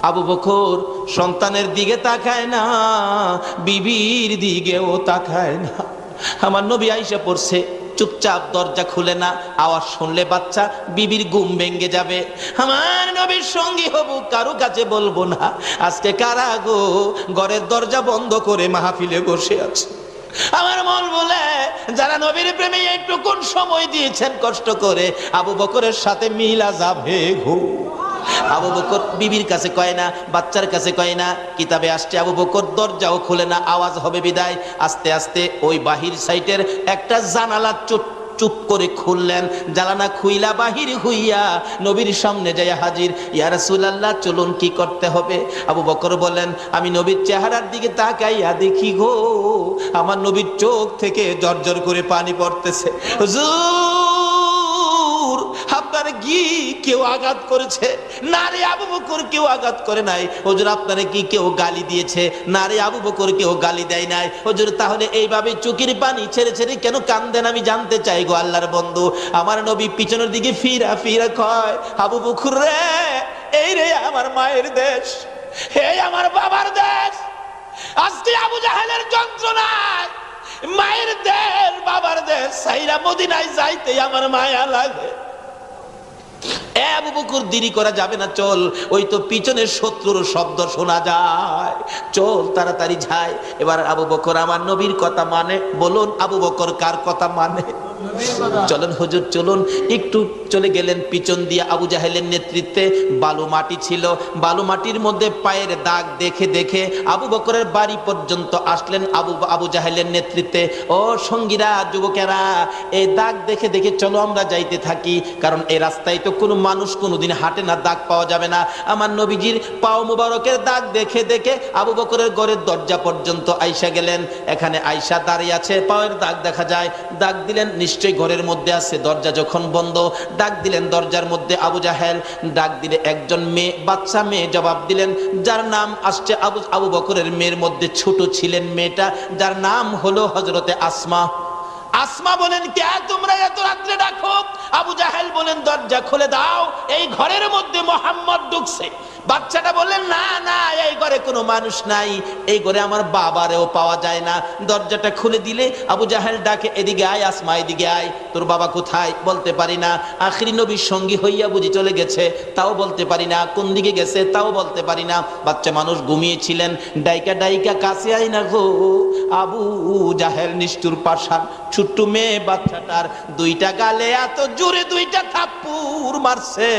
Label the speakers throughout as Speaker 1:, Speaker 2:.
Speaker 1: আবু বকর সন্তানের দিকে তাকায় না, বিবির দিকেও তাকায় না। আমার নবী আয়েশা পড়ছে, চুপচাপ দরজা খুলে না, আওয়াজ শুনলে বাচ্চা বিবির ঘুম ভেঙে যাবে। আমার নবীর সঙ্গী হব, কারো কাছে বলবো না। আজকে কারা গো ঘরের দরজা বন্ধ করে মাহফিলে বসে আছে? আমার মন বলে যারা নবীর প্রেমে একটু কোন সময় দিয়েছেন কষ্ট করে, আবু বকরের সাথে মিলা যাবে গো। আবু বকর বিবির কাছে কয় না, বাচ্চার কাছে কয় না, কিতাবে আসছে আবু বকর দরজাও খুলে না, আওয়াজ হবে বিদায়। আস্তে আস্তে ওই বাহির সাইটের একটা জানালা চুপ করে খুললেন, জানালা খুইলা বাহির হইয়া নবীর সামনে যাইয়া হাজির। ইয়া রাসূলুল্লাহ, চলুন কি করতে হবে? আবু বকর বলেন, আমি নবীর চেহারার দিকে তাকাইয়া দেখি গো, আমার নবীর চোখ থেকে জর্জর করে পানি পড়তেছে। হুজুর, আপনার কি কেউ আঘাত করেছে? না রে আবু বকর, কেউ আঘাত করে নাই। হুজুর, আপনার কি কেউ গালি দিয়েছে? না রে আবু বকর, কেউ গালি দেয় নাই। হুজুর, তাহলে এইভাবে চোখের পানি ছেড়ে ছেড়ে কেন কান্দেন? আমি জানতে চাই গো আল্লাহর বন্ধু। আমার নবী পিছনের দিকে ফিরা ফিরা কয়, আবু বকর রে, এই রে আমার মায়ের দেশ, এই আমার বাবার দেশ। আজকে আবু জাহেলের যন্ত্রণায় মায়ের দেশ, বাবার দেশ সাইরা মদিনায় যাইতে আমার মায়া লাগে। আবু বকর, দেরি করা যাবে না, চল, ওই তো পিছনের শত্রুর শব্দ শোনা যায়, চল তাড়াতাড়ি যাই। এবার আবু বকর আমার নবীর কথা মানে। বলুন, আবু বকর কার কথা মানে? চলেন হুজুর, চলুন। একটু চলে গেলেন পিছন দিয়ে। আবু জাহেলের নেতৃত্বে বালু মাটি ছিল, বালু মাটির মধ্যে পায়ের দাগ দেখে দেখে আবু বকরের বাড়ি পর্যন্ত আসলেন আবু জাহেলের নেতৃত্বে। ও সঙ্গীরা, যুবকেরা, এই দাগ দেখে দেখে চলো আমরা যাইতে থাকি, কারণ এই রাস্তায় তো কোনো মানুষ কোনোদিন হাঁটে না, দাগ পাওয়া যাবে না। আমার নবীজির পাও মুবারকের দাগ দেখে দেখে আবু বকরের ঘরের দরজা পর্যন্ত আইসা গেলেন। এখানে আইসা দাঁড়িয়ে আছে, পায়ের দাগ দেখা যায়। দাগ দিলেন, নিশ্চয়ই ঘরের মধ্যে আছে। দরজা যখন বন্ধ, ডাক দিলেন দরজার মধ্যে আবু জাহেল। ডাক দিলে একজন মেয়ে, বাচ্চা মেয়ে জবাব দিলেন, যার নাম আসছে আবু বকরের মেয়ের মধ্যে ছোট ছিলেন মেয়েটা, যার নাম হলো হযরতে আসমা। আসমা বলেন, কে তোমরা এত রাত্রে ডাকো? আবু জাহেল বলেন, দরজা খুলে দাও, এই ঘরের মধ্যে মুহাম্মদ ঢুকছে। বাচ্চাটা বললেন, না না, এই ঘরে কোনো মানুষ নাই, এই ঘরে আমার বাবারেও পাওয়া যায় না। দরজাটা খুলে দিলে আবু জাহেল ডাকে, এদিকে আয় আসমা, এদিকে আয়, তোর বাবা কোথায়? বলতে পারি না। আখিরি নবীর সঙ্গী হইয়া বুঝি চলে গেছে, তাও বলতে পারি না। কোন দিকে গেছে তাও বলতে পারি না। বাচ্চা মানুষ ঘুমিয়েছিলেন। ডাইকা ডাইকা কাছে আই না গো। আবু জাহেল নিষ্ঠুর পাষাণ, ছোট্ট মেয়ে বাচ্চাটার দুইটা গালে এত জোরে দুইটা থাপ্পড় মারছে,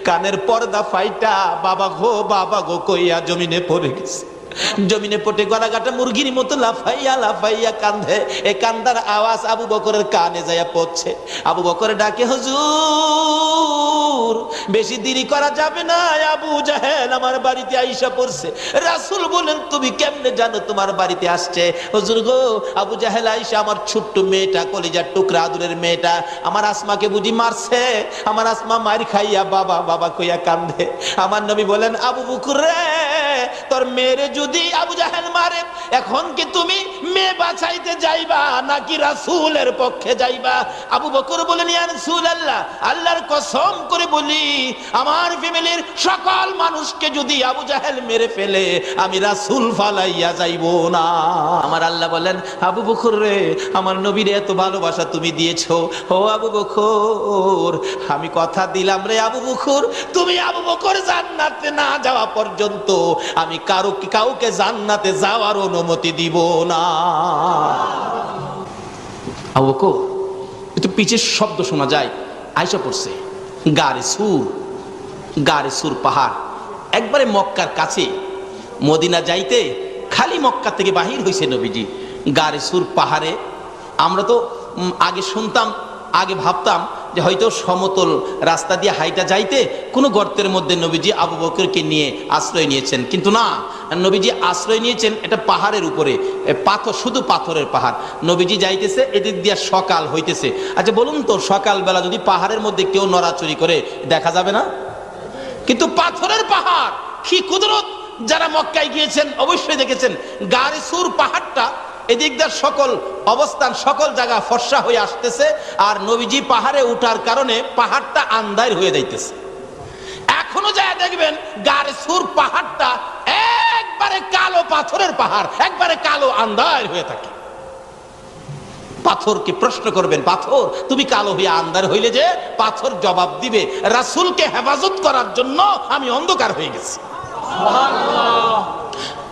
Speaker 1: কানের পর্দা ফাইটা বাবা গো কইয়া জমিনে পড়ে গেছে। জমিনে পড়ে গলাকাটা মুরগির মতো লাফাইয়া লাফাইয়া কান্দে। এই কান্দার আওয়াজ আবু বকরের কানে যাইয়া পড়ছে। আবু বকর ডাকে, হুজুর, বেশি দেরি করা যাবে না, আবু জাহেল আমার বাড়িতে আইসা পড়ছে। রাসূল বলেন, তুমি কেমনে জানো তোমার বাড়িতে আসছে? হুজুর গো, আবু জাহেল আইসা আমার ছোট্ট মেয়েটা, কলিজার টুকরা আদুরের মেয়েটা, আমার আসমাকে বুঝি মারছে। আমার আসমা মার খাইয়া বাবা কইয়া কান্দে। আমার নবী বলেন, আবু বকর রে, তোর মেয়েরে যদি আবু জাহেল মারে, এখন কি তুমি মেয়ে বাঁচাইতে যাইবা নাকি রাসূলের পক্ষে যাইবা? আবু বকর বলেন, ইয়া রাসূলুল্লাহ, আল্লাহর কসম করে বলি, আমার ফ্যামিলির সকল মানুষকে যদি আবু জাহেল মেরে ফেলে, আমি রাসূল ফালাইয়া যাইব না। আমার আল্লাহ বলেন, আবু বকর রে, আমার নবীর এত ভালোবাসা তুমি দিয়েছো, ও আবু বকর, আমি কথা দিলাম রে আবু বকর, তুমি আবু বকর জান্নাতে না যাওয়া পর্যন্ত আমি কাউকে জান্নাতে যাওয়ার অনুমতি দিব না। আবু বকর, একটু পিছের শব্দ শোনা যায়, আইসা পড়ছে। গারে সুর পাহাড়, একবারে মক্কার কাছে। মদিনা যাইতে খালি মক্কা থেকে বাহির হয়েছে নবীজি। গারে সুর পাহাড়ে, আমরা তো আগে শুনতাম, আগে ভাবতাম যে হয়তো সমতল রাস্তা দিয়ে হাইটা যাইতে কোনো গর্তের মধ্যে নবীজি আবু বকরকে নিয়ে আশ্রয় নিয়েছেন, কিন্তু না, নবীজি আশ্রয় নিয়েছেন এটা পাহাড়ের উপরে, পাথর, শুধু পাথরের পাহাড়। নবীজি যাইতেছে, এদিক দিয়ে সকাল হইতেছে। আচ্ছা বলুন তো, সকালবেলা যদি পাহাড়ের মধ্যে কেউ নড়াচড়ি করে দেখা যাবে না? কিন্তু পাথরের পাহাড়, কি কুদরত! যারা মক্কায় গিয়েছেন অবশ্যই দেখেছেন, গারে সুর পাহাড়টা এদিক দিয়ে সকল অবস্থান, সকল জায়গা ফর্সা হয়ে আসতেছে, আর নবীজি পাহাড়ে উঠার কারণে পাহাড়টা আন্ধার হয়ে যাইতেছে। এখনো যায় যায় দেখবেন গারসুর পাহাড়টা একবারে কালো পাথরের পাহাড়, একবারে কালো আন্ধার হয়ে থাকে। পাথরকে প্রশ্ন করবেন, পাথর তুমি কালো হয়ে আন্ধার হইলে যে? পাথর জবাব দিবে, রাসূলকে হেফাজত করার জন্য আমি অন্ধকার হয়ে গেছি।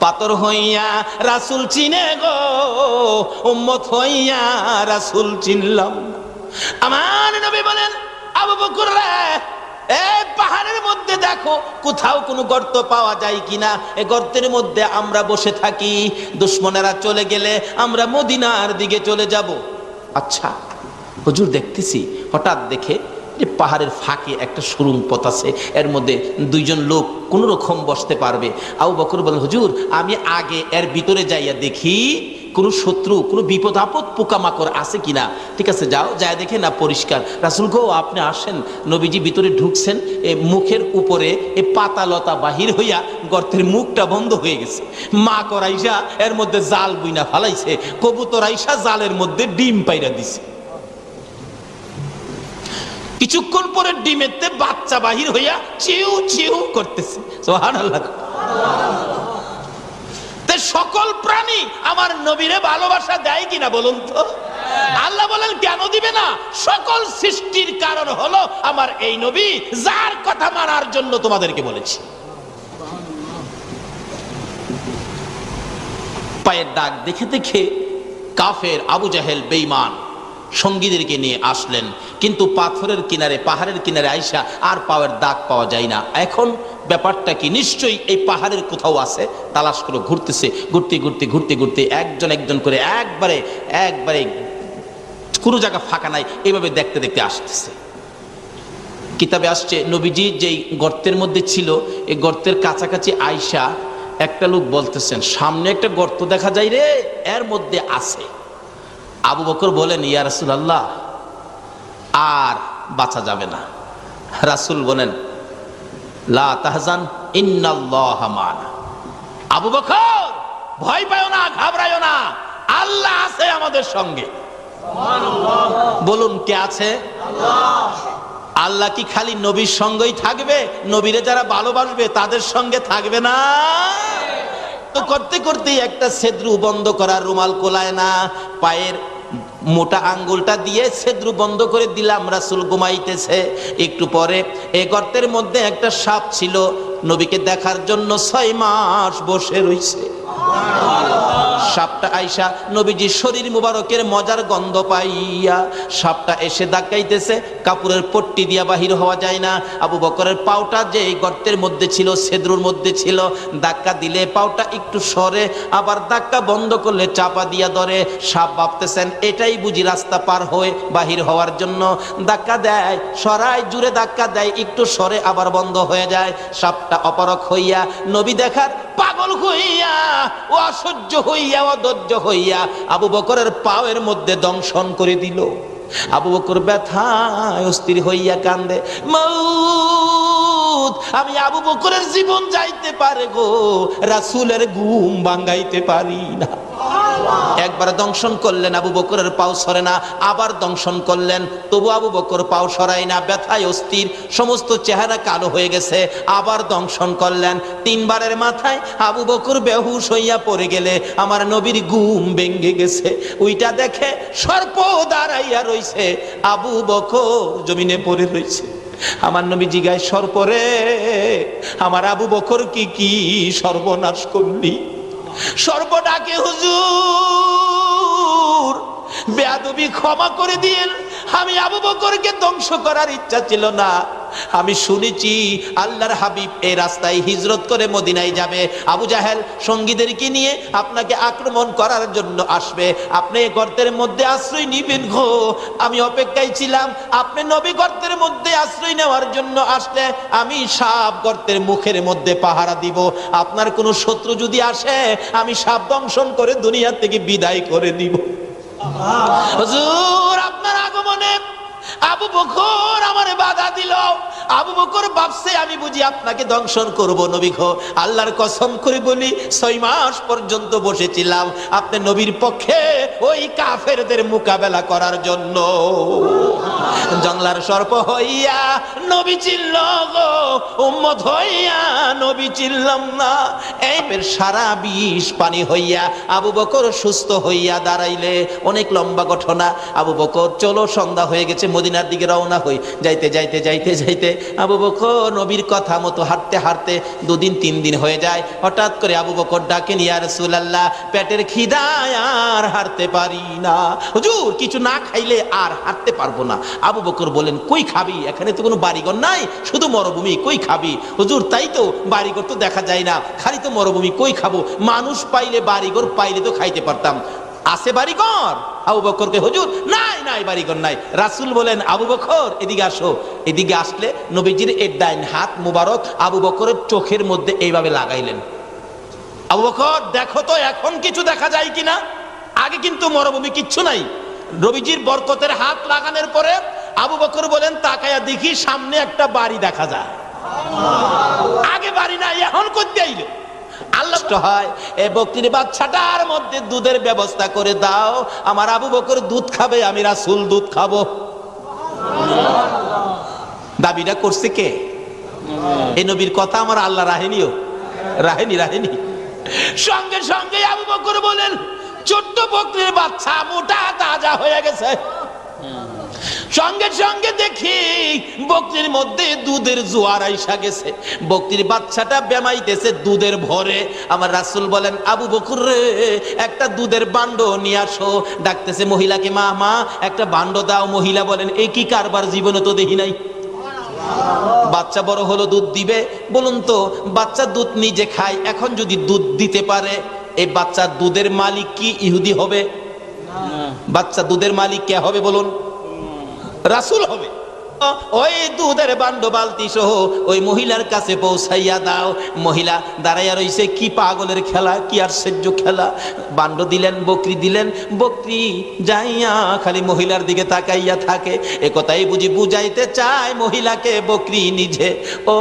Speaker 1: পাথর হইয়া রাসূল চিনে গো, উম্মত হইয়া রাসূল চিনলাম। আমার নবী বলেন, আবু বকর রে, এই পাহাড়ের মধ্যে দেখো কোথাও কোনো গর্ত পাওয়া যায় কিনা। এই গর্তের মধ্যে আমরা বসে থাকি, দুশমনেরা চলে গেলে আমরা মদিনার দিকে চলে যাব। আচ্ছা হুজুর, দেখতেছি হঠাৎ দেখে যে পাহাড়ের ফাঁকে একটা সুড়ঙ্গ পথ আছে, এর মধ্যে দুইজন লোক কোনো রকম বসতে পারবে। আবু বকর বলেন, হুজুর আমি আগে এর ভিতরে যাইয়া দেখি কোনো শত্রু, কোনো বিপদ আপদ পোকামাকড় আছে কিনা। ঠিক আছে, যাও, যায় দেখে না পরিষ্কার। রাসূল গো আপনি আসেন। নবীজি ভিতরে ঢুকছেন, মুখের উপরে পাতা লতা বাহির হইয়া গর্তের মুখটা বন্ধ হয়ে গেছে। মা করাইসা এর মধ্যে জাল বুইনা ফালাইছে, কবুতর আইসা জালের মধ্যে ডিম পাইরা দিছে। কিছুক্ষণ পরে ডিমেতে বাচ্চা বাহির হইয়া চিউ চিউ করতেছে। সুবহানাল্লাহ। সকল প্রাণী আমার নবীরে ভালোবাসা দেয় কিনা বলুন তো? আল্লাহ বলেন কেন দিবে না? সকল সৃষ্টির কারণ হলো আমার এই নবী, যার কথা মানার জন্য তোমাদেরকে বলেছি। পায়ের দাগ দেখে দেখে কাফের আবু জাহেল বেঈমান সঙ্গীদেরকে নিয়ে আসলেন, কিন্তু পাথরের কিনারে, পাহাড়ের কিনারে আইসা আর পায়ের দাগ পাওয়া যায় না। এখন ব্যাপারটা কি? নিশ্চয়ই এই পাহাড়ের কোথাও আছে। তালাশ করে ঘুরতেছে, ঘুরতে ঘুরতে ঘুরতে ঘুরতে একজন একজন করে একবারে একবারে কোনো জায়গা ফাঁকা নাই, এইভাবে দেখতে দেখতে আসতেছে। কিতাবে আসছে নবীজি যেই গর্তের মধ্যে ছিল, এই গর্তের কাছাকাছি আইসা একটা লোক বলতেছেন, সামনে একটা গর্ত দেখা যায় রে, এর মধ্যে আছে। আবু বকর বলেন, ইয়া রাসূলুল্লাহ আর বাঁচা যাবে না। রাসূল বলেন, লা তাহজান ইন্নাল্লাহা মা'ানা। আবু বকর ভয় পাও না, ঘাবড়ায়ো না, আল্লাহ আছে আমাদের সঙ্গে। সুবহানাল্লাহ। বলুন কে আছে? আল্লাহ। আল্লাহ কি খালি নবীর সঙ্গেই থাকবে? নবীরে যারা ভালোবাসবে তাদের সঙ্গে থাকবে না? তো করতে করতে একটা ছেদ্রু বন্ধ করার রুমাল কোলায় না, পায়ের মোটা আঙ্গুলটা দিয়ে ছেদ্রু বন্ধ করে দিলাম। রাসূল ঘুমাইতেছে। একটু পরে এই গর্তের মধ্যে একটা সাপ ছিল, নবীকে দেখার জন্য 6 মাস বসে রইছে। সাপটা আইসা নবীজির শরীর মুবারকের মজার গন্ধ পাইয়া সাপটা এসে ধাক্কাইতেছে, কাপড়ের পট্টি দিয়া বাহির হওয়া যায় না। আবু বকরের পাউটা যে এই গর্তের মধ্যে ছিল, ছেদ্রুর মধ্যে ছিল, ধাক্কা দিলে পাউটা একটু সরে, আবার ধাক্কা বন্ধ করলে চাপা দিয়া ধরে। সাপ ভাবতেছেন এটাই বুঝি রাস্তা পার হয়ে বাহির হওয়ার জন্য। ধাক্কা দেয়, সরায়, জুড়ে ধাক্কা দেয়, একটু সরে আবার বন্ধ হয়ে যায়। সাপটা অপারক হইয়া, নবী দেখার পাগল হইয়া, ও অসহ্য হইয়া, অধৈর্য হইয়া আবু বকরের পায়ের মধ্যে দংশন করে দিল। আবু বকর ব্যথায় অস্থির হইয়া কান্দে, মাউত, আমি আবু বকরের জীবন যাইতে পারে গো, রাসূলের ঘুম ভাঙাইতে পারি না। একবার দংশন করলেন, আবু বকরের পাও সরে না, আবার দংশন করলেন, তবু আবু বকর পাও সরায় না, ব্যথায় অস্থির, সমস্ত চেহারা কালো হয়ে গেছে। আবার দংশন করলেন, 3 বারের মাথায় আবু বকর বেহুশ হইয়া পড়ে গেলে আমার নবীর ঘুম ভেঙে গেছে। ওইটা দেখে সর্প দাঁড়াইয়া রইছে, আবু বকর জমিনে পড়ে রইছে। আমার নবী জিগায়, সর্পরে আমার আবু বকর কি সর্বনাশ করলি? সর্প ডাকে, হুজুর বেয়াদবি ক্ষমা করে দিন, আমি আবু বকরকে ধ্বংস করার ইচ্ছা ছিল না। আমি শুনেছি আল্লাহর হাবিব এই রাস্তায় হিজরত করে মদিনায় যাবে, আবু জাহেল সঙ্গীদেরকে নিয়ে আপনাকে আক্রমণ করার জন্য আসবে, আপনি গর্তের মধ্যে আশ্রয় নিবেন গো। আমি অপেক্ষায় ছিলাম, আপনি নবী গর্তের মধ্যে আশ্রয় নেওয়ার জন্য আসলে আমি সাপ গর্তের মুখের মধ্যে পাহারা দিব। আপনার কোনো শত্রু যদি আসে আমি সাপ দংশন করে দুনিয়া থেকে বিদায় করে দিব। হুজুর আপনার আগমনে আবু বকর আমারে বাধা দিল। আবু বকর ভাবছে আমি বুঝি আপনাকে দংশন করব। নবী গো, আল্লাহর কসম করে বলি 6 মাস পর্যন্ত বসেছিলাম আপনি নবীর পক্ষে ওই কাফেরদের মোকাবেলা করার জন্য। জংলার সর্প হইয়া নবী চিল্ল গো, উম্মত হইয়া নবী চিল্লাম না। এর সারা বিষ পানি হইয়া আবু বকর সুস্থ হইয়া দাঁড়াইলে। অনেক লম্বা ঘটনা। আবু বকর চলো, সন্ধ্যা হয়ে গেছে, মদিনার দিকে রওনা হই। যাইতে যাইতে যাইতে যাইতে আবু বকর নবীর কথা মতো হাঁটতে হাঁটতে 2 দিন 3 দিন হয়ে যায়। হঠাৎ করে আবু বকর ডাকেন, ইয়া রাসূলুল্লাহ, পেটের খিদায় আর হাঁটতে পারি না, হুজুর কিছু না খাইলে আর হাঁটতে পারবো না। আবু বকর বলেন, কই খাবি? এখানে তো কোনো বাড়িঘর নাই, শুধু মরুভূমি, কই খাবি? হুজুর তাই তো, বাড়িঘর তো দেখা যায় না, খালি তো মরুভূমি, কই খাবো? মানুষ পাইলে, বাড়িঘর পাইলে তো খাইতে পারতাম, আছে বাড়িঘর? আবু বকরকে, হুজুর নাই নাই বাড়িঘর নাই। রাসূল বলেন, আবু বকর এদিকে আসো। এদিকে আসলে নবীজির এই ডাইন হাত মুবারক আবু বকরের চোখের মধ্যে এইভাবে লাগাইলেন। আবু বকর দেখো তো এখন কিছু দেখা যায় কিনা। আগে কিন্তু মরুভূমি, কিচ্ছু নাই। নবীজির বরকতের হাত লাগানোর পরে আবু বকর বলেন, তাকায়া দেখি সামনে একটা বাড়ি দেখা যায়। আগে বাড়ি নাই, এখন করতে আইলো। আল্লাহ হয়, এই বকরির বাচ্চাটার মধ্যে দুধের ব্যবস্থা করে দাও, আমার আবু বকর দুধ খাবে, আমি রাসূল দুধ খাবো। দাবিটা করছে কে? এই নবীর কথা আমার আল্লাহ রাহেনিও, রাহেনি। সঙ্গে সঙ্গে আবু বকর বলেন, ছোট্ট বকরির বাচ্চা মোটা তাজা হয়ে গেছে। সঙ্গে সঙ্গে দেখি বকরির মধ্যে দুধের জোয়ার আইসা গেছে। বকরির বাচ্চাটা বেমাইতেছে দুধের ভরে। আমার রাসূল বলেন, আবু বকর রে, একটা দুধের বান্ড নিয়ে আসো। ডাকতেছে মহিলাকে, মা মা একটা বান্ড দাও। মহিলা বলেন, এ কি কারবার, জীবনে তো দেখি নাই। বাচ্চা বড় হলো, দুধ দিবে। বলুন তো, বাচ্চা দুধ নিজে খায়, এখন যদি দুধ দিতে পারে, এই বাচ্চার দুধের মালিক কি ইহুদি হবে? বাচ্চা দুধের মালিক কে হবে বলুন? রাসূল হবে। ওই দুধের বান্ড বালতি সহ ওই মহিলার কাছে পৌঁছাইয়া দাও। মহিলা দাঁড়াইয়া রইছে, কি পাগলের খেলা, কি আশ্চর্য খেলা। বান্ড দিলেন, বকরি দিলেন, বকরি যাইয়া খালি মহিলার দিকে তাকাইয়া থাকে। এ কথাই বুঝি বুঝাইতে চায় মহিলাকে বকরি নিজে। ও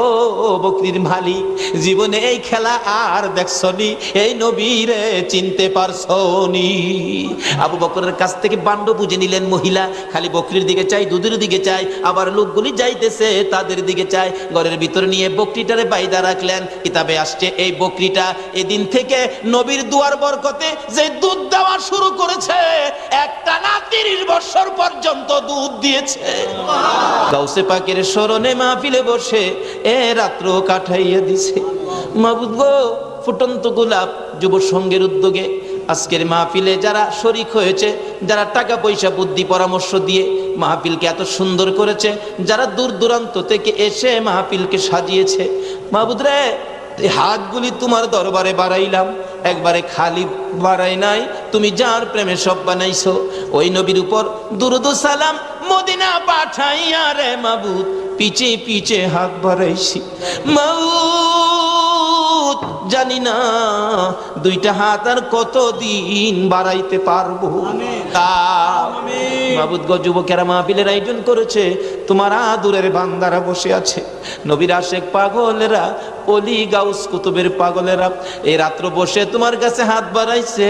Speaker 1: বকরির মালিক, জীবনে এই খেলা আর দেখছনি? এই নবীরে চিনতে পারছনি? আবু বকরের কাছ থেকে বান্ড বুঝে নিলেন মহিলা। খালি বকরির দিকে চাই, দুধের দিকে চাই, আবার লোকগুলি যাইতেছে তাদের দিকে চায়। ঘরের ভিতর নিয়ে বকরিটারে বাইদা রাখলেন। কিতাবে আসছে, এই বকরিটা এদিন থেকে নবীর দুয়ার বরকতে যে দুধ দেওয়া শুরু করেছে, একটানা 30 বছর পর্যন্ত দুধ দিয়েছে। গাউসে পাকের স্মরণে মাহফিলে বসে এ রাত্র কাটাইয়া দিছে। মাবুদ গো, ফুটন্ত গোলাপ যুব সংঘের উদ্যোগে আজকের মাহফিলে যারা শরীক হয়েছে, যারা টাকা পয়সা বুদ্ধি পরামর্শ দিয়ে মাহফিলকে এত সুন্দর করেছে, যারা দূর দূরান্ত থেকে এসে মাহফিলকে সাজিয়েছে, মাহবুদ রে, এই হাতগুলি তোমার দরবারে বাড়াইলাম, একবারে খালি বাড়াই নাই। তুমি যার প্রেমে সব বানাইছো, ওই নবীর উপর দুরুদ ও সালাম মদিনা পাঠাইয়া রে মাহবুদ, পিছে পিছে হাত বাড়াইছি। মাহবুদ, জানি না 2টা হাত আর কতদিন বাড়াইতে পারবো। মাহবুদ গো, যুবকেরা মাহফিলের আয়োজন করেছে, তোমার আদুরের বান্দারা বসে আছে, নবীর আশেক পাগলেরা, অলি গাউস কুতুবের পাগলেরা এই রাত্র বসে তোমার কাছে হাত বাড়াইছে।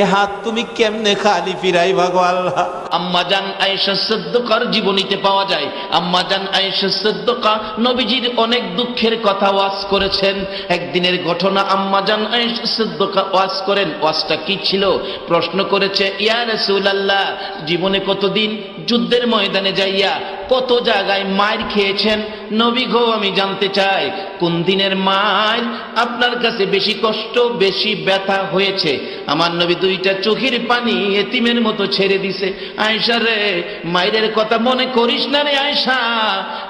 Speaker 1: এ হাত তুমি কেমনে খালি ফিরাইবা গো আল্লাহ? আম্মা জান আয়েশা সিদ্দিকার জীবনীতে পাওয়া যায়, আম্মা জান আয়েশা সিদ্দিকা নবীজির অনেক দুঃখের কথা ওয়াজ করেছেন। একদিনের ঘটনা, আম্মা জান আয়েশা সিদ্দিকা ওয়াজ করেন। ওয়াজটা কি ছিল? প্রশ্ন করেছে, ইয়া রাসূলুল্লাহ, জীবনে কতদিন যুদ্ধের ময়দানে যাইয়া কত জায়গায় মার খেয়েছেন? নবী গো, আমি জানতে চাই কোন দিনের মার আপনার কাছে বেশি কষ্ট, বেশি ব্যথা হয়েছে? আমার নবী 2টা চোখের পানি এতিমের মতো ছেড়ে দিছে। আয়েশা রে, মায়ের কথা মনে করিস না রে আয়েশা,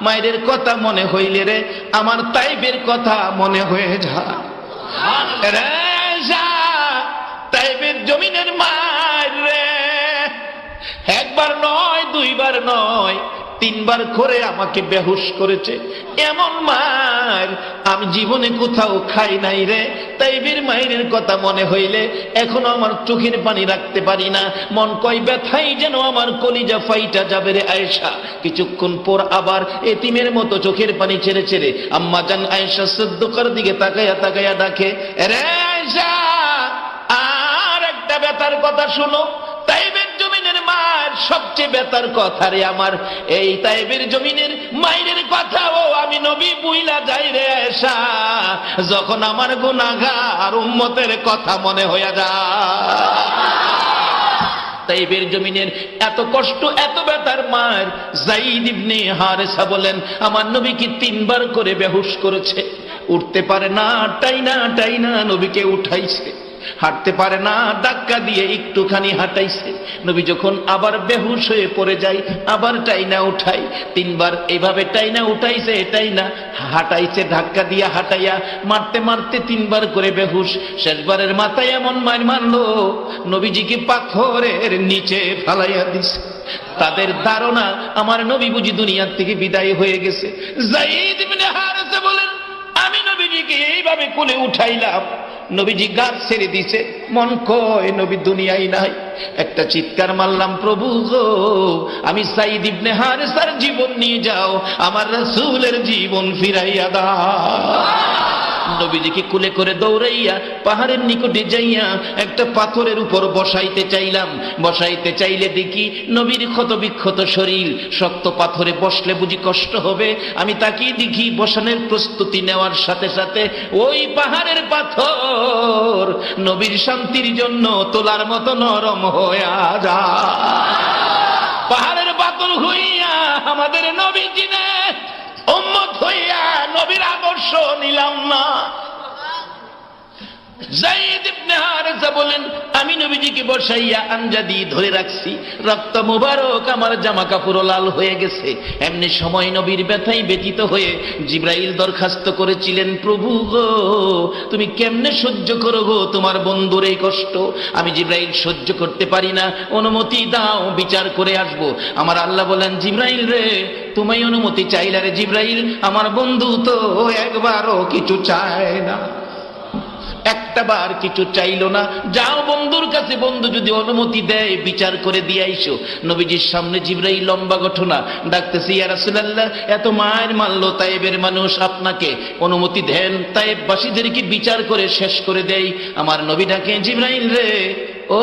Speaker 1: মায়ের কথা মনে হইলে রে আমার তাইবের কথা মনে হয়ে যায় রে আয়েশা। তাইবের জমিনের মার রে, একবার নয়, 2বার নয়, 3বার করে আমাকে বেহুশ করেছে। এমন মার আমি জীবনে কোথাও খাই নাই রে। তাইবের মায়ের কথা মনে হইলে এখনো আমার চোখের পানি রাখতে পারি না। মন কয় ব্যথাই যেন আমার কলিজা ফাইটা যাবে রে আয়েশা। কিছুক্ষণ পর আবার এতিমের মতো চোখের পানি ছেড়ে ছেড়ে আম্মা জান আয়েশা সিদ্দিকার দিকে তাকায়া তাকায়া ডাকে, রে আয়েশা, আর একটা ব্যথার কথা শুনো। তাইবের জমিনের মায়ের সবচেয়ে বেতার কথা রে আমার, এই তায়েবের জমিনের মায়ের কথা ও আমি নবী বুইলা যাই রে আয়েশা, যখন আমার গুনাহগার উম্মতের কথা মনে হইয়া যায়। তাইবের জমিনের এত কষ্ট, এত ব্যথার মার যায়েদ ইবনে হারেসা বলেন, আমার নবীকে 3 বার করে বেহুশ করেছে। উঠতে পারে না, টাইনা নবীকে উঠাইছে। হাঁটতে পারে না, ধাক্কা দিয়ে একটুখানি হাঁটাইছে। নবী যখন আবার বেহুশ হয়ে পড়ে যায়, আবার টাইনা উঠাই। 3 বার এইভাবে টাইনা উঠাইছে, টাইনা হাঁটাইছে, ধাক্কা দিয়ে হাঁটাইয়া মারতে মারতে 3 বার করে বেহুশ। শেষবারের মাথায় এমন মার মারলো, নবীজিকে পাথরের নিচে ফালাইয়া দিছে। তাদের ধারণা আমার নবী বুঝি দুনিয়ার থেকে বিদায় হয়ে গেছে। যায়েদ ইবনে হারেসা বলেন, আমি নবীজিকে এইভাবে কোলে উঠাইলাম, নবীজি গাছ ছেড়ে দিছে, মন কয় নবী দুনিয়ায় নাই। একটা চিৎকার মারলাম, প্রভু গো, আমি যায়েদ ইবনে হারেসার জীবন নিয়ে যাও, আমার রাসূলের জীবন ফিরাইয়া দাও। নবীজিকে কুলে করে দৌড়াইয়া পাহাড়ের নিকটে যাইয়া একটা পাথরের উপর বসাইতে চাইলাম। বসাইতে চাইলে দেখি নবীর ক্ষত বিক্ষত শরীর, শক্ত পাথরে বসলে বুঝি কষ্ট হবে। আমি তাকিয়ে দেখি বসানোর প্রস্তুতি নেওয়ার সাথে সাথে ওই পাহাড়ের পাথর নবীর শান্তির জন্য তোলার মতো নরম হইয়া যায়। পাহাড়ের পাথর হইয়া আমাদের নবীজি নে উম্মত হইয়া নবীর আদর্শ নিলাম না। যায়েদ ইবনে হারেসা বলেন, আমি নবীজিকে বসাইয়া আঞ্জাদি ধরে রাখছি, রক্ত মুবারক আমার জামা কাপড় লাল হয়ে গেছে। এমনি সময় নবীর ব্যথায় ব্যথিত হয়ে জিবরাইল দরখাস্ত করেছিলেন, প্রভু গো, তুমি কেমনে সহ্য করো গো তোমার বন্ধুর এই কষ্ট? আমি জিবরাইল সহ্য করতে পারি না, অনুমতি দাও, বিচার করে আসবো। আমার আল্লাহ বলেন, জিবরাইল রে, তুমি অনুমতি চাইলা রে জিবরাইল, আমার বন্ধু তো একবারও কিছু চায় না, একটা বার কিছু চাইলো না। যাও বন্ধুর কাছে, বন্ধু যদি অনুমতি দেয় বিচার করে দিয়ে আইসো। নবীজির সামনে জিবরাইল লম্বা ঘটনা ডাকতেছে, ইয়া রাসূলুল্লাহ, এত মায়ের মারলো তায়েবের মানুষ, আপনাকে অনুমতি দেন তায়েববাসীদেরকে বিচার করে শেষ করে দেই। আমার নবী ডাকে, জিবরাইল রে, ও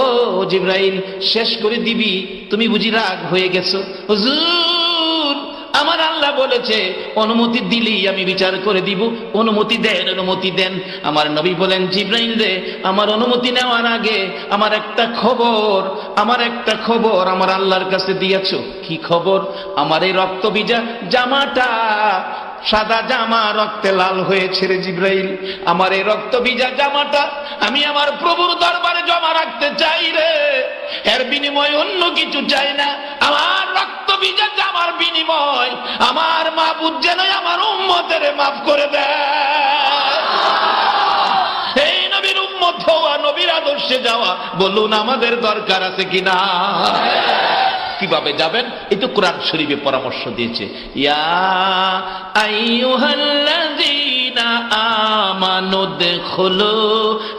Speaker 1: জিবরাইল, শেষ করে দিবি? তুমি বুঝি রাগ হয়ে গেছো? হুজুর, আমার আল্লাহ বলেছে অনুমতি দিলেই আমি বিচার করে দিব, অনুমতি দেন, অনুমতি দেন। আমার নবী বলেন, জিবরাইল রে, আমার অনুমতি নেওয়ার আগে আমার একটা খবর আমার আল্লাহর কাছে দিয়েছো। কি খবর? আমার এই রক্ত ভিজা জামাটা, সাদা জামা রক্তে লাল হয়েছে রে জিবরাইল, আমার এই রক্ত ভিজা জামাটা আমি আমার প্রভুর দরবারে জমা রাখতে চাই রে। এর বিনিময় অন্য কিছু চাই না। আমার রক্ত ভিজা জামার বিনিময় আমার মাবুদ যেন আমার উম্মতের মাফ করে দেয়। এই নবীর উম্মত হওয়া, নবীর আদর্শে যাওয়া, বলুন আমাদের দরকার আছে কিনা? কিভাবে যাবেন? এই তো কোরআন শরীফে পরামর্শ দিয়েছে, ইয়া আইয়ুহাল্লাযীনা আমানু দুখুলু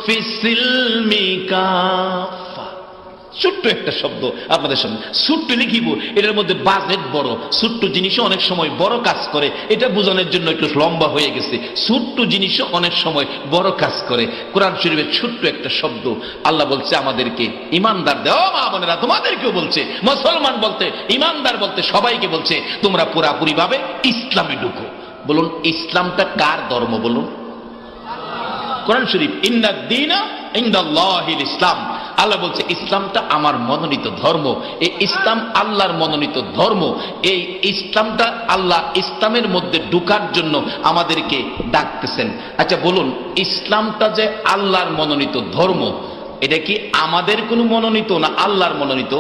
Speaker 1: ফিস-সিলমি কাফা। ছোট্ট একটা শব্দ আপনাদের সামনে ছোট্ট লিখিব, এটার মধ্যে বাজেট বড়। ছোট্ট জিনিসও অনেক সময় বড় কাজ করে, এটা বোঝানোর জন্য একটু লম্বা হয়ে গেছে। ছোট্ট জিনিসও অনেক সময় বড় কাজ করে। কোরআন শরীফের ছোট্ট একটা শব্দ আল্লাহ বলছে আমাদেরকে, ইমানদার দেও মা বোনেরা, তোমাদেরকেও বলছে, মুসলমান বলতে, ইমানদার বলতে সবাইকে বলছে, তোমরা পুরাপুরি ভাবে ইসলামে ঢুকো। বলুন, ইসলামটা কার ধর্ম? বলুন কোরআন শরীফ, ইন্নাদ-দীনা ইনদাল্লাহিল ইসলাম। আল্লাহ বলছে ইসলামটা আমার মনোনীত ধর্ম। এই ইসলাম আল্লাহর মনোনীত ধর্ম। এই ইসলামটা আল্লাহ, ইসলামের মধ্যে ঢুকার জন্য আমাদেরকে ডাকতেছেন। আচ্ছা বলুন, ইসলামটা যে আল্লাহর মনোনীত ধর্ম, এটা কি আমাদের কোনো মনোনীত না আল্লাহর মনোনীত?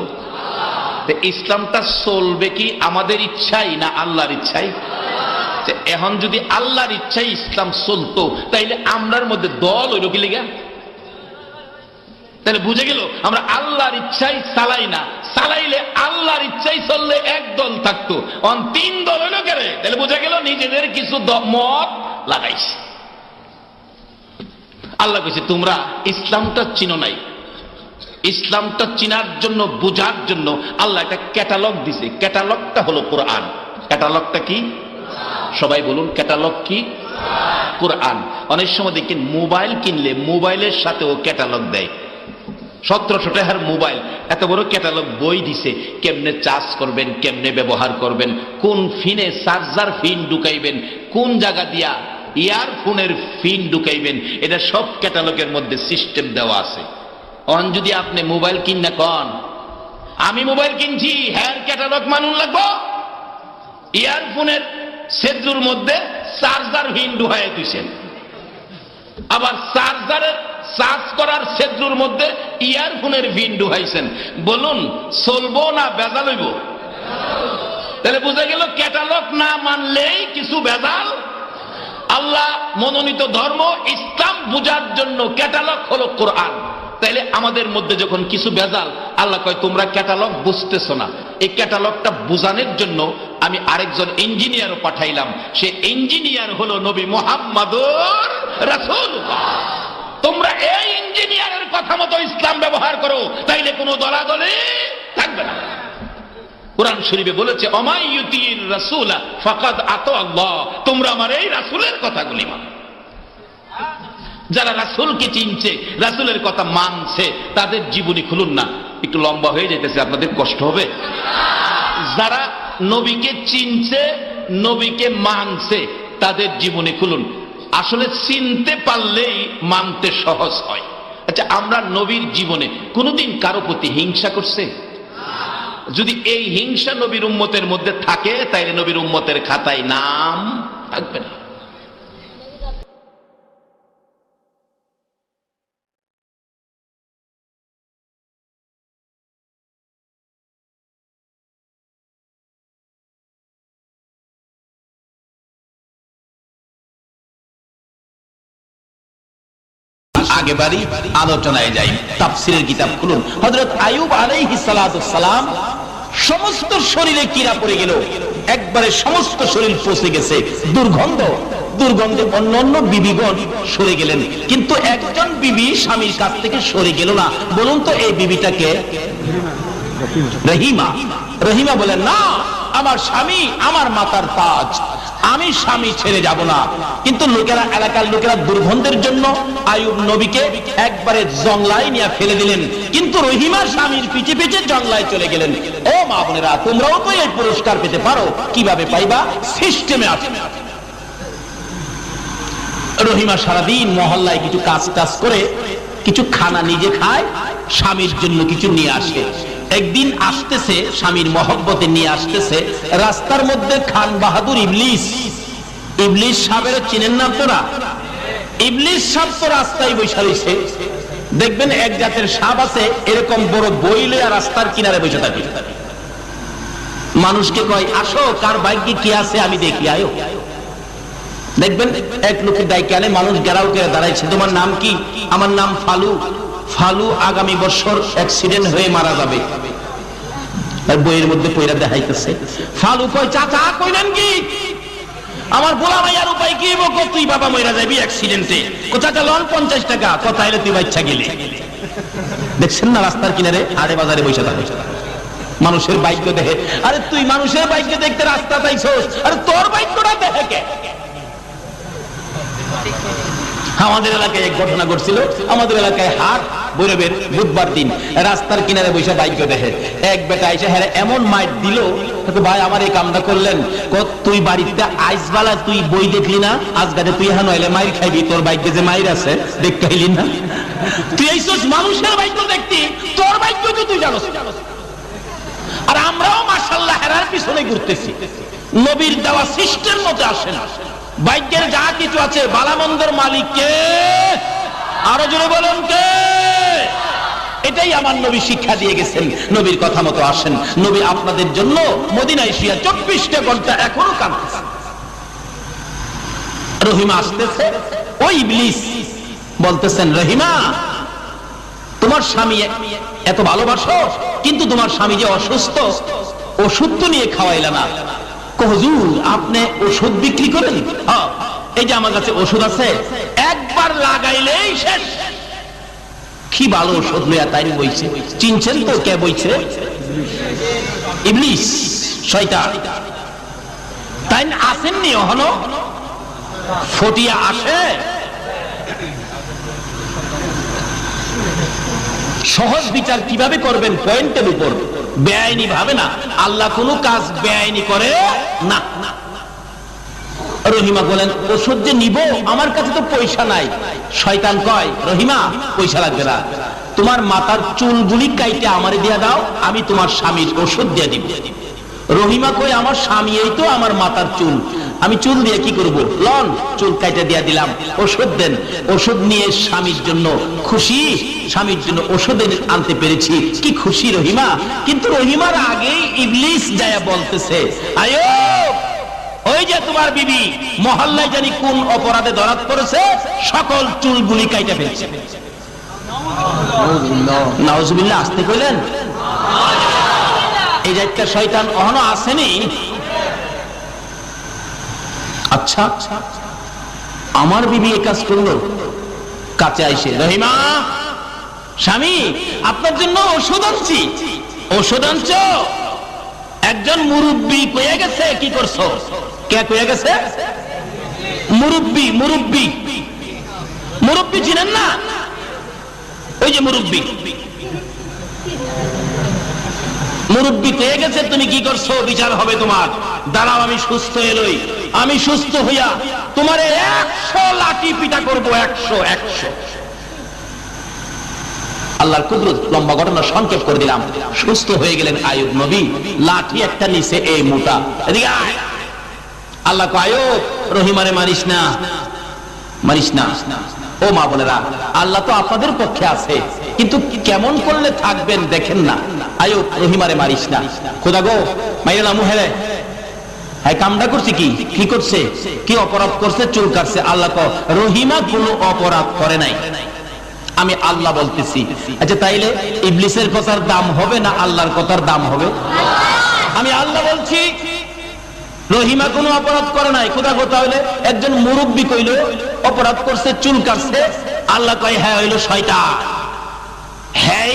Speaker 1: ইসলামটা চলবে কি আমাদের ইচ্ছাই না আল্লাহর ইচ্ছাই? এখন যদি আল্লাহর ইচ্ছাই ইসলাম চলতো, তাইলে আমরার মধ্যে দল হইল কি লিগা? তাহলে বুঝে গেল আমরা আল্লাহর ইচ্ছাই চালাই না, চালাইলে আল্লাহর ইচ্ছাই চললে এক দল থাকতো, অন 3 দল হইল কেন? তাহলে বুঝে গেল নিজেদের কিছু মত লাগাইছে। আল্লাহ কইছে তোমরা ইসলামটা চিনো নাই। ইসলামটা চিনার জন্য, বুঝার জন্য আল্লাহ একটা ক্যাটালগ দিছে। ক্যাটালগটা হলো কোরআন। ক্যাটালগটা কি? সবাই বলুন, ক্যাটালগ কি? কোরআন। অনেক সময় দেখেন মোবাইল কিনলে মোবাইলের সাথেও ক্যাটালগ দেয়।
Speaker 2: 1700 টাকার মোবাইল, এত বড় ক্যাটালগ বই দিছে, কেমনে চার্জ করবেন, কেমনে ব্যবহার করবেন, কোন ফিনে চার্জার ফিন ঢুকাইবেন, কোন জায়গা দিয়া ইয়ারফোনের ফিন ঢুকাইবেন, এটা সব ক্যাটালগের মধ্যে সিস্টেম দেওয়া আছে। অন যদি আপনি মোবাইল কিনা কন আমি মোবাইল কিনছি, হ্যাঁ ক্যাটালগ মানুন লাগবো, ইয়ারফোনের সেদ্রুর মধ্যে চার্জার ফিন ঢুকাই দিয়েছেন, আবার চার্জারের চার্জ করার সেদ্রুর মধ্যে ইয়ারফোনের ফিন ঢুকাইছেন, বলুন চলবো না ভেজাল হইব? তাহলে বুঝা গেল ক্যাটালগ না মানলেই কিছু ভেজাল। আল্লাহ মনোনীত ধর্ম ইসলাম বুঝার জন্য ক্যাটালগ হলো কোরআন। তাইলে আমাদের মধ্যে যখন কিছু ভেজাল, আল্লাহ কয় তোমরা ক্যাটালগ বুঝতেছো না, এই ক্যাটালগটা বুঝানোর জন্য আমি আরেকজন ইঞ্জিনিয়ারও পাঠাইলাম, সে ইঞ্জিনিয়ার হলো নবী মুহাম্মদুর রাসূলুল্লাহ। তোমরা এই ইঞ্জিনিয়ারের কথা মতো ইসলাম ব্যবহার করো, তাইলে কোনো দলাদলি থাকবে না। কোরআন শরীফে বলেছে অমাই ইউতির রাসূলা ফাকাদ আতা আল্লাহ, তোমরা আমার এই রাসূলের কথাগুলি মানো। যারা রাসূলকে চিনছে, রাসূলের কথা মানছে, তাদের জীবনী খুলুন না, একটু লম্বা হয়ে যাইতেছে, আপনাদের কষ্ট হবে। যারা নবীকে চিনছে, নবীকে মানছে, তাদের জীবনী খুলুন। আসলে চিনতে পারলেই মানতে সহজ হয়। আচ্ছা, আমরা নবীর জীবনে কোনোদিন কারো প্রতি হিংসা করছে? যদি এই হিংসা নবীর উম্মতের মধ্যে থাকে, তাইলে নবীর উম্মতের খাতায় নাম থাকবে না।
Speaker 1: আগে বাড়ি আলোচনায় যাই, তাফসীরের কিতাব খুলুন। হযরত আইয়ুব আলাইহিস সালাতু সালাম সমস্ত শরীরে কিরা পড়ে গেল, একবারে সমস্ত শরীর পচে গেছে, দুর্গন্ধে অন্যান্য বিবিগণ সরে গেলেন, কিন্তু একজন বিবি স্বামীর কাছ থেকে সরে গেল না। বলুন তো এই বিবিটাকে? রহিমা। রহিমা বলেন না, আমার স্বামী আমার মাথার তাজ, আমি স্বামী ছেড়ে যাব না। কিন্তু লোকেরা, এলাকার লোকেরা দুর্গন্ধের জন্য আইয়ুব নবীকে একবারে জংলায় নিয়ে ফেলে দিলেন, কিন্তু রহিমা স্বামীর পিছে পিছে জংলায় চলে গেলেন। ও মা বোনেরা, তোমরাও তো এই পুরস্কার পেতে পারো। কিভাবে পাইবা? সিস্টেমে আছে। রহিমা সারাদিন মহল্লায় কিছু কাজ টাজ করে, কিছু খানা নিজে খায়, স্বামীর জন্য কিছু নিয়ে আসে। একদিন আসতেছে, স্বামীর মহব্বতে নিয়ে আসতেছে, রাস্তার মধ্যে খান বাহাদুর ইবলিস সাহেবের চিনেন না আপনারা? ইবলিস সাহেব তো রাস্তায় বসে রয়েছে, দেখবেন এক জাতের সাপ আছে এরকম বড় বই লইয়া রাস্তার কিনারে বসে থাকে। মানুষকে কয় আসো, কার ভাগ্যে কি আছে আমি দেখি, আয়ো। দেখবেন এক লোকের দায়িত্ব আনে, মানুষ গেরাও করে দাঁড়াইছে, তোমার নাম কি? আমার নাম ফালু। ফালু আগামী বছর অ্যাক্সিডেন্ট হয়ে মারা যাবে। বইয়ের মধ্যে পয়রা দেখাইতেছে। ফালু কয় চাচা কইলেন কি? আমার বলা ভাইয়ার উপায় কি? তুই বাবা মইরা যাবি অ্যাক্সিডেন্টে। চাচা লন 50 টাকা। কথা হলে তুই বাচ্চা গেলে। দেখছেন না রাস্তার কিনারে হাটে বাজারে বসে থাকে, মানুষের ভাগ্য দেখে। আরে তুই মানুষের ভাগ্য দেখতে রাস্তা চাইছস, আরে তোর ভাগ্যটা দেখে কে? আমাদের এলাকায় এক ঘটনা ঘটছিল। আমাদের এলাকায় হাট, ভৈরবের বুধবার দিন, রাস্তার কিনারে বসে ভাগ্য দেখে। এক বেটা এসে হ্যাঁ এমন মাইট দিল, ভাই আমার এই কামটা করলেন। তুই বাড়িতে আইসবালা তুই বই দেখলি না? আজ গাছে তুই হ্যাঁ নইলে মাইর খাইবি, তোর ভাগ্যে যে মাইর আছে দেখতে হইলি না? তুই এইসব মানুষের ভাগ্য দেখতি, তোর ভাগ্য তো তুই জানোস। আর আমরাও মাশাআল্লাহ হেরার পিছনে ঘুরতেছি, নবীর দেওয়া সিস্টেম মতো আসে না। ভাগ্যের যা কিছু আছে বালামন্দের মালিক কে? আরো জোরে বলুন কে? এটাই আমার নবী শিক্ষা দিয়ে গেছেন। নবীর কথা মতো আসেন। নবী আপনাদের জন্য মদিনায় শুয়ে 24টা ঘন্টা এখনো কাঁদতেছে। রহিমা আসতেছে, ওই ইবলিস বলতেছেন রহিমা তোমার স্বামী এত ভালোবাসো, কিন্তু তোমার স্বামী যে অসুস্থ, ওষুধ তো নিয়ে খাওয়াইলা না। হুজুর আপনি ওষুধ বিক্রি করেন? হ্যাঁ, এই যে আমার কাছে ওষুধ আছে, একবার লাগাইলেই শেষ। কি ভালো ওষুধ লইয়া তাই বইছে। চিনছেন তো কে বইছে? ইবলিস, শয়তান। তাই আসেননি এখনো? ফটিয়া আসে,
Speaker 3: সহজ বিচার কিভাবে করবেন পয়েন্টের উপর, বেআইনি ভাবে না। আল্লাহ কোনো কাজ বেআইনি করে না। রহিমা বলেন ওষুধ যে নিব, আমার কাছে তো পয়সা নাই। শয়তান কয় রহিমা পয়সা লাগবে না, তোমার মাথার চুলগুলি কাইটে আমারে দিয়া দাও, আমি তোমার স্বামীর ওষুধ দিয়ে দিব। রহিমা কই আমার স্বামী এই তো আমার মাথার চুল, আমি চুল দিয়ে কি করব? লন চুল কাইটে দিয়া দিলাম, ওষুধ দেন। ওষুধ নিয়ে স্বামীর জন্য খুশি, স্বামীর জন্য ওষুধ আনতে পেরেছি, কি খুশি রহিমা। কিন্তু রহিমার আগেই ইবলিস যায় বলতেছে আয়ো ওই যে তোমার বিবি মহল্লায় জানি কোন অপরাধে ধরাত পড়েছে, সকল চুলগুলি কাইটে ফেলছে। নাউজুবিল্লাহ আসতে কইলেন। এই যে একটা শয়তান অহনো আসেনি। আচ্ছা আমার বিবি এই কাজ করলো, কাছে আইসে রহিমা স্বামী আপনার জন্য ওষুধ আনছি। ওষুধ আনছ? একজন মুরব্বী কইয়া গেছে। কি করছো? কে কইয়া গেছে? মুরব্বী। মুরব্বী মুরব্বী চিনেন না? ওই যে মুরব্বী, মুরব্বী কইয়া গেছে তুমি কি করছো, বিচার হবে তোমার। দাঁড়াও আমি সুস্থ এলই, আমি সুস্থ হইয়া তোমারে 100 লাঠি পিটা করবো। 100 আল্লাহর কুদরত। লম্বা ঘটনা সংক্ষেপ করে দিলাম। সুস্থ হয়ে গেলেন আইয়ুব নবী। লাঠি একটা নিচে এই মোটা, এদিকে আয়। আল্লাহ কয় আইয়ুব রহিমারে মারিস না, মারিস না। ও মা বোনেরা, আল্লাহ তো আপনাদের পক্ষে আছে, কিন্তু কেমন করলে থাকবেন দেখেন না। আইয়ুব রহিমারে মারিস না। খোদা গো মাইরা মুহেরে হ্যাঁ কামটা করছে কি? কি করছে? কি অপরাধ করছে? চুল কাটছে। আল্লাহ কয় রহিমা কোনো অপরাধ করে নাই, আমি আল্লাহ বলতেছি। আচ্ছা তাইলে ইবলিসের কথার দাম হবে না আল্লাহর কথার দাম হবে? আমি আল্লাহ বলছি রহিমা কোনো অপরাধ করে নাই। খোদা কথা হইলে একজন মুরব্বী কইল অপরাধ করছে, চুল কাটছে। আল্লাহ কয় হ্যাঁ হইল শয়তান, হ্যাঁ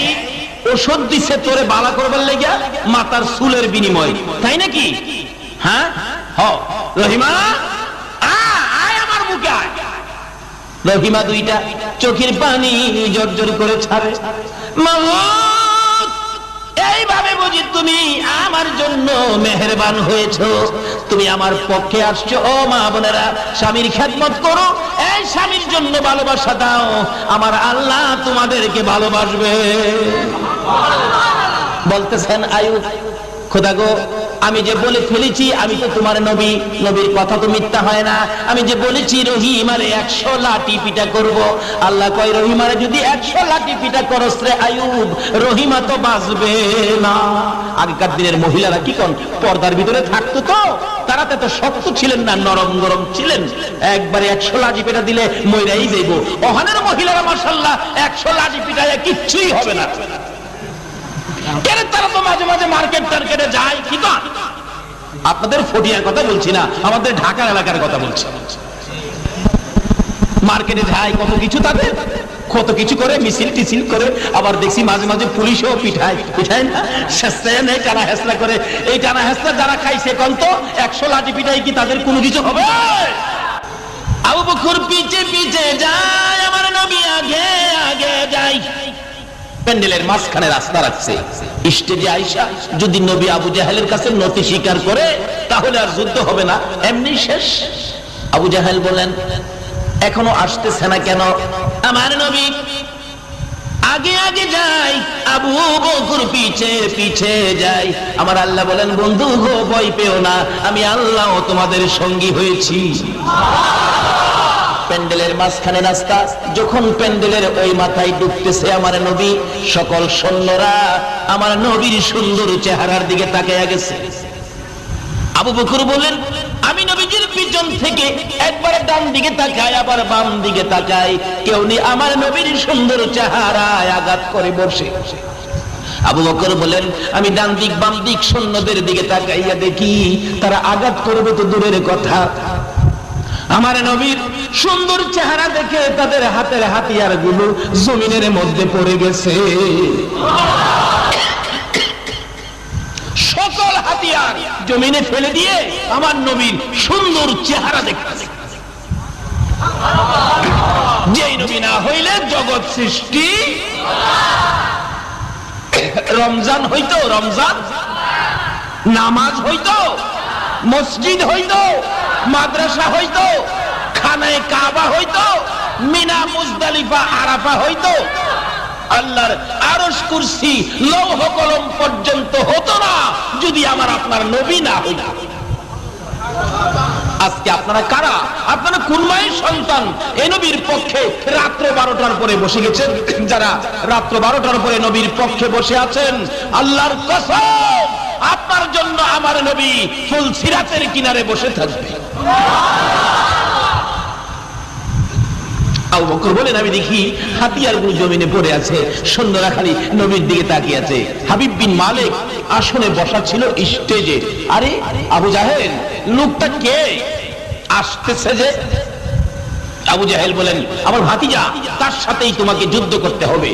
Speaker 3: ওষুধ দিছে তোরে বালা করবার লেগা মাথার চুলের বিনিময়, তাই নাকি? হ্যাঁ রহিমা আয় আমার বুকে আয়। রহিমা দুইটা চোখের পানি জর্জর করে ছাড়ে। মাওলানা এইভাবে বুঝি তুমি আমার জন্য মেহেরবান হয়েছো, তুমি আমার পক্ষে আসছো। ও মা বোনেরা, স্বামীর খেদমত করো, এই স্বামীর জন্য ভালোবাসা দাও, আমার আল্লাহ তোমাদেরকে ভালোবাসবে। বলতেছেন আইয়ুব খোদা গো আমি যে বলে ফেলেছি আমি তো তোমার নবী, নবীর কথা তো মিথ্যা হয় না। আমি যে বলেছি রহিমারে 100 লাঠি পিটা করব। আল্লাহ কয় রহিমারে যদি 100 লাঠি পিটা করস রে আইয়ুব, রহিমা তো বাঁচবে না। আগেকার দিনের মহিলারা কি কোন পর্দার ভিতরে থাকতো, তো তারা তো শক্ত ছিলেন না, নরম গরম ছিলেন। একবারে 100 লাঠি পিটা দিলে মইরাই যাইব। ওখানের মহিলারা মাশাআল্লাহ 100 লাঠি পিটায় কিচ্ছুই হবে না। তারা তো মাঝে মাঝে মার্কেট টার্কেটে যায়। কি তো আপনাদের ফটিয়ার কথা বলছি না, আমাদের ঢাকার এলাকার কথা বলছি। মার্কেটে যায় কত কিছু, তাদের কত কিছু করে, মিছিল টিছিল করে। আবার দেখছি মাঝে মাঝে পুলিশও পিঠায় না, হেসলায় নেই, টানা হেসলা করে। এই টানা হেসলা যারা খাইছে কোন তো 100 লাঠি পিঠাই কি তাদের কোনো কিছু হবে? আবু বকর পিছে পিছে যায়, আমার নবী আগে আগে যায়। প্যান্ডেলের মাঝখানে রাস্তা রাখছে। স্টেজে আইসা যদি নবী আবু জাহেলের কাছে নতি স্বীকার করে তাহলে আর যুদ্ধ হবে না, এমনি শেষ। আবু জাহেল বলেন এখনো আসতেছে না কেন? আমার নবী আগে আগে যায়, আবু বকর পিছে পিছে যায়। আমার আল্লাহ বলেন বন্ধু গো ভয় পেও না, আমি আল্লাহ তোমাদের সঙ্গী হয়েছি। প্যান্ডেলের মাঝখানে রাস্তা, যখন প্যান্ডেলের ওই মাথায় ডুবতেছে আমার নবী, সকল সৈন্যরা আমার নবীর সুন্দর চেহারার দিকে তাকায়া গেছে। আবু বকর বলেন আমি নবীজির পিছন থেকে একবার ডান দিকে তাকাই, আবার বাম দিকে তাকাই, কেউ নেই। আমার নবীর সুন্দর চেহারায় আঘাত করে বসে। আবু বকর বলেন আমি ডান দিক বাম দিক সৈন্যদের দিকে তাকাইয়া দেখি তারা আঘাত করবে তো দূরের কথা, আমার নবীর সুন্দর চেহারা দেখে তাদের হাতের হাতিয়ার গুলো জমিনের মধ্যে পড়ে গেছে। সকল হাতিয়ার জমিনে ফেলে দিয়ে আমার নবীর সুন্দর চেহারা দেখতেছে। যেই নবী না হইলে জগৎ সৃষ্টি রমজান হইতো, রমজান নামাজ হইতো, মসজিদ হইতো, মাদ্রাসা হইতো, খানায়ে কাবা হইতো, মিনা মুজদালিফা আরাফা হইতো, আল্লাহর আরশ কুরসি লৌহ কলম পর্যন্ত হতো না যদি আমার আপনার নবী না হইতো। আজকে আপনারা কারা? আপনারা কোন মায়ের সন্তান? এই নবীর পক্ষে রাত্র 12টার পরে বসে গেছেন। যারা রাত্র 12টার পরে নবীর পক্ষে বসে আছেন, আল্লাহর কসম আপনার জন্য আমার নবী ফুল সিরাতের কিনারে বসে থাকবে। আবু বকর বলেন, আমি দেখি হাতিয়ারগুলো জমিনে পড়ে আছে, সৈন্যরা খালি নবীর দিকে তাকিয়ে আছে। হাবিব বিন মালিক আসনে বসা ছিল স্টেজে। আরে আবু জাহেল, লোকটা কে আসতেছে যে? আবু জাহেল বলেন, আমার ভাতিজা, তার সাথেই তোমাকে যুদ্ধ করতে হবে।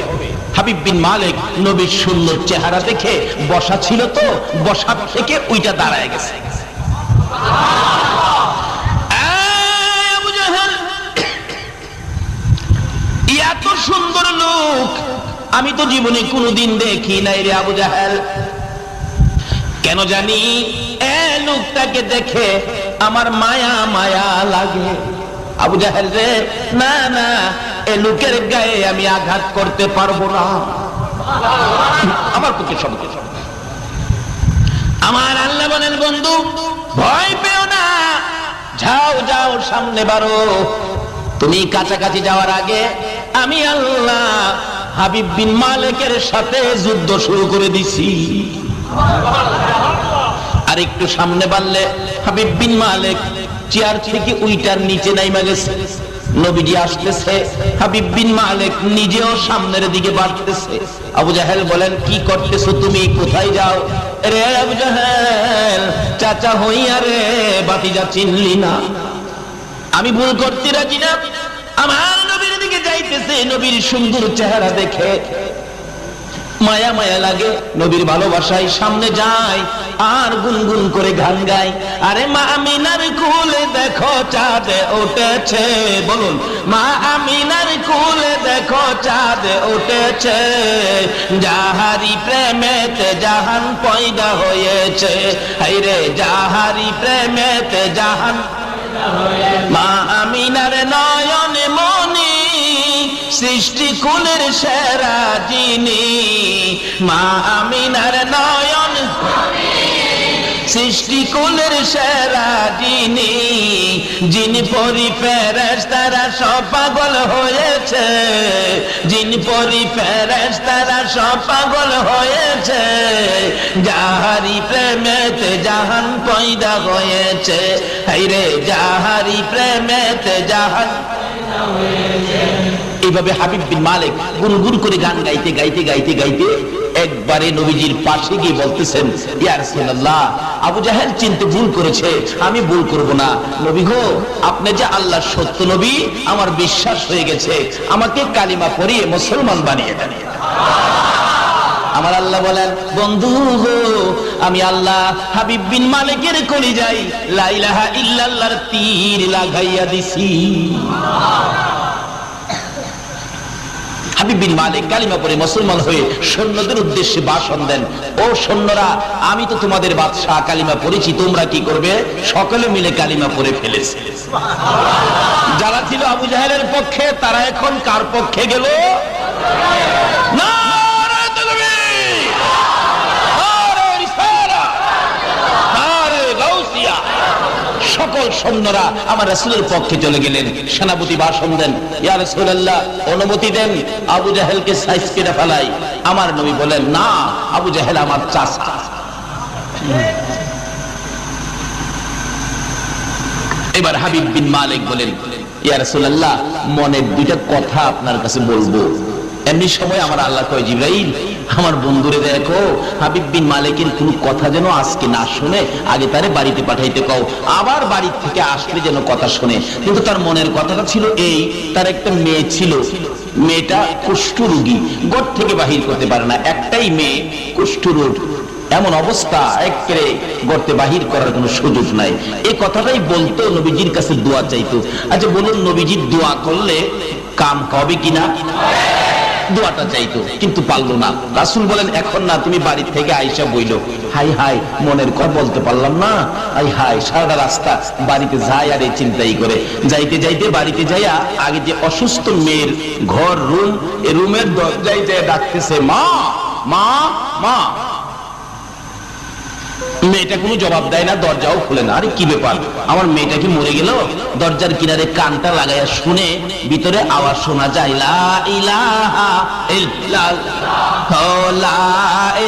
Speaker 3: হাবিব বিন মালিক নবীর সুন্দর চেহারা দেখে বসা ছিল তো, বসা থেকে ওইটা দাঁড়ায় গেছে। এত সুন্দর লোক আমি তো জীবনে কোনোদিন দেখি নাই রে আবু জাহেল। কেন জানি লোকটাকে দেখে আমার মায়া মায়া লাগে। আবু জাহেল রে, না না, এ লোকের গায়ে আমি আঘাত করতে পারবো না, আমার পক্ষে সব। আমার আল্লাহ বলেন, বন্ধু ভয় পেও না, যাও যাও সামনে বাড়ো। তুমি কাছাকাছি যাওয়ার আগে আমি আল্লাহ হাবিব বিন মালিকের সাথে যুদ্ধ শুরু করে দিছি। আর একটু সামনে বাড়লে হাবিব বিন মালিক চেয়ার থেকে উইটার নিচে নাইমা গেছে। নবীজি আসতেছে, হাবিব বিন মালিক নিজেও সামনের দিকে বাড়তেছে। আবু জাহেল বলেন, কি করতেছো তুমি? কোথায় যাও? রে আবু জাহেল, চাচা হইয়া রে বাতিজা চিনলি না? আমি ভুল করতে রাজি না। আমার নবীর দিকে যাইতেছে, নবীর সুন্দর চেহারা দেখে মায়া মায়া লাগে, নবীর ভালোবাসায় সামনে যায় আর গুনগুন করে গান গায়। আরে মা আমিনার কুলে দেখো চাঁদ উঠেছে, বলুন, মা আমিনার কুলে দেখো চাঁদ উঠেছে, যাহারি প্রেমেতে জাহান পয়দা হয়েছে। হায়রে যাহারি প্রেমেতে জাহান, মা আমিনার নয়ন মনি সৃষ্টি কুলের সেরা যিনি, মা আমিনার নয়ন সৃষ্টি কুলের সেরা যিনি, যিনি পরি ফেরেশতারা সব পাগল হয়েছে, যিনি পরি ফেরেশতারা সব পাগল হয়েছে, যাহারি প্রেমেতে জাহান পয়দা হয়েছে। হায়রে যাহারি প্রেমেতে জাহান। এইভাবে হাবিব বিন মালিক গুনগুন করে গান গাইতে গাইতে গাইতে গাইতে একবারে নবীজির পাশে গিয়ে বলতেছেন, ইয়া রাসূলুল্লাহ, আবু জাহেল চিনতে ভুল করেছে, আমি ভুল করব না। নবী গো, আপনি যে আল্লাহর সত্য নবী, আমার বিশ্বাস হয়ে গেছে, আমাকে কালিমা পড়িয়ে মুসলমান বানিয়ে দেন। আমার আল্লাহ বলেন, বন্ধু গো, আমি আল্লাহ হাবিব বিন মালিকের কলিজায় লা ইলাহা ইল্লাল্লাহর তীর লাগাইয়া দিছি। হাবিব বিন মালিক কালিমা পড়ে মুসলমান হয়ে সৈন্যদের উদ্দেশ্যে ভাষণ দেন, ও সৈন্যরা, আমি তো তোমাদের বাদশাহ, কালিমা পড়েছি, তোমরা কি করবে? সকলে মিলে কালিমা পড়ে ফেলেছে। যারা ছিল আবু জাহেলের পক্ষে, তারা এখন কার পক্ষে গেল? না, সকল সৈন্যরা আমার রাসূলের পক্ষে চলে গেলেন। সেনাপতি ভাষণ দেন, ইয়া রাসূলুল্লাহ, অনুমতি দেন, আবু জাহেলকে সাইজ কেটে ফেলাই। আমার নবী বলেন, না, আবু জাহেল আমার চাচা। এবার হাবিব বিন মালিক বলেন, ইয়া রাসূলুল্লাহ, মনের দুইটা কথা আপনার কাছে বলবো। এমনি সময় আমার আল্লাহ কয়, জিবরাইল, আমার বন্ধুরে দেখো, হাবিব বিন মালিকের কোন কথা যেন আজকে না শুনে, আগে তারে বাড়িতে পাঠাইতে কও, আবার বাড়ি থেকে আসলে যেন কথা শুনে। কিন্তু তার মনের কথাটা ছিল এই, তার একটা মেয়ে ছিল, মেয়েটা কুষ্ঠরোগী, ঘর থেকে বাহির করতে পারে না, একটাই মেয়ে কুষ্ঠরোগ, এমন অবস্থা, একেবারে গর্তে বাহির করার কোনো সুযোগ নাই। এই কথাটাই বলতো, নবীজির কাছে দোয়া চাইতো। আচ্ছা বলুন, নবীজির দোয়া করলে কাম হবে কিনা? দোয়াটা চাইতো, কিন্তু পারলো না। রাসূল বলেন এখন না, তুমি বাড়ি থেকে আইসা বইলো। হাই হাই, মনের কথা বলতে পারলাম না। হাই হাই, সারা রাস্তা বাড়িতে যায় আর এই চিন্তাই করে। যাইতে যাইতে বাড়িতে যাইয়া আগে যে অসুস্থ মেয়ের ঘর রুম, এই রুমের দরজায় যায় ডাকতেছে, মা মা মা। মেয়েটা কোনো জবাব দেয় না, দরজাও খুলে না। আরে কি ব্যাপার, আমার মেয়েটা কি মরে গেল? দরজার কিনারে কানটা লাগাইয়া শুনে ভিতরে আওয়াজ শোনা যায়, লা ইলাহা ইল্লাল্লাহ, লা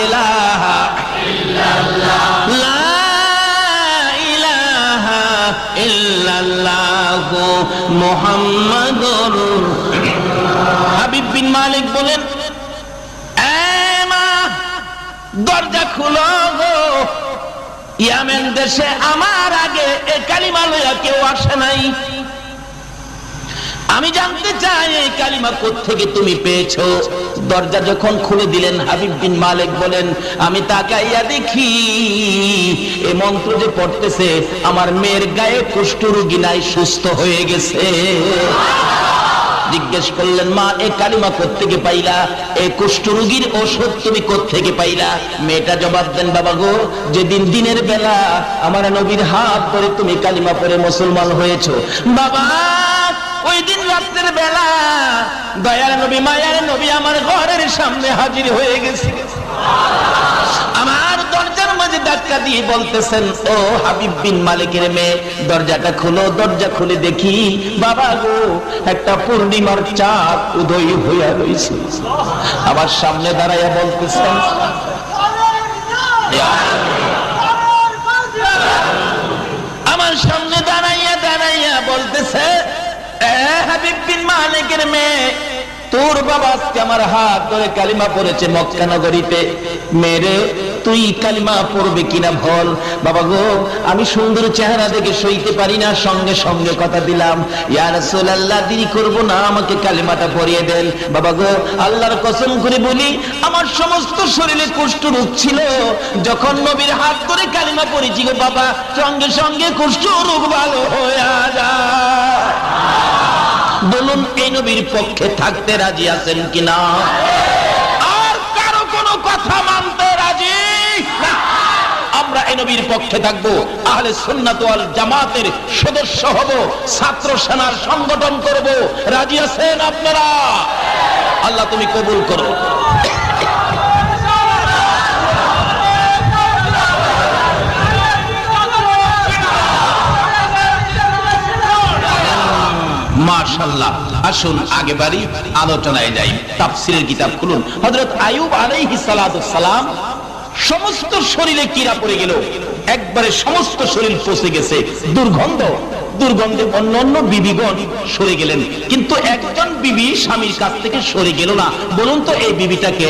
Speaker 3: ইলাহা ইল্লাল্লাহ, লা ইলাহা ইল্লাল্লাহ মুহাম্মাদুর। হাবিব বিন মালিক বলেন, মা দরজা খুলো গো, ইয়ামেন দেশে আমার আগে এ কালিমা লইয়া কেউ আসে নাই। আমি জানতে চাই এই কালিমা কোত্থেকে তুমি পেয়েছো। দরজা যখন খুলে দিলেন, হাবিব বিন মালিক বলেন, আমি তাকাইয়া দেখি এই মন্ত্র যে পড়তেছে, আমার মেয়ের গায়ে কুষ্ঠরোগী নাই, সুস্থ হয়ে গেছে। জিজ্ঞেস করলেন, মা এই কালিমা কোত্থেকে পাইলা? এই কুষ্ঠরোগীর ঔষধ তুমি কোত্থেকে পাইলা? মেয়েটা জবাব দেন, বাবা গো, যেদিন দিনের বেলা আমার নবীর হাত ধরে তুমি কালিমা পড়ে মুসলমান হয়েছো, বাবা ওই দিন রাতের বেলা দয়ার নবী মায়ার নবী আমার ঘরের সামনে হাজির হয়ে গেছে। আমার দরজার মাঝে ধাক্কা দিয়ে বলতেছেন, ও হাবিব বিন মালিকের মেয়ে, দরজাটা খুলো। দরজা খুলে দেখি, বাবা গো, একটা পূর্ণিমার চাঁদ উদয় হইয়া রয়েছে। আমার সামনে দাঁড়াইয়া বলতেছেন, আমার সামনে দাঁড়াইয়া দাঁড়াইয়া বলতেছে, হাবিব বিন মালিকের মেয়ে, তোর বাবা আজকে আমার হাত ধরে কালিমা পড়েছে মক্কা নগরীতে। মেরে তুই কালিমা পড়বে কিনা বল। বাবা গো, আমি সুন্দর চেহারা দেখে সইতে পারি না, সঙ্গে সঙ্গে কথা দিলাম, ইয়া রাসূলুল্লাহ দেরি করব না, আমাকে কালিমাটা পড়িয়ে দেন। বাবা গো, আল্লাহর কসম করে বলি, আমার সমস্ত শরীরে কুষ্ঠরোগ ছিল, যখন নবীর হাত ধরে কালিমা পড়েছি গো বাবা, সঙ্গে সঙ্গে কুষ্ঠরোগ ভালো হয়ে যায়। বলুন, এই নবীর পক্ষে থাকতে রাজি আছেন কিনা? আর কারো কোনো কথা মানতে রাজি না। আমরা এই নবীর পক্ষে থাকবো, আহলে সুন্নাত ওয়াল জামাতের সদস্য হব, ছাত্র সেনার সংগঠন করব। রাজি আছেন আপনারা? আল্লাহ তুমি কবুল করো। মাশাআল্লাহ। আসুন আগে বাড়ি, আলোচনায় যাই। তাফসীরের কিতাব খুলুন। হযরত আইয়ুব আলাইহিস সালাতু সালাম সমস্ত শরীরে কীড়া পড়ে গেল, একবারে সমস্ত শরীর পচে গেছে, দুর্গন্ধে অন্যান্য বিবিগণ সরে গেলেন, কিন্তু একজন বিবি স্বামীর কাছ থেকে সরে গেল না। বলুন তো এই বিবিটাকে?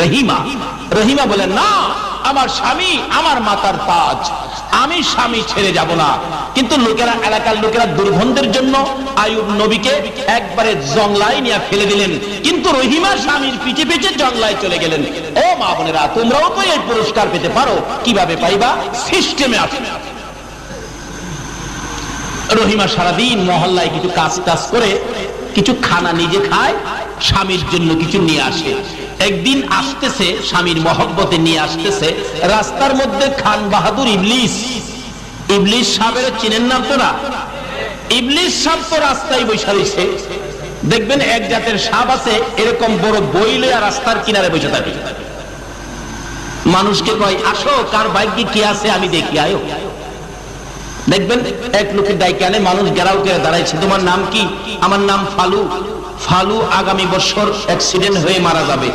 Speaker 3: রহিমা। রহিমা বলেন, না, আমার স্বামী আমার মাতার তাজ, আমি স্বামী ছেড়ে যাব না। কিন্তু লোকেরা, এলাকার লোকেরা দুর্গন্ধের জন্য আইয়ুব নবীকে একবারে জংলায় নিয়ে ফেলে দিলেন, কিন্তু রহিমা স্বামীর পিছে পিছে জংলায় চলে গেলেন। ও মা বোনেরা, তোমরাও তো এই পুরস্কার পেতে পারো। কিভাবে পাইবা? সিস্টেমে আছে। রহিমা সারাদিন মহল্লায় কিছু কাজ করে কিছু খানা নিজে খায়, স্বামীর জন্য কিছু নিয়ে আসে। একদিন আসতেছে, স্বামীর মহব্বতে নিয়ে আসতেছে, রাস্তার মধ্যে খান বাহাদুর ইবলিস সাহেবের চিনেন না আপনারা? ইবলিস সাহেব তো রাস্তায় বসে রয়েছে। দেখবেন এক জাতের সাপ আছে, এরকম বড় বই লইয়া রাস্তার কিনারে বসে থাকে। মানুষকে কয়, আসো, কার ভাগ্যে কি আছে আমি দেখি, আয়ো। দেখবেন এক লোকের ডাইকে আনে, মানুষ গেরাও করে দাঁড়াইছে, তোমার নাম কি? আমার নাম ফালু। ফালু আগামী বছর অ্যাক্সিডেন্ট হয়ে মারা যাবে।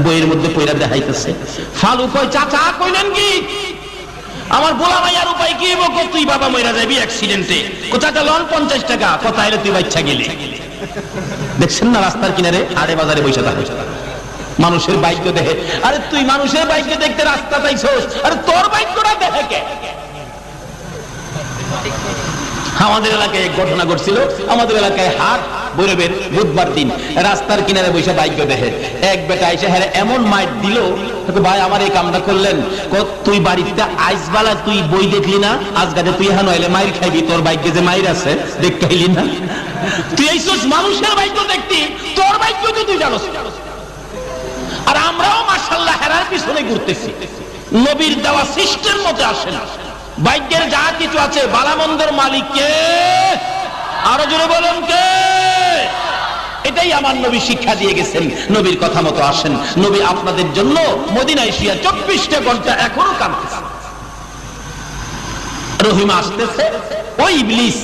Speaker 3: বইয়ের মধ্যে পয়রা দেখাইতেছে। ফালু কয়, চাচা কইলেন কি? আমার বোলা মাইয়ার উপায় কি হইব? তুই বাবা মইরা যাবি অ্যাক্সিডেন্টে। চাচা লন 50 টাকা, কথা এলে তুই বাচ্চা গেলে। দেখছেন না রাস্তার কিনারে হাড়ে বাজারে বসে থাকে, মানুষের বাইক দেখে। আরে তুই মানুষের বাইকে দেখতে রাস্তা পাইছস, আরে তোর বাইকটা দেখে কে? আমাদের এলাকায় এক ঘটনা ঘটছিল। আমাদের এলাকায় হাট ভৈরবের বুধবার দিন রাস্তার কিনারে বসে বাইক দেখে এক বেটা এসে হ্যাঁ এমন মাইট দিল, ভাই আমার এই কামটা করলেন, তুই বাড়িতে আইসবালা তুই বই দেখলি না, আজ গাছে তুই হ্যাঁ নইলে মাইর খাইবি, তোর বাইকে যে মাইর আছে দেখতে হইলি না, তুই এই মানুষের বাইক দেখতি, তোর বাইক তো তুই জানোস। আর আমরাও মাশাআল্লাহ হেরার পিছনে ঘুরতেছি, নবীর দেওয়া সিস্টেম মতে আসে না। ভাগ্যের যা কিছু আছে বালামন্দের মালিক কে? আরো জোরে বলুন কে? এটাই আমার নবী শিক্ষা দিয়ে গেছেন, নবীর কথা মতো আসেন। নবী আপনাদের জন্য মদিনায় শুয়ে 24টা ঘন্টা এখনো কাঁদতেছে। রহিমা আসতেছে, ওই ইবলিস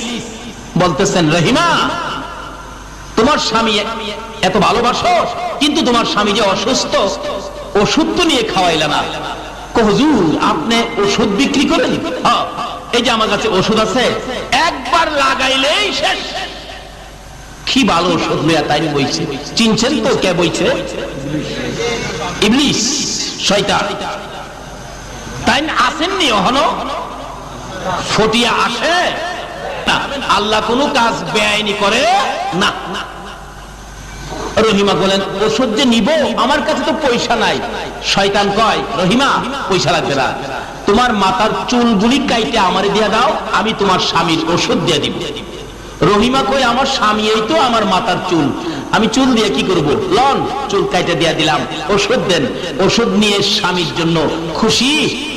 Speaker 3: বলতেছেন, রহিমা তোমার স্বামী এত ভালোবাসো, কিন্তু তোমার স্বামী যে অসুস্থ, ওষুধ তো নিয়ে খাওয়াইলা না। হুজুর আপনি ওষুধ বিক্রি করেন? হ্যাঁ, এই যে আমার কাছে ওষুধ আছে, একবার লাগাইলেই শেষ। কি ভালো ওষুধ লইয়া তাই বইছে, চিনছেন তো কে বইছে? ইবলিস, শয়তান। তাই আসেননি এখনো? ফটিয়া আসে না, আল্লাহ কোনো কাজ বেআইনি করে না। রহিমা বলেন, ওষুধ যে নিব, আমার কাছে তো পয়সা নাই। শয়তান কয়, রহিমা পয়সা লাগবে না, তোমার মাথার চুলগুলি কাইটে আমারে দিয়ে দাও, আমি তোমার স্বামীর ওষুধ দিয়ে দিব। রহিমা কই, আমার স্বামী এই তো আমার মাথার চুল, আমি চুল দিয়ে কি করব? লন, চুল কাইটে দিয়ে দিলাম, ওষুধ দেন। ওষুধ নিয়ে স্বামীর জন্য খুশি,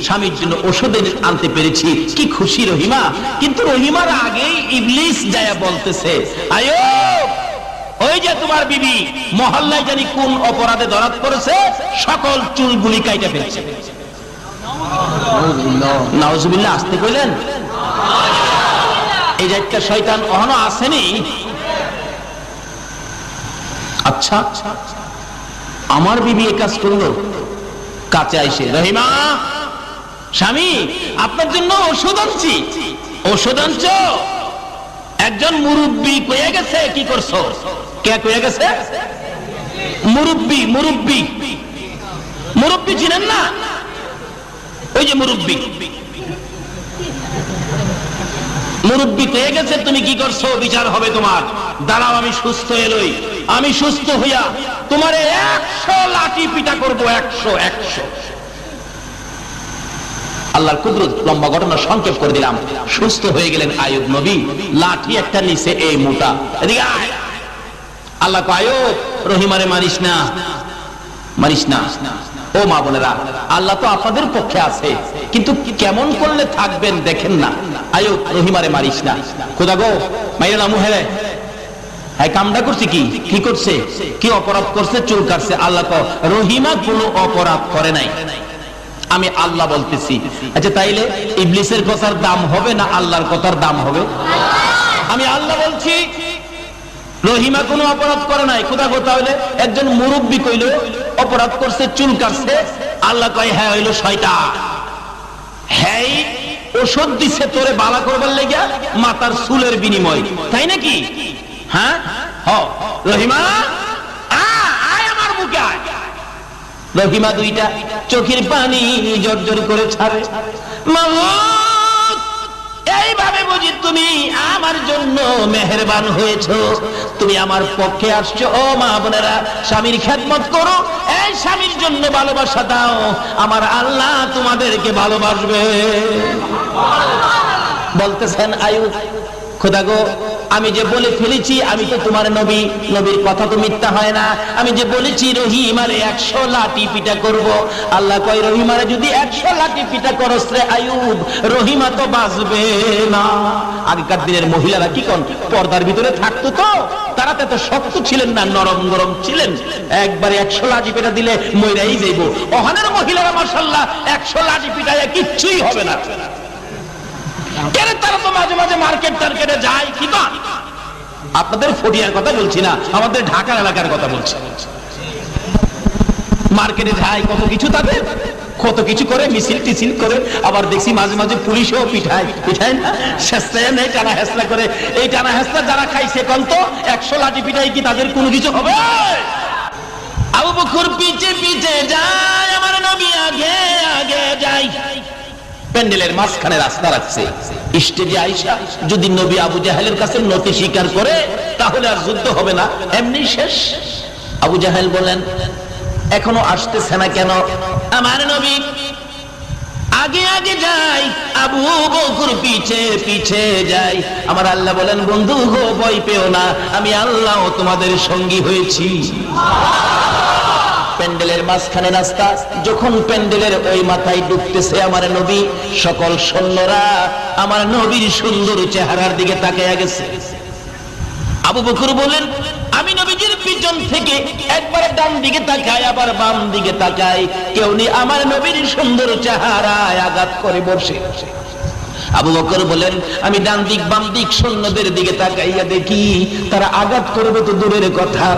Speaker 3: স্বামীর জন্য ওষুধ আনতে পেরেছি, কি খুশি রহিমা। কিন্তু রহিমার আগেই ইবলিস যায়া বলতেছে, আয়ুব ওই যে তোমার বিবি মহল্লায় জানি কোন অপরাধে ধরা পড়েছে, সকল চুলগুলি কাইটে ফেলছে। নাউজুবিল্লাহ, আসতে কইলেন? এই যে একটা শয়তান অহনো আসেনি। আচ্ছা, আমার বিবি এই কাজ করলো, কাছে আইসে, রহিমা স্বামী আপনার জন্য ওষুধ আনছি। ওষুধ আনছ? একজন মুরব্বী কয়ে গেছে, কি করছো? কে কয়ে গেছে? মুরব্বী। মুরব্বী, মুরব্বী চিনেন না? ওই যে মুরব্বী, মুরব্বী কয়ে গেছে, তুমি কি করছো? বিচার হবে তোমার, দাঁড়াও আমি সুস্থ এলই, আমি সুস্থ হইয়া তোমার 100 লাঠি পিটা করবো, 100। আল্লাহর কুদরত, লম্বা ঘটনা সংক্ষেপ করে দিলাম। সুস্থ হয়ে গেলেন আইয়ুব নবী, লাঠি একটা নিচে এই মোটা, এদিকে আয়। আল্লাহ কয়, আইয়ুব রহিমারে মারিস না, মারিস না। ও মা বোনেরা, আল্লাহ তো আপনাদের পক্ষে আছে, কিন্তু কেমন করলে থাকবেন দেখেন না। আইয়ুব রহিমারে মারিস না, খোদা গো মাইরা মুহেরে হ্যাঁ কামটা করছে, কি করছে, কি অপরাধ করছে? চুল কাটছে। আল্লাহ কয়, রহিমা কোনো অপরাধ করে নাই, আমি আল্লাহ বলতেছি। আচ্ছা তাইলে ইবলিসের কথার দাম হবে না আল্লাহর কথার দাম হবে? আমি আল্লাহ বলছি রহিমা কোনো অপরাধ করে নাই। খোদা গো তাহলে একজন মুরব্বী কইল অপরাধ করছে, চুল কাটছে। আল্লাহ কয়, হ্যাঁ হইলো শয়তান, হ্যাঁ ওষুধ দিছে তোরে বালা করবার লেগা, মাথার চুলের বিনিময়, তাই নাকি? হ্যাঁ রহিমা আয় আমার বুকে আয়। রহিমা দুইটা চোখের পানি জর্জর করে ছাড়ে, মাওলানা এইভাবে বুঝি তুমি আমার জন্য মেহেরবান হয়েছো, তুমি আমার পক্ষে আসছো। ও মা বোনেরা, স্বামীর খেদমত করো, এই স্বামীর জন্য ভালোবাসা দাও, আমার আল্লাহ তোমাদেরকে ভালোবাসবে। বলতেছেন আইয়ুব, খোদা গো আমি যে বলে ফেলেছি, আমি তো তোমার নবী, নবীর কথা তো মিথ্যা হয় না। আমি যে বলেছি রহিমারে 100 লাঠি পিটা করব, আল্লাহ কয় রহিমারে যদি 100 লাঠি পিটা করস রে আইয়ুব, রহিমা তো বাঁচবে না। আগেকার দিনের মহিলারা কি কোন পর্দার ভিতরে থাকতো, তো তারা তো শক্ত ছিলেন না, নরম গরম ছিলেন। একবারে 100 লাঠি পিটা দিলে মইরাই যাইব। ওখানের মহিলারা মাশাআল্লাহ 100 লাঠি পিটায় কিচ্ছুই হবে না। তারা তো মাঝে মাঝে মার্কেট টার্কেটে যায়, কি না? আপনাদের ফটিয়ার কথা বলছি না, আমাদের ঢাকার এলাকার কথা বলছি। মার্কেটে যায়, কত কিছু তাদের, কত কিছু করে, মিছিল টিছিল করে। আবার দেখছি মাঝে মাঝে পুলিশও পিঠায় না, শেষটায় নেই, টানা হেসলা করে। এই টানা হেসলা যারা খাইছে কোন তো 100 লাঠি পিঠাই কি তাদের কোনো কিছু হবে? আবু বকর পিছে পিছে যায়, আমার নবী আগে আগে যায়। প্যান্ডেলের মাঝখানে রাস্তা রাখছে, স্টেজে আইসা যদি নবী আবু জাহেলের কাছে নতি স্বীকার করে তাহলে আর যুদ্ধ হবে না, এমনি শেষ। আবু জাহেল বলেন, এখনো আসতেছে না কেন? আমার নবী আগে আগে যাই, আবু বকর পিছে পিছে যাই। আমার আল্লাহ বলেন, বন্ধু গো ভয় পেও না, আমি আল্লাহ তোমাদের সঙ্গী হয়েছি। প্যান্ডেলের মাঝখানে রাস্তা, যখন প্যান্ডেলের ওই মাথায় ঢুকতেছে আমার নবী, সকল সৈন্যরা আমার নবীর সুন্দর চেহারার দিকে তাকিয়ে গেছে। আবু বকর বলেন, আমি নবীজির পিছন থেকে একবার ডান দিকে তাকাই, আবার বাম দিকে তাকাই, কেউ নি আমার নবীর সুন্দর চেহারায় আঘাত করে বসে। আবু বকর বলেন, আমি ডান দিক বাম দিক সৈন্যদের দিকে তাকাইয়া দেখি তারা আঘাত করবে তো দূরের কথা,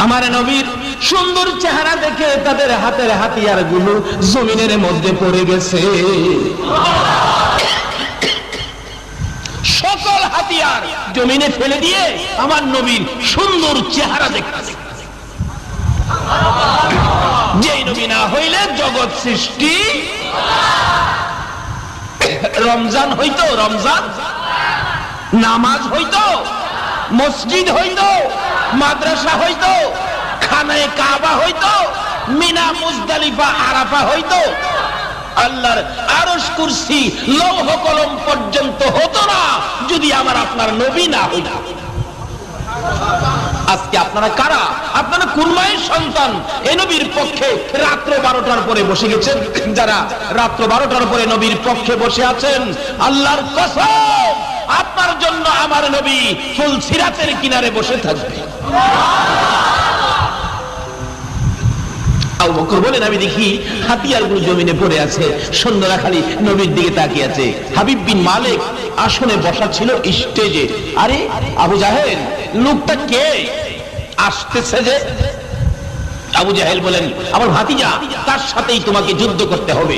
Speaker 3: আমার নবীর সুন্দর চেহারা দেখে তাদের হাতের হাতিয়ার গুলো জমিনের মধ্যে পড়ে গেছে। সকল হাতিয়ার জমিনে ফেলে দিয়ে আমার নবীর সুন্দর চেহারা দেখতেছে। যেই নবী না হইলে জগৎ সৃষ্টি, রমজান হইতো, রমজান নামাজ হইতো, মসজিদ হইতো, মাদ্রাসা হইতো, খানায়ে কাবা হইতো, মিনা মুজদালিফা আরাফা হইতো, আল্লাহর আরশ কুরসি লৌহ কলম পর্যন্ত হতো না যদি আমার আপনার নবী না হইতো। আজকে আপনারা কারা? আপনারা কোন মায়ের সন্তান? এই নবীর পক্ষে রাত্র 12টার পরে বসে গেছেন। যারা রাত্র 12টার পরে নবীর পক্ষে বসে আছেন, আল্লাহর কসম আপনার জন্য আমার নবী ফুল সিরাতের কিনারে বসে থাকবে। আবু বকর বলেন, আমি দেখি হাতিয়ারগুলো জমিনে পড়ে আছে, সৈন্যরা খালি নবীর দিকে তাকিয়ে আছে। হাবিব বিন মালিক আসনে বসা ছিল স্টেজে। আরে আবু জাহেল, লোকটা কে আসতেছে যে? আবু জাহেল বলেন, আমার ভাতিজা, তার সাথেই তোমাকে যুদ্ধ করতে হবে।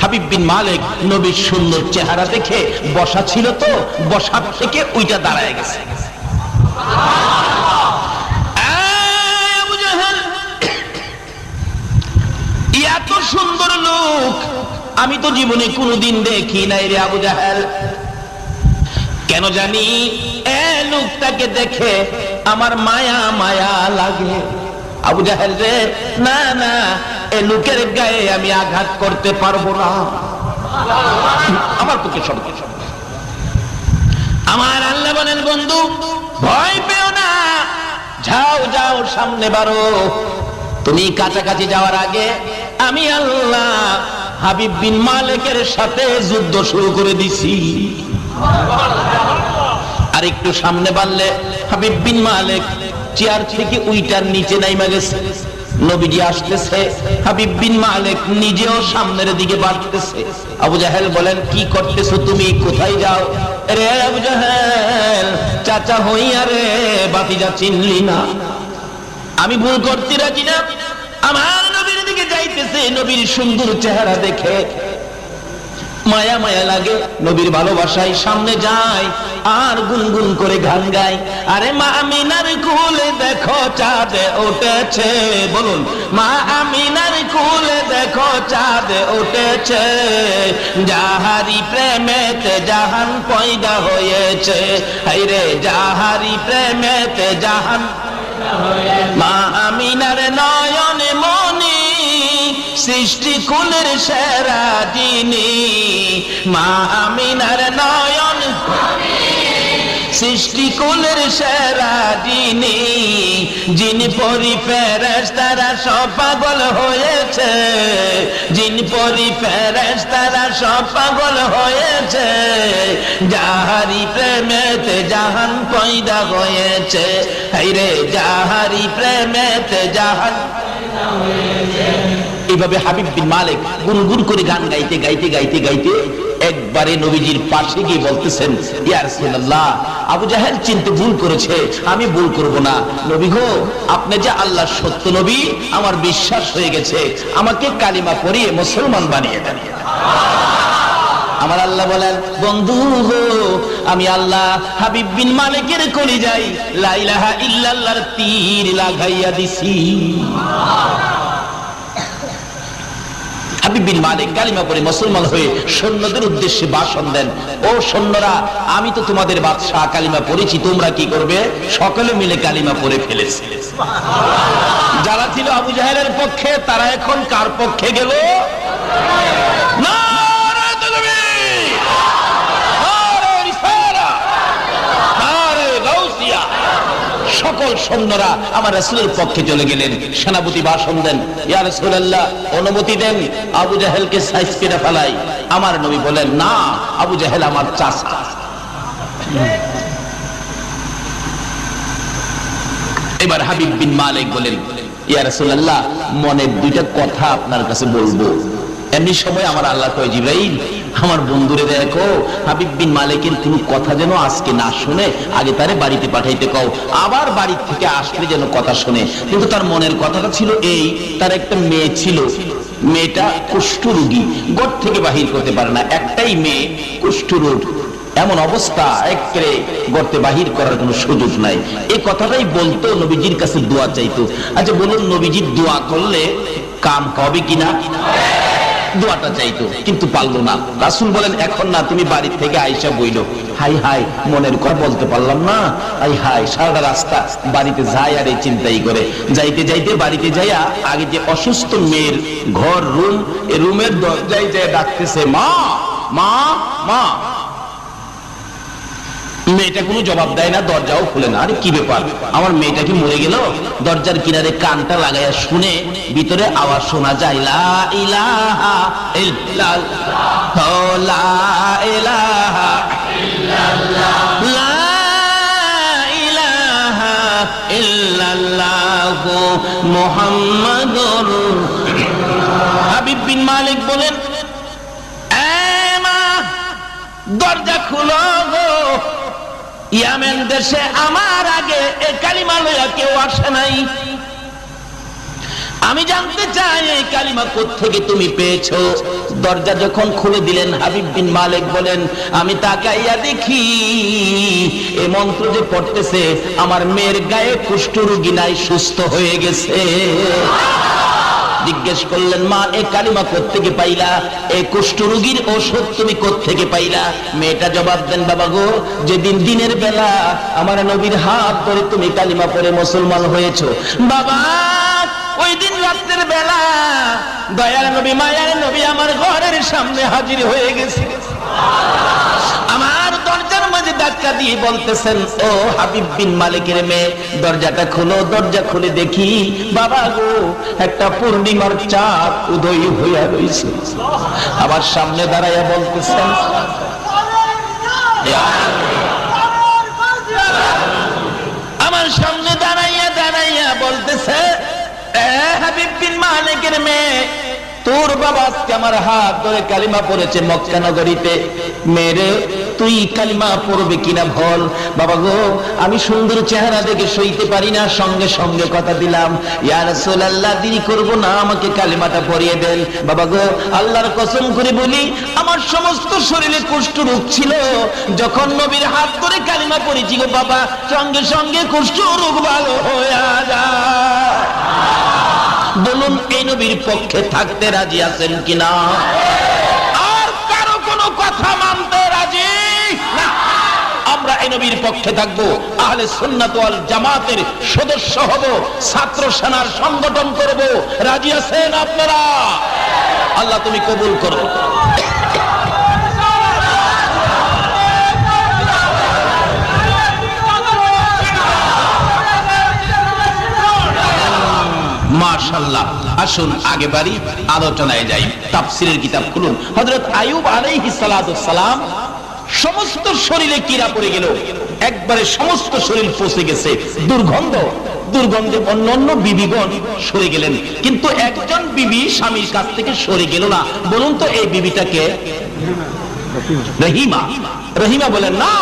Speaker 3: হাবিব বিন মালিক নবীর সুন্দর চেহারা দেখে বসা ছিল তো, বসার থেকে ওইটা দাঁড়ায় গেছে। এত সুন্দর লোক আমি তো জীবনে কোনোদিন দেখি নাই রে আবু জাহেল। কেন জানি এ লোকটাকে দেখে আমার মায়া মায়া লাগে। আবু জাহেল রে, না না, এ লোকের গায়ে আমি আঘাত করতে পারবো না, আমার পক্ষে সম্ভব। আমার আল্লাহ বলেন, বন্ধু ভয় পেও না, যাও যাও সামনে বাড়ো। তুমি কাছাকাছি যাওয়ার আগে আমি আল্লাহ হাবিব বিন মালিকের সাথে যুদ্ধ শুরু করে দিছি। আর একটু সামনে বাড়লে হাবিব বিন মালিক চেয়ার থেকে উইটার নিচে নাইমা গেছে। নবীজি আসতেছে, হাবিব বিন মালিক নিজেও সামনের দিকে বাড়তেছে। আবু জাহেল বলেন, কি করতেছো তুমি? কোথায় যাও? রে আবু জাহেল, চাচা হইয়া রে, বাতিজা চিনলি না? আমি ভুল করতে রাজি না। আমার নবীর দিকে যাইতেছে, নবীর সুন্দর চেহারা দেখে মায়া মায়া লাগে, নবীর ভালোবাসায় সামনে যায় আর গুনগুন করে গান গায়। আরে মা আমিনার কোলে দেখো চাঁদ উঠেছে, বলুন, মা আমিনার কোলে দেখো চাঁদ উঠেছে, যাহারি প্রেমেতে জাহান পয়দা হয়েছে। হায়রে যাহারি প্রেমেতে জাহান, মা আমিনার নয়নে মনি সৃষ্টি কুলের সেরা যিনি, মা আমিনার নয়ন সৃষ্টি কুলের সেরা যিনি, যিনি পরি ফেরেশতারা সব পাগল হয়েছে, যিনি পরি ফেরেশতারা সব পাগল হয়েছে, যাহারি প্রেমেতে জাহান পয়দা হয়েছে। হায়রে যাহারি প্রেমেতে জাহান। এইভাবে হাবিব বিন মালিক গুনগুন করে গান গাইতে গাইতে গাইতে গাইতে একবারে নবীজির পাশে গিয়ে বলতেছেন, ইয়া রাসূলুল্লাহ, আবু জাহেল চিনতে ভুল করেছে, আমি ভুল করব না। নবী গো, আপনি যে আল্লাহর সত্য নবী আমার বিশ্বাস হয়ে গেছে, আমাকে কালিমা পড়িয়ে মুসলমান বানিয়ে দেন। আমার আল্লাহ বলেন, বন্ধু গো, আমি আল্লাহ হাবিব বিন মালিকের কলিজায় লা ইলাহা ইল্লাল্লাহর তীর লাগাইয়া দিছি। হাবিব বিন মালিক কালিমা পড়ে মুসলমান হয়ে সৈন্যদের উদ্দেশ্যে ভাষণ দেন, ও সৈন্যরা, আমি তো তোমাদের বাদশাহ, কালিমা পড়েছি, তোমরা কি করবে? সকলে মিলে কালিমা পড়ে ফেলেছে। যারা ছিল আবু জাহেলের পক্ষে তারা এখন কার পক্ষে গেল? নারে তাকবীর, নারে রিসালাত, নারে গাউসিয়া। সকল সৈন্যরা আমার রাসূলের পক্ষে চলে গেলেন। সেনাপতি ভাষণ দেন, ইয়া রাসূলুল্লাহ, অনুমতি দেন আবু জাহেলকে সাইজ করে ফেলাই। আমার নবী বলেন, না, আবু জাহেল আমার চাচা। এবার হাবিব বিন মালিক বলেন, ইয়া রাসূলুল্লাহ, মনে দুইটা কথা আপনার কাছে বলবো। এমনি সময় আমার আল্লাহ কয়, জিবরাইল, আমার বন্ধুরে দেখো, হাবিব বিন মালিকের কোনো কথা যেন আজকে না শুনে, আগে তারে বাড়িতে পাঠাইতে কও, আবার বাড়ি থেকে আসলে যেন কথা শুনে। কিন্তু তার মনের কথাটা ছিল এই, তার একটা মেয়ে ছিল, মেয়েটা কুষ্ঠরোগী, ঘর থেকে বাহির করতে পারে না, একটাই মেয়ে কুষ্ঠরোগ, এমন অবস্থা একবারে গর্তে বাহির করার কোনো সুযোগ নাই। এই কথাটাই বলতো, নবীজির কাছে দোয়া চাইতো। আচ্ছা বলুন, নবীজির দোয়া করলে কাম হবে কিনা? দোয়াটা চাইতো, কিন্তু পারলো না। রাসূল বলেন, এখন না, তুমি বাড়ি থেকে আইসা বইলো। হাই হাই, মনের কথা বলতে পারলাম না, হাই হাই, সারাটা রাস্তা বাড়িতে যায় আর এই চিন্তাই করে। যাইতে যাইতে বাড়িতে যাইয়া আগে যে অসুস্থ মেয়ের ঘর, রুম, এই রুমের দরজায় যায় ডাকতেছে, মা মা মা। মেয়েটা কোনো জবাব দেয় না, দরজাও খুলে না। আরে কি ব্যাপার, আমার মেয়েটা কি মরে গেল? দরজার কিনারে কানটা লাগাইয়া শুনে, ভিতরে আওয়াজ শোনা যায়, লা ইলাহা ইল্লাল্লাহ, লা ইলাহা ইল্লাল্লাহ, লা ইলাহা ইল্লাল্লাহ মুহাম্মাদুর। হাবিব বিন মালিক বলেন, দরজা খুলো গো, ইয়ামেন দেশে আমার আগে এই কালিমা লইয়া কেউ আসে নাই। আমি জানতে চাই এই কালিমা কোত্থেকে তুমি পেয়েছো। দরজা যখন খুলে দিলেন, হাবিব বিন মালিক বলেন, আমি তাকাইয়া দেখি এই মন্ত্র যে পড়তেছে, আমার মেয়ের গায়ে কুষ্ঠরোগী নাই, সুস্থ হয়ে গেছে। জিজ্ঞেস করলেন, মা, এই কালিমা কোত্থেকে পাইলা? এই কুষ্ঠরোগীর ওষুধ তুমি কোত্থেকে পাইলা? মেয়েটা জবাব দেন, বাবা গো, যেদিন দিনের বেলা আমার নবীর হাত ধরে তুমি কালিমা পড়ে মুসলমান হয়েছো, বাবা, ওই দিন রাতের বেলা দয়ার নবী, মায়ার নবী আমার ঘরের সামনে হাজির হয়ে গেছে। আমার দরজার মাঝে ধাক্কা দিয়ে বলতেছেন, ও হাবিব বিন মালিকের মেয়ে, দরজাটা খুলো। দরজা খুলে দেখি, বাবা গো, একটা পূর্ণিমার চাঁদ উদয় হইয়া রয়েছে। আমার সামনে দাঁড়াইয়া বলতেছেন, আমার সামনে দাঁড়াইয়া দাঁড়াইয়া বলতেছে, হাবিব বিন মালিকের মেয়ে, তোর বাবা আজকে আমার হাত ধরে কালিমা পড়েছে মক্কা নগরীতে। মেরে, তুই কালিমা পড়বে কিনা বল। বাবা গো, আমি সুন্দর চেহারা দেখে সইতে পারি না, সঙ্গে সঙ্গে কথা দিলাম, ইয়া রাসূলুল্লাহ, দেরি করব না, আমাকে কালিমাটা পড়িয়ে দেন। বাবা গো, আল্লাহর কসম করে বলি, আমার সমস্ত শরীরে কুষ্ঠরোগ ছিল, যখন নবীর হাত ধরে কালিমা পড়েছি গো বাবা, সঙ্গে সঙ্গে কুষ্ঠরোগ ভালো হয়ে যায়। বলুন, এই নবীর পক্ষে থাকতে রাজি আছেন কিনা? আর কারো কোনো কথা মানতে রাজি না। আমরা এই নবীর পক্ষে থাকবো, আহলে সুন্নাত ওয়াল জামাতের সদস্য হব, ছাত্র সেনার সংগঠন করব। রাজি আছেন আপনারা? আল্লাহ তুমি কবুল করো। মাশাআল্লাহ। আসুন আগে বাড়ি, আলোচনায় যাই। তাফসীরের কিতাব খুলুন। হযরত আইয়ুব আলাইহিস সালাতু সালাম, সমস্ত শরীরে কীড়া পড়ে গেল, একবারে সমস্ত শরীর পচে গেছে, দুর্গন্ধে অন্যান্য বিবিগণ সরে গেলেন, কিন্তু একজন বিবি স্বামীর কাছ থেকে সরে গেল না। বলুন তো, এই বিবিটাকে? রহিমা। রহিমা বলেন, না,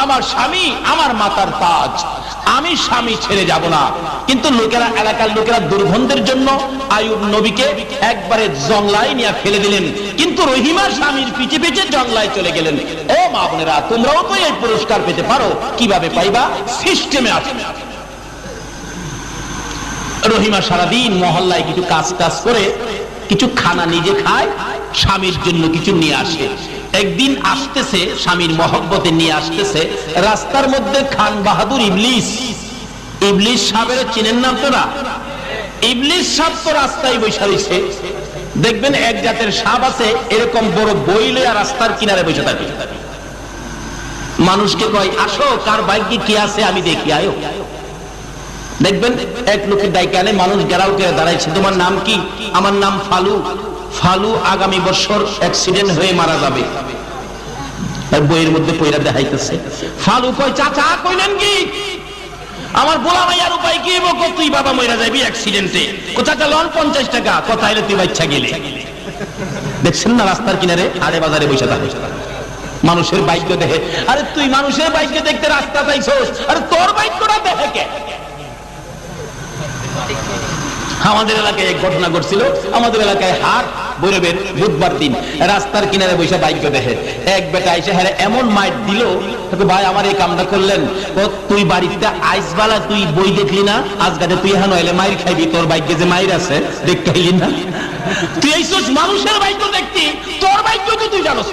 Speaker 3: আমার স্বামী আমার মাতার তাজ, আমি স্বামী ছেড়ে যাব না। কিন্তু লোকেরা, এলাকার লোকেরা দুর্গন্ধের জন্য আইয়ুব নবীকে একবারে জংলায় নিয়ে ফেলে দিলেন, কিন্তু রহিমা স্বামীর পিছে পিছে জংলায় চলে গেলেন। ও মা বোনেরা, তোমরাও তো এই পুরস্কার পেতে পারো। কিভাবে পাইবা? সিস্টেমে আছে। রহিমা সারাদিন মহল্লায় কিছু কাজ করে কিছু খানা নিজে খায়, স্বামীর জন্য কিছু নিয়ে আসে। একদিন আসতেছে, স্বামীর মহব্বতে নিয়ে আসতেছে, রাস্তার মধ্যে খান বাহাদুর ইবলিস, ইবলিস সাহেবের চিনেন না আপনারা? ইবলিস সাহেব তো রাস্তায় বসে রয়েছে। দেখবেন এক জাতের সাপ আছে এরকম বড় বই লইয়া রাস্তার কিনারে বসে থাকে। মানুষকে কয়, আসো কার ভাগ্যে কি আছে আমি দেখি, আয়ো। দেখবেন এক লোকের দায়িত্ব আনে, মানুষ গেরাও করে দাঁড়াইছে, তোমার নাম কি? আমার নাম ফালু। ফালু আগামী বছর অ্যাক্সিডেন্ট হয়ে মারা যাবে। বইয়ের মধ্যে পয়রা দেখাইতেছে। ফালু কয়, চাচা কইলেন কি? আমার গোলাম আইয়ার উপায় কি? তুই বাবা মইরা যাবি অ্যাক্সিডেন্টে। চাচা লন 50 টাকা, কথা হইলে তুই বাচ্চা গেলে। দেখছেন না রাস্তার কিনারে আড়ে বাজারে বসে থাকে, মানুষের বাইক দেখে। আরে তুই মানুষের বাইকে দেখতে রাস্তা চাইছস, আরে তোর বাইকটা দেখে কে? আমাদের এলাকায় এক ঘটনা ঘটছিল। আমাদের এলাকায় হাট বৈরবের বুধবার দিন রাস্তার কিনারে বসে বাইক দেখে এক বেটা এসে হ্যাঁ এমন মাইট দিল, ভাই আমার এই কামটা করলেন। তুই বাড়িতে আইসবালা তুই বই দেখলি না? আজগাতে তুই এখন এলে মাইর খাইবি, তোর বাইকে যে মাইর আছে দেখতে হইলি না? তুই এইসব মানুষের বাইক দেখতি, তোর বাইক তো তুই জানোস।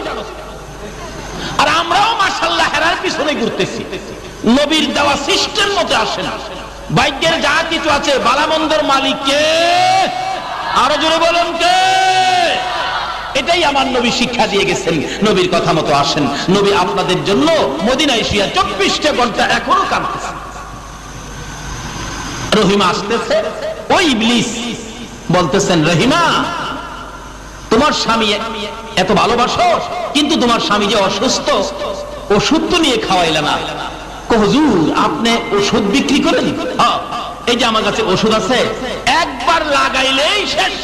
Speaker 3: আর আমরাও মাশাআল্লাহ হেরার পিছনে ঘুরতেছি, নবীর দেওয়া সিস্টেম মতে আসে না। ভাগ্যের যা কিছু আছে বালামন্দের মালিক কে? আরো জোরে বলুন কে? এটাই আমার নবী শিক্ষা দিয়ে গেছেন। নবীর কথা মতো আসেন। নবী আপনাদের জন্য মদিনায় শুয়ে 24টা ঘন্টা এখনো কাঁদতেছে। রহিমা আসতেছে, ওই ইবলিস বলতেছেন, রহিমা তোমার স্বামী এত ভালোবাসো, কিন্তু তোমার স্বামী যে অসুস্থ, ওষুধ তো নিয়ে খাওয়াইলে না। হুজুর আপনি ওষুধ বিক্রি করেন? এই যে আমার কাছে ওষুধ আছে, একবার লাগাইলেই শেষ।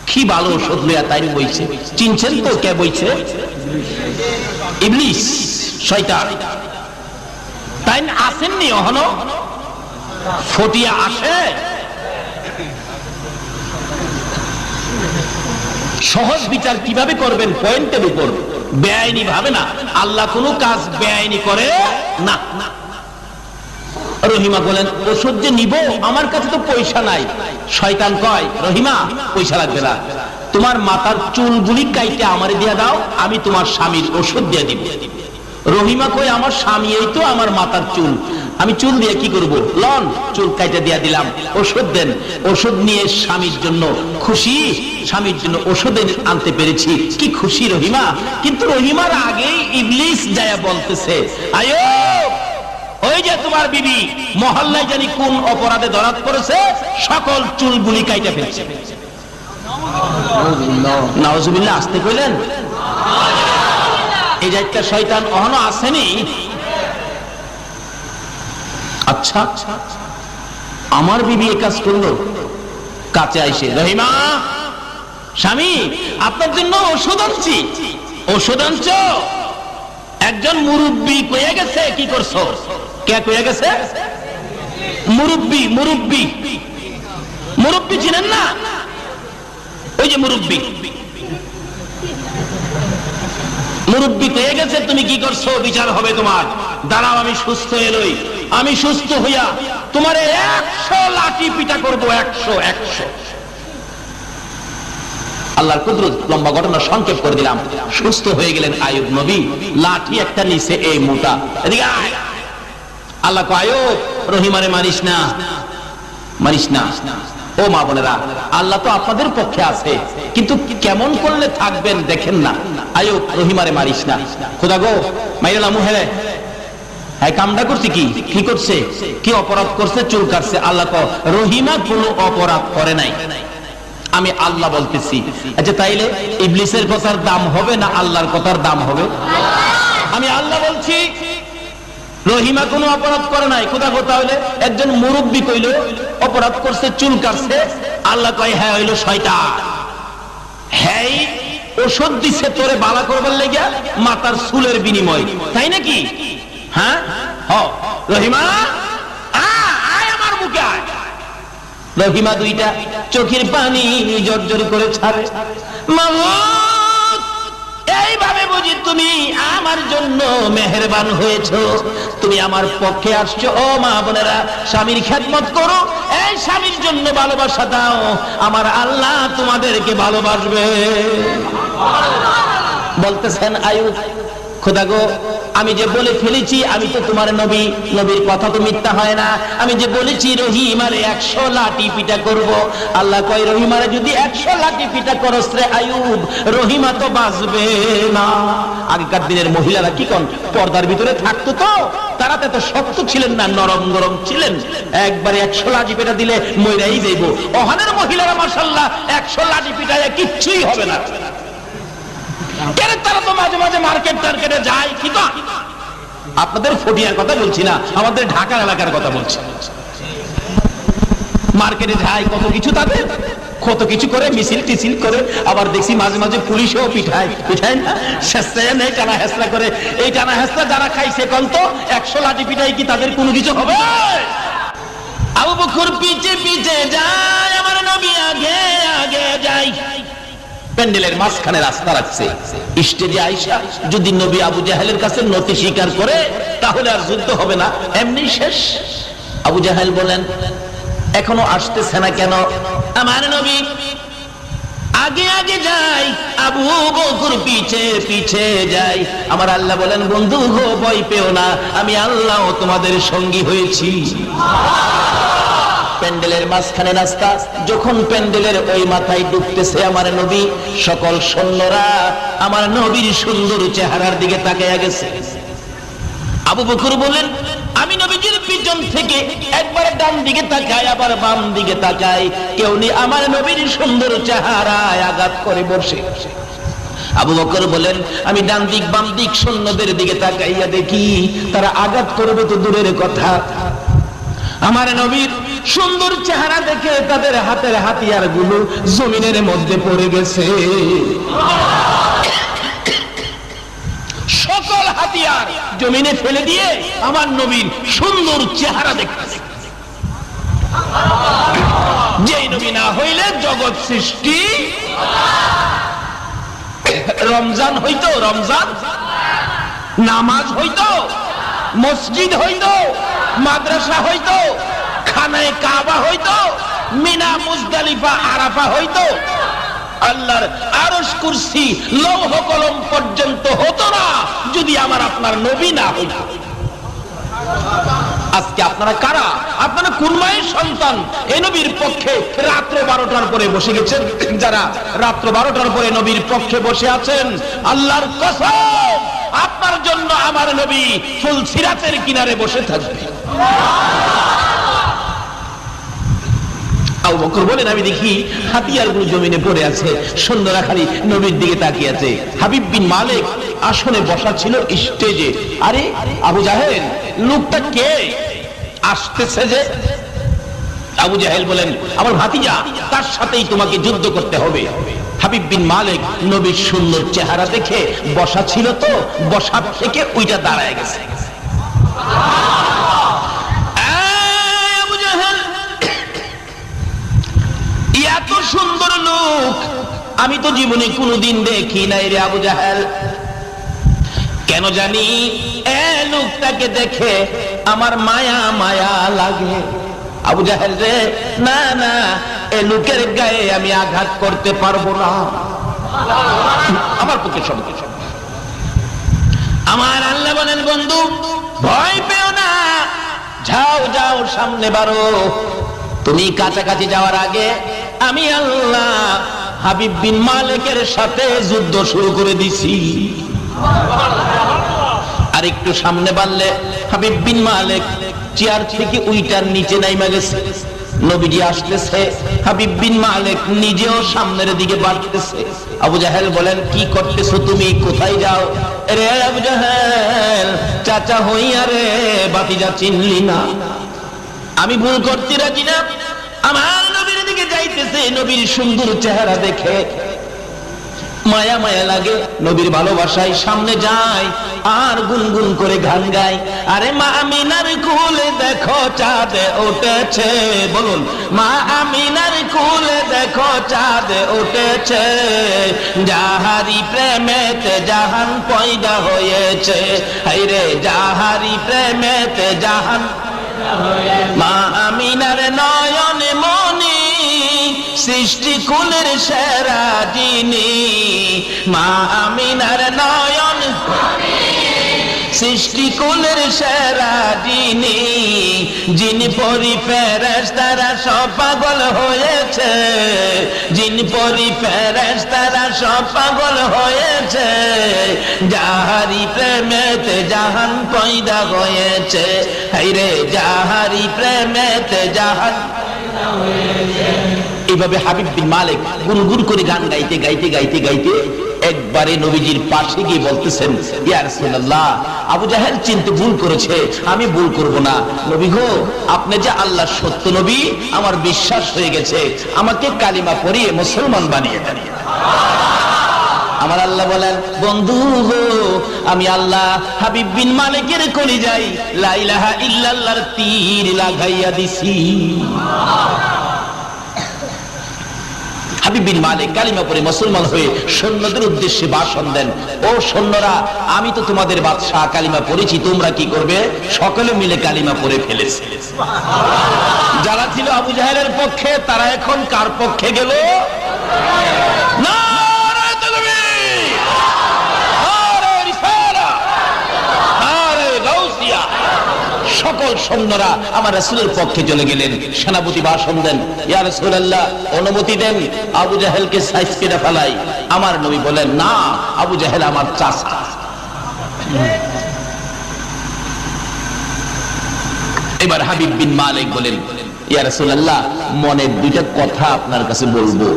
Speaker 3: কি ভালো ওষুধ লইয়া তাই বইছে। চিনছেন তো কে বইছে? ইবলিস, শয়তান। তাই আসেননি এখনো? ফটিয়া আসে। সহজ বিচার কিভাবে করবেন? পয়েন্টের উপর, বেআইনি ভাবে না। আল্লাহ কোনো কাজ বেআইনি করে না। রহিমা বলেন, ওষুধ যে নিব, আমার কাছে তো পয়সা নাই। শয়তান কয়, রহিমা পয়সা লাগবে না, তোমার মাথার চুলগুলি কাইটে আমারে দিয়ে দাও, আমি তোমার স্বামীর ওষুধ দিয়ে দিব। রহিমা কই, আমার স্বামী এই তো আমার মাথার চুল, আমি চুল দিয়ে কি করব? লন চুল কাইটে দিয়ে দিলাম, ওষুধ দেন। ওষুধ নিয়ে স্বামীর জন্য খুশি, স্বামীর জন্য ওষুধ আনতে পেরেছি, কি খুশি রহিমা। কিন্তু রহিমার আগেই ইবলিস যায় বলতেছে, আয়ো ওই যে তোমার বিবি মহল্লায় জানি কোন অপরাধে ধরাত করেছে, সকল চুলগুলি কাইটে ফেলছে। নাউজুবিল্লাহ, আসতে কইলেন? এই যে একটা শয়তান অহনো আসেনি। আচ্ছা আমার বিবি এই কাজ করলো, কাছে আইসে, রহিমা স্বামী আপনার জন্য ওষুধ আনছি। ওষুধ আনছ? একজন মুরব্বী কইয়া গেছে। কি করছো? কে কইয়া গেছে? মুরব্বী। মুরব্বী, মুরব্বী চিনেন না? ওই যে মুরব্বী, মুরব্বী কইয়া গেছে। তুমি কি করছো? বিচার হবে তোমার। দাঁড়াও আমি সুস্থ এলই, আমি সুস্থ হইয়া তোমারে 100 লাঠি পিটা করবো। 100। আল্লাহর কুদরত, লম্বা ঘটনা সংক্ষেপ করে দিলাম। সুস্থ হয়ে গেলেন আইয়ুব নবী, লাঠি একটা নিচে এই মোটা। এদিকে আয়। আল্লাহ কয়, আইয়ুব রহিমারে মারিস না, মারিস না। ও মা বোনেরা, আল্লাহ তো আপনাদের পক্ষে আছে, কিন্তু কেমন করলে থাকবেন দেখেন না। আইয়ুব রহিমারে মারিস না। খোদা গো মাইরা মুহেরে এই কামটা করছে কি? কি করছে? কি অপরাধ করছে? চুল কাটছে। আল্লাহ কয়, রহিমা কোনো অপরাধ করে নাই, আমি আল্লাহ বলতেছি। আচ্ছা তাইলে ইবলিসের কথার দাম হবে না আল্লাহর কথার দাম হবে? আমি আল্লাহ বলছি রহিমা কোনো অপরাধ করে নাই। কোথা কথা হইলে একজন মুরব্বী কইল অপরাধ করছে, চুল কাটছে। আল্লাহ কয়, হ্যাঁ হইল শয়তান, হ্যাঁ ওষুধ দিছে তোরে বালা করবার লেগে মাথার চুলের বিনিময়, তাই নাকি? হ্যাঁ রহিমা আয় আমার মুখে আয়। রহিমা দুইটা চোখের পানি জর্জর করে ছাড়ে। মাওলানা এই এইভাবে বুঝি তুমি আমার জন্য মেহেরবান হয়েছো, তুমি আমার পক্ষে আসছো। ও মা বোনেরা, স্বামীর খেদমত করো, এই স্বামীর জন্য ভালোবাসা দাও, আমার আল্লাহ তোমাদেরকে ভালোবাসবে। বলতেছেন আয়ুব, খোদা গো, আমি যে বলে ফেলেছি আমি তো তোমার নবী, নবীর কথা তো মিথ্যা হয় না। আমি যে বলেছি রহিমারে 100 লাঠি পিটা করব, আল্লাহ কয় রহিমারে যদি 100 লাঠি পিটা করস রে আয়ুব, রহিমা তো বাঁচবে না। আগেকার দিনের মহিলারা কি কোন পর্দার ভিতরে থাকতো, তো তারা তো শক্ত ছিলেন না, নরম গরম ছিলেন। একবারে 100 লাঠি পিটা দিলে মইরাই যাইব। ওখানের মহিলারা মাশাআল্লাহ 100 লাঠি পিটায় কিচ্ছুই হবে না। তারা তো মাঝে মাঝে মার্কেট টার্কেটে যায়, কি তো আপনাদের ফটিয়ার কথা বলছি না, আমাদের ঢাকার এলাকার কথা বলছি। মার্কেটে যায়, কত কিছু তাদের, কত কিছু করে, মিছিল টিছিল করে, আবার দেখছি মাঝে মাঝে পুলিশও পিঠায় না, শেষরায় নেই, টানা হেসরা করে। এই টানা হেসরা যারা খাইছে কোন তো 100 লাঠি পিঠাই কি তাদের কোনো কিছু হবে? আবু বকর পিছে পিছে যায়, আমার নবী আগে আগে যায়। প্যান্ডেলের মাঝখানে রাস্তা রাখছে, স্টেজে আইসা যদি নবী আবু জাহেলের কাছে নতি স্বীকার করে তাহলে আর যুদ্ধ হবে না, এমনি শেষ। আবু জাহেল বলেন, এখনো আসতেছে না কেন? আমার নবী আগে আগে যাই, আবু বকর পিছে পিছে যাই। আমার আল্লাহ বলেন, বন্ধু গো, ভয় পেও না, আমি আল্লাহ তোমাদের সঙ্গী হয়েছি। প্যান্ডেলের মাঝখানে রাস্তা, যখন প্যান্ডেলের ওই মাথায় ডুবতেছে আমার নবী, সকল সৈন্যরা আমার নবীর সুন্দর চেহারার দিকে তাকায়া গেছে। আবু বকর বলেন, আমি নবীজির পিছন থেকে একবার ডান দিকে তাকাই, আবার বাম দিকে তাকাই, কেউ নি আমার নবীর সুন্দর চেহারায় আঘাত করে বসে। আবু বকর বলেন, আমি ডান দিক বাম দিক সৈন্যদের দিকে তাকাইয়া দেখি তারা আঘাত করবে তো দূরের কথা, আমার নবীর সুন্দর চেহারা দেখে তাদের হাতের হাতিয়ার গুলো জমিনের মধ্যে পড়ে গেছে। সকল হাতিয়ার জমিনে ফেলে দিয়ে আমার নবীর সুন্দর চেহারা দেখতেছে। যেই নবী না হইলে জগৎ সৃষ্টি, রমজান হইতো, রমজান নামাজ হইতো, মসজিদ হইতো, মাদ্রাসা হইতো, খানায়ে কাবা হইতো, মিনা মুজদালিফা আরাফা হইতো, আল্লাহর আরশ কুরসি লৌহ কলম পর্যন্ত হতো না যদি আমার আপনার নবী না হইতো। আজকে আপনারা কারা? আপনারা কোন মায়ের সন্তান? এই নবীর পক্ষে রাত্র 12টার পরে বসে গেছেন। যারা রাত্র 12টার পরে নবীর পক্ষে বসে আছেন, আল্লাহর কসম আপনার জন্য আমার নবী ফুল সিরাতের কিনারে বসে থাকবে। আবু বকর বলেন, আমি দেখি হাতিয়ারগুলো জমিনে পড়ে আছে, সৈন্যরা খালি নবীর দিকে তাকিয়ে আছে। হাবিব বিন মালিক আসনে বসা ছিল স্টেজে। আরে আবু জাহেল, লোকটা কে আসতেছে যে? আবু জাহেল বলেন, আমার ভাতিজা, তার সাথেই তোমাকে যুদ্ধ করতে হবে। হাবিব বিন মালিক নবীর সুন্দর চেহারা দেখে বসা ছিল, তো বসা থেকে ওইটা দাঁড়ায় গেছে। আবু জাহেল, এত সুন্দর লোক আমি তো জীবনে কোনোদিন দেখি নাই রে আবু জাহেল। কেন জানি লোকটাকে দেখে আমার মায়া মায়া লাগে। আবু জাহেল রে, না না, এ লোকের গায়ে আমি আঘাত করতে পারবো না, আমার পক্ষে সব কিছু। আমার আল্লাহ বলেন, বন্ধু ভয় পেও না, যাও যাও সামনে বাড়ো। তুমি কাছাকাছি যাওয়ার আগে আমি আল্লাহ হাবিব বিন মালিকের সাথে যুদ্ধ শুরু করে দিছি। আর একটু সামনে বাড়লে হাবিব বিন মালিক চেয়ার থেকে উইটার নিচে নাইমা গেছে। নবীজি আসতেছে, হাবিব বিন মালিক নিজেও সামনের দিকে বাড়তেছে। আবু জাহেল বলেন, কি করতেছো তুমি? কোথায় যাও? রে আবু জাহেল, চাচা হইয়া রে বাতিজা চিনলি না? আমি ভুল করতে রাজি না। আমার নবীর দিকে যাইতেছে, নবীর সুন্দর চেহারা দেখে মায়া মায়া লাগে, নবীর ভালোবাসায় সামনে যায় আর গুনগুন করে গান গায়। আরে মা আমিনার কুলে দেখো চাঁদ উঠেছে, বলুন মা আমিনার কুলে দেখো চাঁদ উঠেছে, যাহারি প্রেমেতে জাহান পয়দা হয়েছে, হায়রে যাহারি প্রেমেতে জাহান। মা আমিনার নয়ন মনি সৃষ্টি কুলের সেরা যিনি, মা আমিনার নয়ন সৃষ্টি কুলের সেরা যিনি, যিনি পরি ফেরেশতারা সব পাগল হয়েছে, যিনি পরি ফেরেশতারা সব পাগল হয়েছে, যাহারি প্রেমেতে জাহান পয়দা হয়েছে, হায়রে যাহারি প্রেমেতে জাহান। এইভাবে হাবিব বিন মালিক গুনগুন করে গান গাইতে গাইতে গাইতে গাইতে একবারে নবীজির পাশে গিয়ে বলতেছেন, ইয়া রাসূলুল্লাহ, আবু জাহেল চিনতে ভুল করেছে, আমি ভুল করব না। নবী গো, আপনি যে আল্লাহর সত্য নবী, আমার বিশ্বাস হয়ে গেছে, আমাকে কালিমা পড়িয়ে মুসলমান বানিয়ে দেন। আমার আল্লাহ বলেন, বন্ধু গো, আমি আল্লাহ হাবিব বিন মালিকের কলিজায় লা ইলাহা ইল্লাল্লাহর তীর লাগাইয়া দিছি। হাবিব বিন মালিক কালিমা পড়ে মুসলমান হয়ে সৈন্যদের উদ্দেশ্যে ভাষণ দেন, ও সৈন্যরা, আমি তো তোমাদের বাদশাহ, কালিমা পড়েছি, তোমরা কি করবে? সকলে মিলে কালিমা পড়ে ফেলেছে। যারা ছিল আবু জাহেলের পক্ষে, তারা এখন কার পক্ষে গেল? না, সকল সৈন্যরা আমার রাসূলের পক্ষে চলে গেলেন। সেনাপতি ভাষণ দেন, ইয়া রাসূলুল্লাহ, অনুমতি দেন আবু জাহেলকে সাইজ কেটে ফেলাই। আমার নবী বলেন, না, আবু জাহেল আমার চাচা। এবার হাবিব বিন মালিক বলেন, ইয়া রাসূলুল্লাহ, মনের দুইটা কথা আপনার কাছে বলবো।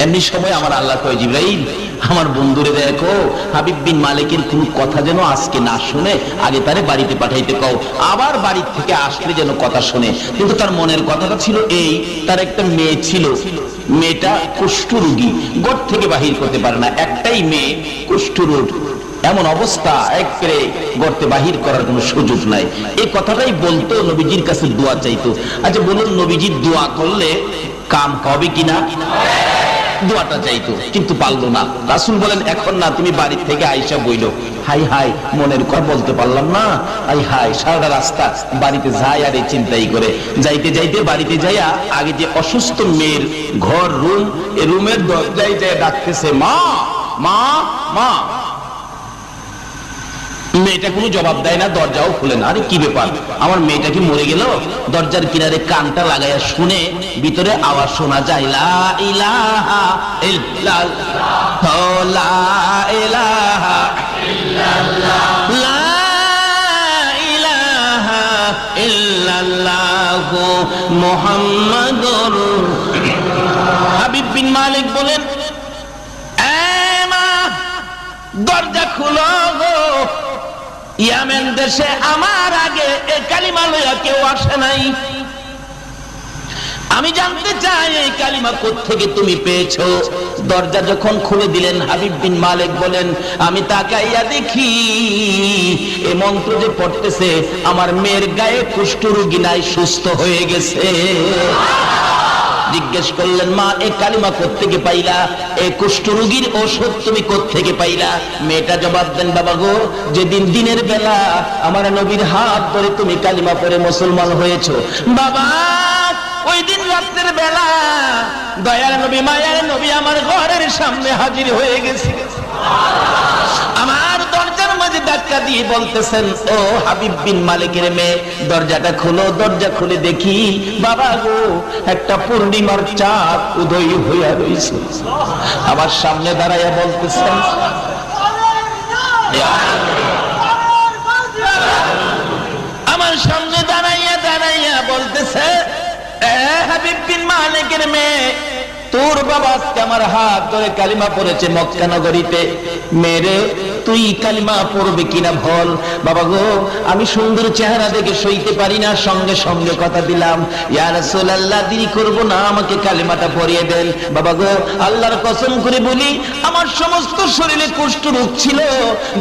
Speaker 3: এমনি সময় আমার আল্লাহ কয়, জিবরাইল, আমার বন্ধুরে দেখো, হাবিব বিন মালিকের কোন কথা যেন আজকে না শুনে, আগে তারে বাড়িতে পাঠাইতে কও, আবার বাড়ি থেকে আসলে যেন কথা শুনে। কিন্তু তার মনের কথাটা ছিল এই, তার একটা মেয়ে ছিল, মেয়েটা কুষ্ঠরোগী, ঘর থেকে বাহির করতে পারে না, একটাই মেয়ে কুষ্ঠরোগ, এমন অবস্থা একবারে গর্তে বাহির করার কোনো সুযোগ নাই। এই কথাটাই বলতো, নবীজির কাছে দোয়া চাইতো। আচ্ছা বলুন, নবীজির দোয়া করলে কাম হবে কিনা? দোয়াটা চাইতো, কিন্তু পারলো না। রাসূল বলেন, এখন না, তুমি বাড়ি থেকে আইসা বইলো। হাই হাই, মনের কথা বলতে পারলাম না, হাই হাই, সারা রাস্তা বাড়িতে যাই আর এই চিন্তাই করে। যাইতে যাইতে বাড়িতে যাইয়া আগে যে অসুস্থ মেয়ের ঘর, রুম, এই রুমের দরজায় যায় ডাকতেছে, মা মা মা। মেয়েটা কোনো জবাব দেয় না, দরজাও খুলে না। আরে কি ব্যাপার, আমার মেয়েটা কি মরে গেল? দরজার কিনারে কানটা লাগাইয়া শুনে, ভিতরে আওয়াজ শোনা যায়, লা ইলাহা ইল্লাল্লাহ, লা ইলাহা ইল্লাল্লাহ, লা ইলাহা ইল্লাল্লাহ মুহাম্মাদুর। হাবিব বিন মালিক বলেন, এ মা, দরজা খুলো গো, ইয়ামেন দেশে আমার আগে এই কালিমা লইয়া কেউ আসে নাই। আমি জানতে চাই এই কালিমা কোত্থেকে তুমি পেয়েছো। দরজা যখন খুলে দিলেন, হাবিব বিন মালিক বলেন, আমি তাকাইয়া দেখি এই মন্ত্র যে পড়তেছে, আমার মেয়ের গায়ে কুষ্ঠরোগী নাই, সুস্থ হয়ে গেছে। জিজ্ঞেস করলেন, মা, এই কালিমা কোত্থেকে পাইলা? এই কুষ্ঠরোগীর ঔষধ তুমি কোত্থেকে পাইলা? মেয়েটা জবাব দেন, বাবা গো, যেদিন দিনের বেলা আমার নবীর হাত ধরে তুমি কালিমা পড়ে মুসলমান হয়েছো, বাবা, ওই দিন রাতের বেলা দয়ার নবী, মায়ার নবী আমার ঘরের সামনে হাজির হয়ে গেছে। আমার দরজার মাঝে ধাক্কা দিয়ে বলতেছেন, ও হাবিব বিন মালিকের মেয়ে, দরজাটা খুলো। দরজা খুলে দেখি, বাবা গো, একটা পূর্ণিমার চাঁদ উদয় হইয়া রয়েছে। আমার সামনে দাঁড়াইয়া বলতেছেন, আমার সামনে দাঁড়াইয়া দাঁড়াইয়া বলতেছে, হাবিব বিন মালিকের মেয়ে, তোর বাবা আজকে আমার হাত ধরে কালিমা পড়েছে মক্কা নগরীতে, মেরে তুই কালিমা পড়বে কিনা বল। বাবা গো, আমি সুন্দর চেহারা দেখে সইতে পারি না, সঙ্গে সঙ্গে কথা দিলাম, ইয়া রাসূলুল্লাহ দেরি করব না, আমাকে কালিমাটা পড়িয়ে দেন। বাবা গো, আল্লাহর কসম করে বলি, আমার সমস্ত শরীরে কুষ্ঠ রোগ ছিল,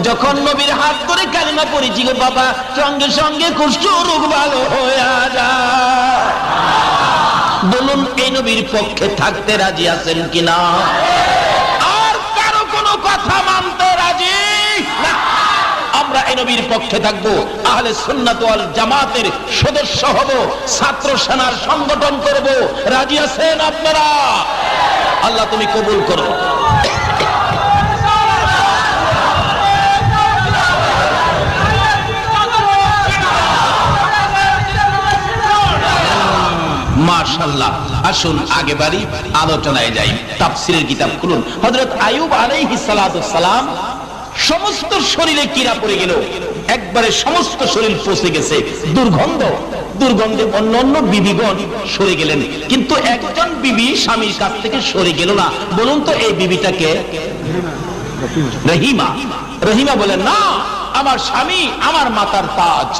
Speaker 3: যখন নবীর হাত ধরে কালিমা পড়েছিল বাবা, সঙ্গে সঙ্গে কুষ্ঠ রোগ ভালো হয়ে যায়। বলুন, এই নবীর পক্ষে থাকতে রাজি আছেন কিনা? আর কারো কোনো কথা মানতে রাজি না। আমরা এই নবীর পক্ষে থাকবো, আহলে সুন্নাত ওয়াল জামাতের সদস্য হব, ছাত্র সেনার সংগঠন করব। রাজি আছেন আপনারা? আল্লাহ তুমি কবুল করো। মাশাআল্লাহ। আসুন আগে বাড়ি, আলোচনায় যাই। তাফসীরের কিতাব খুলুন। হযরত আইয়ুব আলাইহিস সালাতু সালাম সমস্ত শরীরে কীড়া পড়ে গেল, একবারে সমস্ত শরীর পচে গেছে, দুর্গন্ধে অন্যান্য বিবিগণ সরে গেলেন, কিন্তু একজন বিবি স্বামীর কাছ থেকে সরে গেল না। বলুন তো এই বিবিটাকে? রহিমা। রহিমা বলেন, না, আমার স্বামী আমার মাতার তাজ,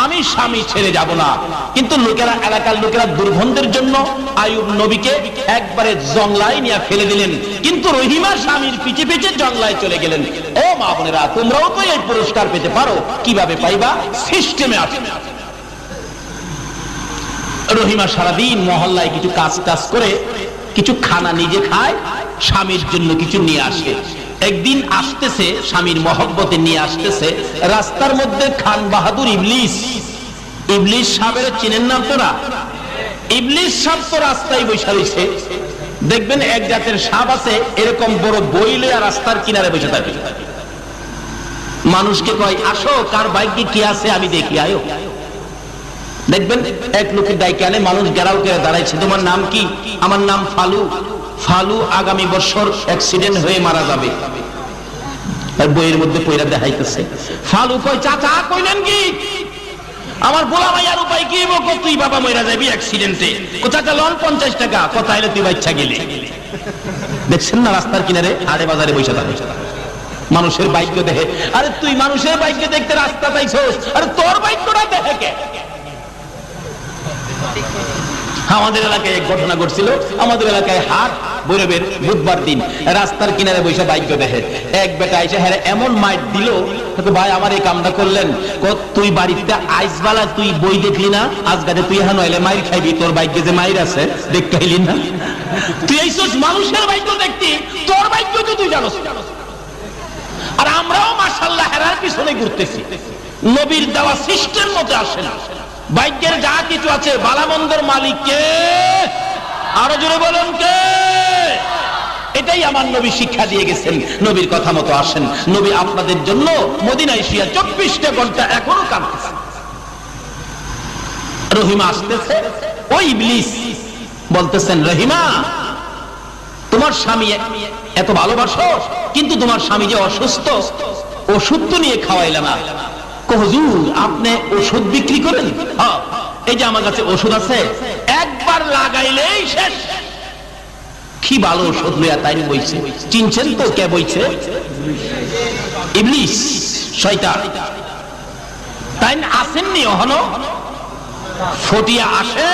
Speaker 3: আমি স্বামী ছেড়ে যাব না। কিন্তু লোকেরা, এলাকার লোকেরা দুর্গন্ধের জন্য আইয়ুব নবীকে একবারে জংলায় নিয়ে ফেলে দিলেন, কিন্তু রহিমা স্বামীর পিছে পিছে জংলায় চলে গেলেন। ও মা বোনেরা, তোমরাও তো এই পুরস্কার পেতে পারো। কিভাবে পাইবা? সিস্টেমে আছে। রহিমা সারাদিন মহল্লায় কিছু কাজ করে কিছু খানা নিজে খায়, স্বামীর জন্য কিছু নিয়ে আসে। একদিন আসতেছে, স্বামীর মহব্বতে নিয়ে আসতেছে, রাস্তার মধ্যে খান বাহাদুর ইবলিস সাহেবের চিনেন না আপনারা? ইবলিস সাহেব তো রাস্তায় বসে রয়েছে। দেখবেন এক জাতের সাপ আছে, এরকম বড় বই লইয়া রাস্তার কিনারে বসে থাকে। মানুষকে কয়, আসো, কার ভাগ্যে কি আছে আমি দেখি, আয়ো। দেখবেন এক লোকের ডাইকে আনে, মানুষ গেরাও করে দাঁড়াইছে, তোমার নাম কি? আমার নাম ফালু। ফালু আগামী বছর অ্যাক্সিডেন্ট হয়ে মারা যাবে। বইয়ের মধ্যে পয়রা দেখাইতেছে। ফালু কয়, চাচা কইলেন কি? আমার বোলা ভাইয়ার উপায় কি? তুই বাবা মইরা যাবি অ্যাক্সিডেন্টে। চাচা লন 50 টাকা, কথা হইলে তুই বাচ্চা গেলে। দেখছেন না রাস্তার কিনারে হাড়ে বাজারে বসে থাকে, মানুষের ভাগ্য দেখে। আরে তুই মানুষের ভাগ্য দেখতে রাস্তা পাইছস, আরে তোর ভাগ্যটা দেখে কে? আমাদের এলাকায় এক ঘটনা ঘটছিল। আমাদের এলাকায় হাট, ভৈরবের বুধবার দিন, রাস্তার কিনারে বসে ভাগ্য দেখে। এক বেটা এসে হ্যাঁ এমন মাইট দিল, ভাই আমার এই কামটা করলেন। তুই বাড়িতে আইসবালা, তুই বই দেখলি না? আজগাতে তুই হ্যাঁ নইলে মাইর খাইবি, তোর ভাগ্যে যে মাইর আছে দেখতে পাইলি না? তুই এইসব মানুষের ভাগ্য দেখতি, তোর ভাগ্য তো তুই জানোস। আর আমরাও মাশাআল্লাহ হেরার পিছনে ঘুরতেছি, নবীর দেওয়া সিস্টেম মতো আসে না। ভাগ্যের যা কিছু আছে, বালামন্দের মালিক কে? আরো জোরে বলুন কে? এটাই আমার নবী শিক্ষা দিয়ে গেছেন। নবীর কথা মতো আসেন। নবী আপনাদের জন্য মদিনায় শুয়ে 24টা ঘন্টা এখনো কাঁদতেছে। রহিমা আসতেছে, ওই ইবলিস বলতেছেন, রহিমা তোমার স্বামী এত ভালোবাসো, কিন্তু তোমার স্বামী যে অসুস্থ, ওষুধ তো নিয়ে খাওয়াইলে না। হুজুর আপনি ওষুধ বিক্রি করেন? হ্যাঁ, এই যে আমার কাছে ওষুধ আছে, একবার লাগাইলেই শেষ। কি ভালো ওষুধ লইয়া তাই বইছে। চিনছেন তো কে বইছে? ইবলিস, শয়তান। তাই আসেননি এখনো? ফটিয়া আসে।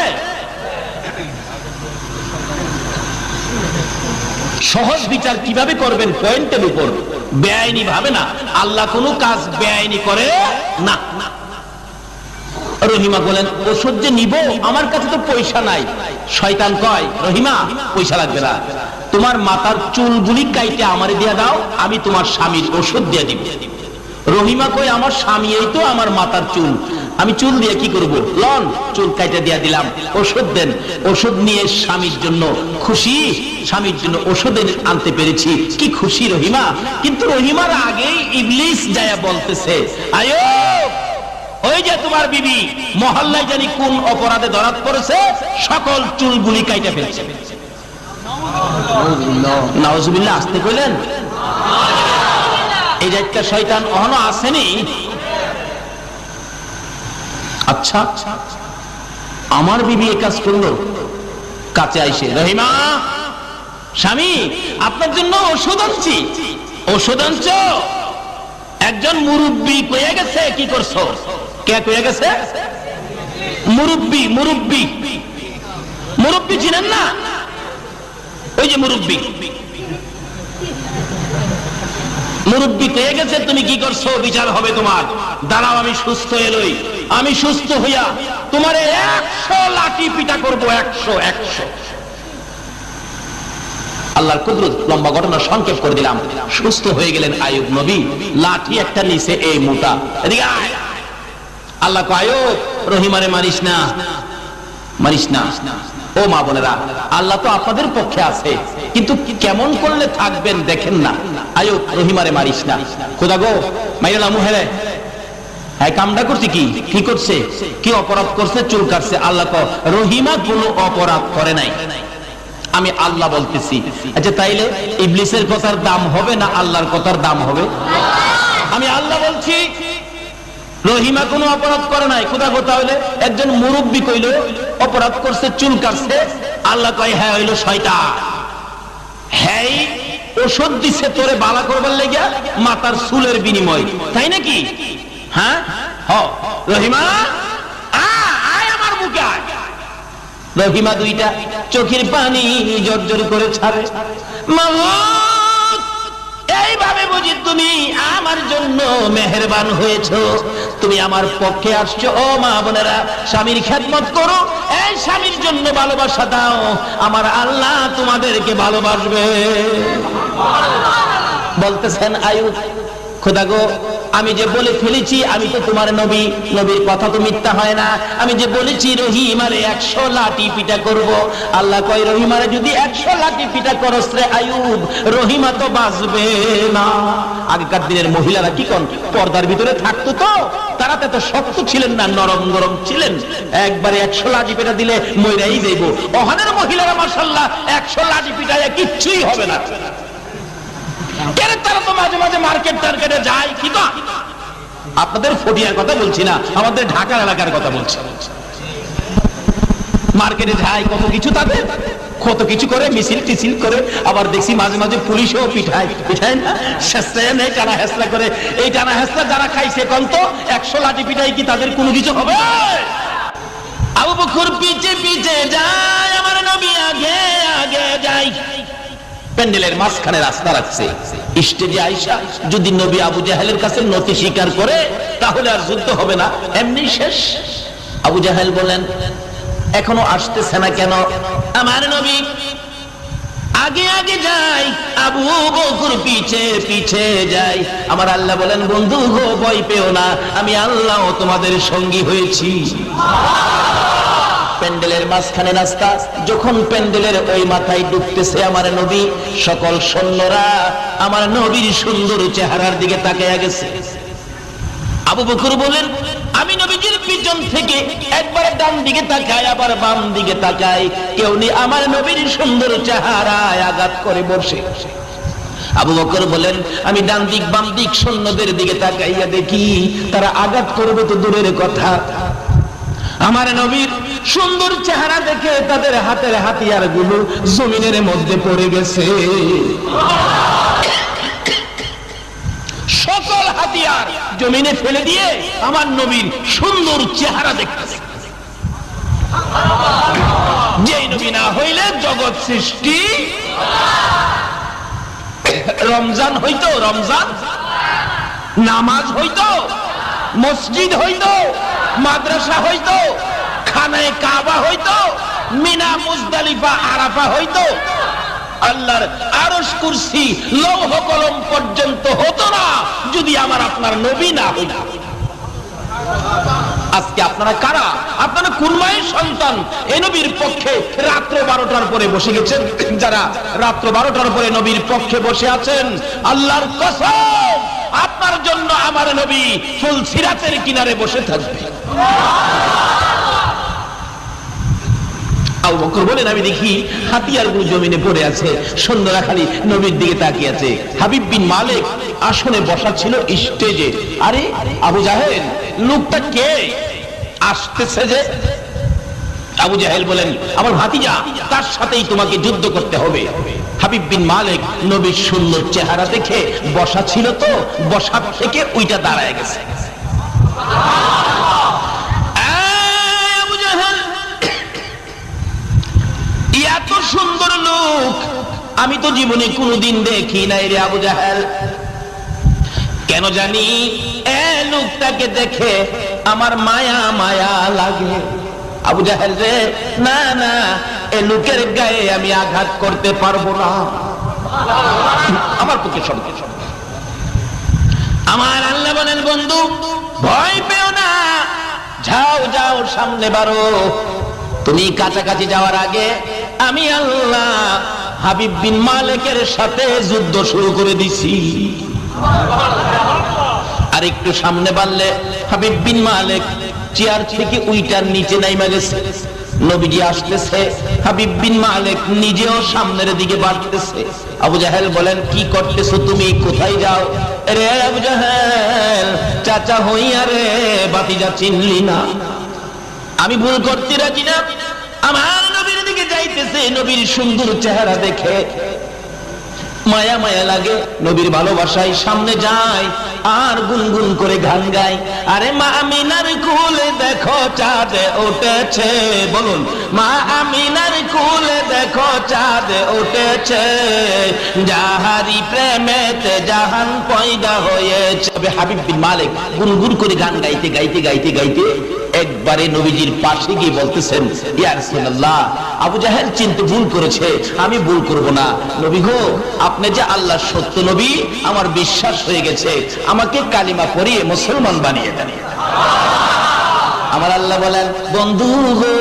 Speaker 3: সহজ বিচার কিভাবে করবেন? পয়েন্টের উপর, বেআইনি ভাবে না। আল্লাহ কোনো কাজ বেআইনি করে না। রহিমা বলেন, ওষুধ যে নিব, আমার কাছে তো পয়সা নাই। শয়তান কয়, রহিমা পয়সা লাগবে না, তোমার মাথার চুলগুলি কাইটে আমারে দিয়ে দাও, আমি তোমার স্বামীর ওষুধ দিয়ে দিব। রহিমা কয়, আমার স্বামী এই তো আমার মাথার চুল, আমি চুল দিয়ে কি করব? লন, চুল কাইটে দিয়ে দিলাম, ওষুধ দেন। ওষুধ নিয়ে স্বামীর জন্য খুশি, স্বামীর জন্য ওষুধ আনতে পেরেছি, কি খুশি রহিমা। কিন্তু রহিমার আগেই ইবলিস যায় বলতেছে, আয়ো ওই যে তোমার বিবি মহল্লায় জানি কোন অপরাধে ধরা পড়েছে, সকল চুলগুলি কাইটে ফেলছে। নাউজুবিল্লাহ। আসতে কইলেন? এই যে একটা শয়তান এখনো আসেনি। আচ্ছা, আমার বিবি এই কাজ করলো। কাছে আইসে, রহিমা স্বামী আপনার জন্য ওষুধ আনছি। ওষুধ আনছ? একজন মুরব্বী কয়ে গেছে, কি করছো? কে কয়ে গেছে? মুরব্বী। মুরব্বী মুরব্বী চিনেন না? ওই যে মুরব্বী, মুরব্বী কয়ে গেছে, তুমি কি করছো? বিচার হবে তোমার। দাঁড়াও, আমি সুস্থ এলই, আমি সুস্থ হইয়া তোমারে 100 লাঠি পিটা করবো। 100। আল্লাহর কুদরত, লম্বা ঘটনা সংক্ষেপ করে দিলাম। সুস্থ হয়ে গেলেন আইয়ুব নবী। লাঠি একটা নিচে এই মোটা। এদিকে আয়। আল্লাহ কয়, আইয়ুব, রহিমারে মারিস না, মারিস না। ও মা বোনেরা, আল্লাহ তো আপনাদের পক্ষে আছে, কিন্তু কেমন করলে থাকবেন দেখেন না। আইয়ুব, রহিমারে মারিস না। খোদা গো, মাইরা মুহেরে হ্যাঁ, কামটা করছে কি? কি করছে? কি অপরাধ করছে? চুল কাটছে। আল্লাহ কয়, রহিমা কোনো অপরাধ করে নাই, আমি আল্লাহ বলতেছি। আচ্ছা, তাইলে ইবলিসের কথার দাম হবে না আল্লাহর কথার দাম হবে? আমি আল্লাহ বলছি রহিমা কোনো অপরাধ করে নাই। খোদা কথা হইলে একজন মুরব্বী কইল অপরাধ করছে, চুল কাটছে। আল্লাহ কয়, হ্যাঁ হইলো শয়তান। হ্যাঁ, ওষুধ দিছে তোরে বালা করবার লেগিয়া, মাথার চুলের বিনিময়, তাই নাকি? হ্যাঁ, রহিমা আয় আমার মুখে আয়। রহিমা দুইটা চোখের পানি জর্জর করে ছাড়ে। মাওলানা, এইভাবে বুঝি তুমি আমার জন্য মেহেরবান হয়েছো, তুমি আমার পক্ষে আসছো। ও মা বোনেরা, স্বামীর খেদমত করো, এই স্বামীর জন্য ভালোবাসা দাও, আমার আল্লাহ তোমাদেরকে ভালোবাসবে। বলতেছেন আইয়ুব, খোদা গো, আমি যে বলে ফেলেছি আমি তো তোমার নবী, নবীর কথা তো মিথ্যা হয় না। আমি যে বলেছি রহিমারে 100 লাঠি পিটা করব। আল্লাহ কয়, রহিমারে যদি 100 লাঠি পিটা করস রে আইয়ুব, রহিমা তো বাঁচবে না। আগেকার দিনের মহিলারা কি কোন পর্দার ভিতরে থাকতো, তো তারা তো শক্ত ছিলেন না, নরম নরম ছিলেন। একবারে 100 লাঠি পিটা দিলে মইরাই যাইব। ওখানের মহিলারা মাশাআল্লাহ 100 লাঠি পিটায় কিচ্ছুই হবে না। তারা তো মাঝে মাঝে মার্কেট টার্কেটে যায়, কি তো আপনাদের ফটিয়ার কথা বলছি না, আমাদের ঢাকার এলাকার কথা বলছি। মার্কেটে যায়, কত কিছু তাদের, কত কিছু করে, মিছিল টিছিল করে। আবার দেখছি মাঝে মাঝে পুলিশও পিঠায় না, হেসলা নেই, টানা হেসলা করে। এই টানা হেসলা যারা খাইছে কোন তো 100 লাঠি পিঠাই কি তাদের কোনো কিছু হবে? আবু বকর পিছে পিছে যায়, আমার নবী আগে আগে যায়। প্যান্ডেলের মাঝখানে রাস্তা রাখছে, স্টেজে আইসা যদি নবী আবু জাহেলের কাছে নতি স্বীকার করে তাহলে আর যুদ্ধ হবে না, এমনি শেষ। আবু জাহেল বলেন, এখনো আসতেছে না কেন? আমার নবী আগে আগে যাই, আবু বকর পিছে পিছে যাই। আমার আল্লাহ বলেন, বন্ধু গো, ভয় পেও না, আমি আল্লাহ তোমাদের সঙ্গী হয়েছি। প্যান্ডেলের মাঝখানে রাস্তা, যখন প্যান্ডেলের ওই মাথায় ডুবতেছে আমার নবী, সকল সৈন্যরা আমার নবীর সুন্দর চেহারার দিকে তাকিয়ে গেছে। আবু বকর বলেন, আমি নবীজির পিছন থেকে একবার ডান দিকে তাকাই, আবার বাম দিকে তাকাই, কেউ নেই, আমার নবীর সুন্দর চেহারায় আঘাত করে বসে। আবু বকর বলেন, আমি ডান দিক বাম দিক সৈন্যদের দিকে তাকাইয়া দেখি তারা আঘাত করবে তো দূরের কথা, আমার নবীর সুন্দর চেহারা দেখে তাদের হাতের হাতিয়ার গুলো জমিনের মধ্যে পড়ে গেছে। সকল হাতিয়ার জমিনে ফেলে দিয়ে আমার নবীর সুন্দর চেহারা দেখতেছে। যেই নবী না হইলে জগৎ সৃষ্টি, রমজান হইতো, রমজান নামাজ হইতো, মসজিদ হইতো, মাদ্রাসা হইতো, খানায়ে কাবা হইতো, মিনা মুজদালিফা আরাফা হইতো, আল্লাহর আরশ কুরসি লৌহ কলম পর্যন্ত হতো না যদি আমার আপনার নবী না হইতো। আজকে আপনারা কারা? আপনারা কোন মায়ের সন্তান? এই নবীর পক্ষে রাত্র 12টার পরে বসে গেছেন। যারা রাত্র 12টার পরে নবীর পক্ষে বসে আছেন, আল্লাহর কসম আপনার জন্য আমার নবী ফুল সিরাতের কিনারে বসে থাকবে। আবু বকর বলেন, আমি দেখি হাতিয়ার গুলো জমিনে পড়ে আছে, সৈন্যরা খালি নবীর দিকে তাকিয়ে আছে। হাবিব বিন মালিক আসনে বসা ছিল স্টেজে। আরে আবু জাহেল, লোকটা কে আসতেছে যে? আবু জাহেল বলেন, আমার ভাতিজা, তার সাথেই তোমাকে যুদ্ধ করতে হবে। হাবিব বিন মালিক নবীর সুন্দর চেহারা দেখে, বসা ছিল তো, বসা থেকে ওইটা দাঁড়ায় গেছে। আবু জাহেল, এত সুন্দর লোক আমি তো জীবনে কোনোদিন দেখি নাই রে আবু জাহেল। কেন জানি এ লোকটাকে দেখে আমার মায়া মায়া লাগে। আবু জাহেল রে, না না, এ লোকের গায়ে আমি আঘাত করতে পারবো না, আমার পক্ষে সম্ভব। আমার আল্লাহ বলেন, বন্ধু ভয় পেও না, যাও যাও সামনে বাড়ো। তুমি কাছাকাছি যাওয়ার আগে আমি আল্লাহ হাবিব বিন মালিকের সাথে যুদ্ধ শুরু করে দিছি। আর একটু সামনে বাড়লে হাবিব বিন মালিক চেয়ার থেকে উইটার নিচে নাইমা গেছে। নবীজি আসতেছে, হাবিব বিন মালিক নিজেও সামনের দিকে বাড়তেছে। আবু জাহেল বলেন, কি করতেছো তুমি, কোথায় যাও? রে আবু জাহেল, চাচা হইয়া রে, বাতিজা চিনলি না? আমি ভুল করতে রাজি না। আমার নবীর দিকে যাইতেছে, নবীর সুন্দর চেহারা দেখে মায়া মায়া লাগে, নবীর ভালোবাসায় সামনে যায় আর গুনগুন করে গান গায়। আরে মা আমিনার কোলে দেখো চাঁদ উঠেছে, বলুন, মা আমিনার কোলে দেখো চাঁদ উঠেছে, যাহারি প্রেমেতে জাহান পয়দা হয়েছে। হাবিব বিন মালিক গুনগুন করে গান গাইতে গাইতে গাইতে গাইতে একবারে নবীজির পাশে গিয়ে বলতেছেন, ইয়া রাসূলুল্লাহ, আবু জাহেল চিনতে ভুল করেছে, আমি ভুল করব না। নবী গো, আপনি যে আল্লাহর সত্য নবী, আমার বিশ্বাস হয়ে গেছে, আমাকে কালিমা পড়িয়ে মুসলমান বানিয়ে দেন। আমার আল্লাহ বলেন, বন্ধু গো,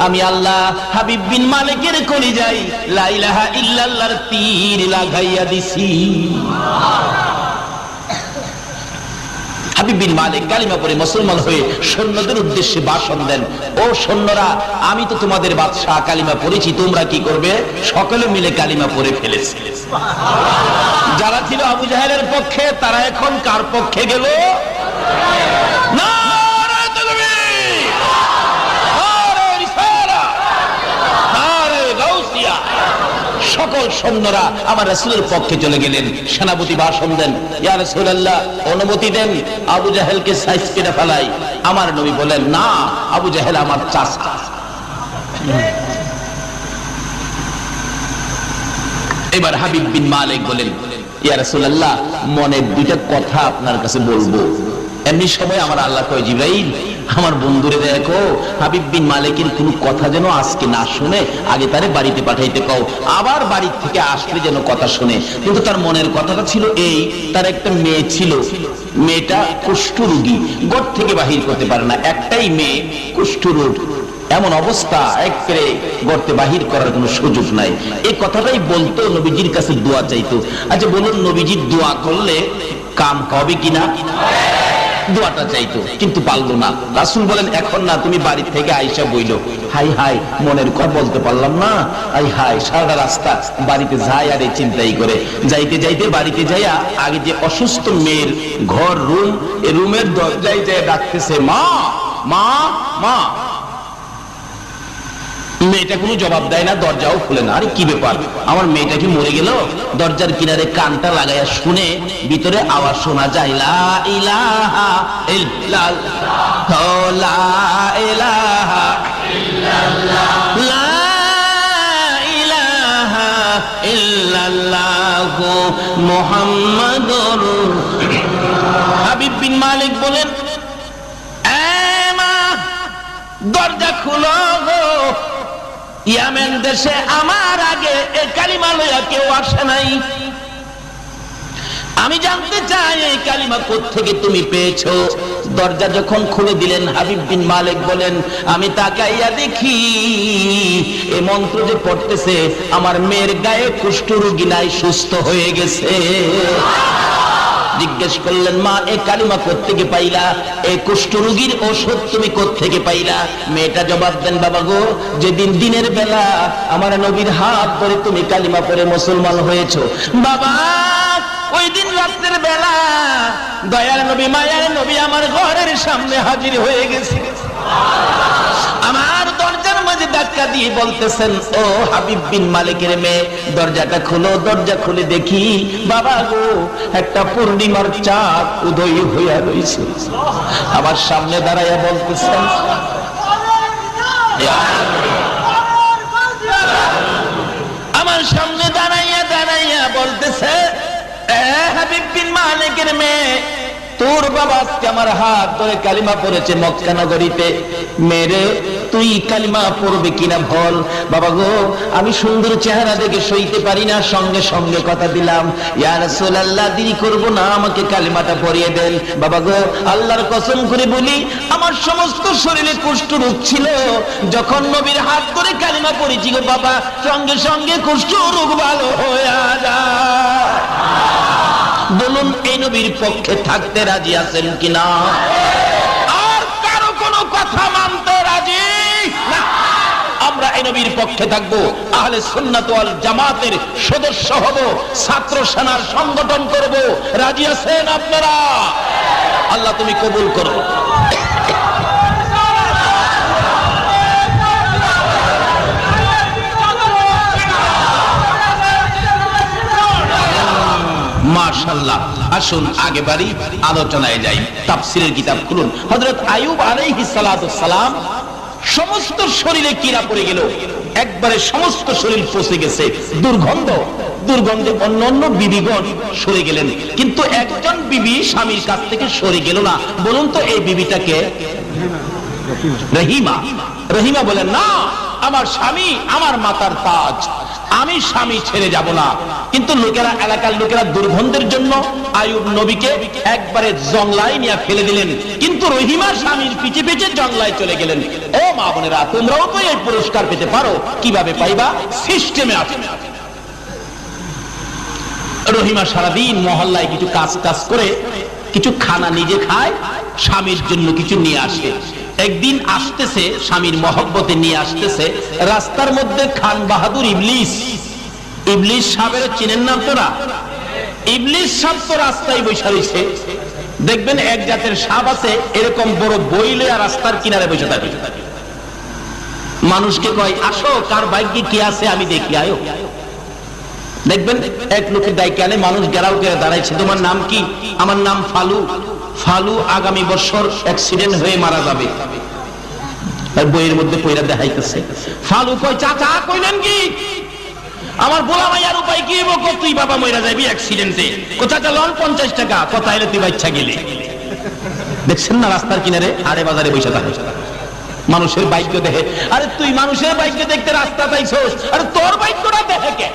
Speaker 3: আমি আল্লাহ হাবিব বিন মালিকের কলিজায় লা ইলাহা ইল্লাল্লাহর তীর লাগাইয়া দিছি। হাবিব বিন মালিক কালিমা পড়ে মুসলমান হয়ে সৈন্যদের উদ্দেশ্যে ভাষণ দেন, ও সৈন্যরা, আমি তো তোমাদের বাদশাহ, কালিমা পড়েছি, তোমরা কি করবে? সকলে মিলে কালিমা পড়ে ফেলেছে। যারা ছিল আবু জাহেলের পক্ষে, তারা এখন কার পক্ষে গেল? নারে তাকবীর, নারে রিসালাত, নারে গাউসিয়া। সকল সৈন্যরা আমার রাসূলের পক্ষে চলে গেলেন। সেনাপতি ভাষণ দেন, ইয়া রাসূলুল্লাহ, অনুমতি দেন, আবু জাহেলকে সাইজ কেটে ফেলাই। আমার নবী বলেন, না, আবু জাহেল আমার চাচা। এবার হাবিব বিন মালিক বলেন, ইয়া রাসূলুল্লাহ, মনের দুইটা কথা আপনার কাছে বলবো। এমনি সময় আমার আল্লাহ কয়, জিবরাইল, আমার বন্ধুরে দেখো, হাবিব বিন মালিকের কোনো কথা যেন আজকে না শুনে, আগে তারে বাড়িতে পাঠাইতে কও, আবার বাড়ি থেকে আসলে যেন কথা শুনে। কিন্তু তার মনের কথাটা ছিল এই, তার একটা মেয়ে ছিল, মেয়েটা কুষ্ঠরোগী, ঘর থেকে বাহির করতে পারে না, একটাই মেয়ে কুষ্ঠরোগ, এমন অবস্থা, একবারে গর্তে বাহির করার কোনো সুযোগ নাই। এই কথাটাই বলতো, নবীজির কাছে দোয়া চাইতো। আচ্ছা বলুন, নবীজির দোয়া করলে কাম হবে কিনা? দোয়াটা চাইতো, কিন্তু পারলো না। রাসূল বলেন, এখন না, তুমি বাড়ি থেকে আইসা বইলো। হাই হাই, মনের কথা বলতে পারলাম না, আই হাই, সারা রাস্তা বাড়িতে যাই আর এই চিন্তাই করে। যাইতে যাইতে বাড়িতে যাইয়া আগে যে অসুস্থ মেয়ের ঘর, রুম, এই রুমের দরজায় যায় ডাকতেছে, মা মা মা। মেয়েটা কোনো জবাব দেয় না, দরজাও খুলে না। আরে কি ব্যাপার, আমার মেয়েটা কি মরে গেল? দরজার কিনারে কানটা লাগাইয়া শুনে, ভিতরে আওয়াজ শোনা যায়, লা ইলাহা ইল্লাল্লাহ, লা ইলাহা ইল্লাল্লাহ, লা ইলাহা ইল্লাল্লাহ মুহাম্মাদুর। হাবিব বিন মালিক বলেন, মা, দরজা খুলো গো, ইয়ামেন দেশে আমার আগে এই কালিমা লইয়া কেউ আসে নাই। আমি জানতে চাই এই কালিমা কোত্থেকে তুমি পেয়েছো। দরজা যখন খুলে দিলেন, হাবিব বিন মালিক বলেন, আমি তাকাইয়া দেখি এই মন্ত্র যে পড়তেছে, আমার মেয়ের গায়ে কুষ্ঠরোগী নাই, সুস্থ হয়ে গেছে। জিজ্ঞেস করলেন, মা, এই কালিমা কোত্থেকে পাইলা? এই কুষ্ঠরোগীর ঔষধ তুমি কোত্থেকে পাইলা? মেয়েটা জবাব দেন, বাবা গো, যেদিন দিনের বেলা আমার নবীর হাত ধরে তুমি কালিমা পড়ে মুসলমান হয়েছো, বাবা, ওই দিন রাতের বেলা দয়ার নবী, মায়ার নবী আমার ঘরের সামনে হাজির হয়ে গেছে। আমার দরজার মধ্যে ধাক্কা দিয়ে বলতেছেন, ও হাবিব বিন মালিকের মেয়ে, দরজাটা খুলো, দরজা খুলে দেখি বাবা গো একটা পূর্ণিমার চাঁদ উদয় হইয়া রয়েছে। আমার সামনে দাঁড়াইয়া বলতেছেন, আমার সামনে দাঁড়াইয়া দাঁড়াইয়া বলতেছে, হাবিব বিন মালিকের মেয়ে, তোর বাবা আজকে আমার হাত ধরে কালিমা পড়েছে মক্কা নগরীতে, মেরে তুই কালিমা পড়বে কিনা বল। বাবা গো আমি সুন্দর চেহারা দেখে সইতে পারি না, সঙ্গে সঙ্গে কথা দিলাম, ইয়া রাসূলুল্লাহ দেরি করব না, আমাকে কালিমাটা পড়িয়ে দেন। বাবা গো আল্লাহর কসম করে বলি, আমার সমস্ত শরীরে কুষ্ঠ রোগ ছিল, যখন নবীর হাত ধরে কালিমা পড়েছি গো বাবা, সঙ্গে সঙ্গে কুষ্ঠ রোগ ভালো হয়ে যায়। বলুন এই নবীর পক্ষে থাকতে রাজি আছেন কিনা? আর কারো কোনো কথা মানতে রাজি না। আমরা এই নবীর পক্ষে থাকবো, আহলে সুন্নাত ওয়াল জামাতের সদস্য হব, ছাত্র সেনার সংগঠন করব। রাজি আছেন আপনারা? আল্লাহ তুমি কবুল করো। মাশাআল্লাহ। আসুন আগে বাড়ি, আলোচনায় যাই। তাফসীরের কিতাব খুলুন। হযরত আইয়ুব আলাইহিস সালাতু সালাম সমস্ত শরীরে কীড়া পড়ে গেল, একবারে সমস্ত শরীর পচে গেছে, দুর্গন্ধে অন্য বিবিগণ সরে গেলেন, কিন্তু একজন বিবি স্বামীর কাছ থেকে সরে গেল না। বলুন তো এই বিবিটাকে? রহিমা। রহিমা বলেন, না আমার স্বামী আমার মাতার তাজ, আমি স্বামী ছেড়ে যাব না। কিন্তু লোকেরা, এলাকার লোকেরা দুর্গন্ধের জন্য আইয়ুব নবীকে একবারে জংলায় নিয়ে ফেলে দিলেন, কিন্তু রহিমা স্বামীর পিছে পিছে জংলায় চলে গেলেন। ও মা বোনেরা, তোমরাও তো এই পুরস্কার পেতে পারো। কিভাবে পাইবা? সিস্টেমে আছে। রহিমা সারাদিন মহল্লায় কিছু কাজ করে কিছু খানা নিজে খায়, স্বামীর জন্য কিছু নিয়ে আসে। একদিন আসতেছে, স্বামীর মহব্বতে নিয়ে আসতেছে, রাস্তার মধ্যে খান বাহাদুর ইবলিস সাহেবের চিনেন না আপনারা? ইবলিস সাহেব তো রাস্তায় বসে রয়েছে। দেখবেন এক জাতের সাপ আছে, এরকম বড় বই লইয়া রাস্তার কিনারে বসে থাকে। মানুষকে কয়, আসো কার ভাগ্যে কি আছে আমি দেখি, আয়ো। দেখবেন এক লোকের দায়িত্ব আনে, মানুষ গেরাও করে দাঁড়াইছে, তোমার নাম কি? আমার নাম ফালু আগামী বছর অ্যাক্সিডেন্ট হয়ে মারা যাবে। বইয়ের মধ্যে পয়রা দেখাইতেছে। ফালু কয়, চাচা কইলেন কি? আমার বোলা মাইয়ার উপায় কি হইব? তুই বাবা মইরা যাবি অ্যাক্সিডেন্টে। চাচা লন 50 টাকা, কথা এলে তুই বাচ্চা গেলে। দেখছেন না রাস্তার কিনারে হাড়ে বাজারে বসে থাকে, মানুষের বাইক দেখে। আরে তুই মানুষের বাইক দেখতে রাস্তা পাইছস, আরে তোর বাইকটা দেখে কে?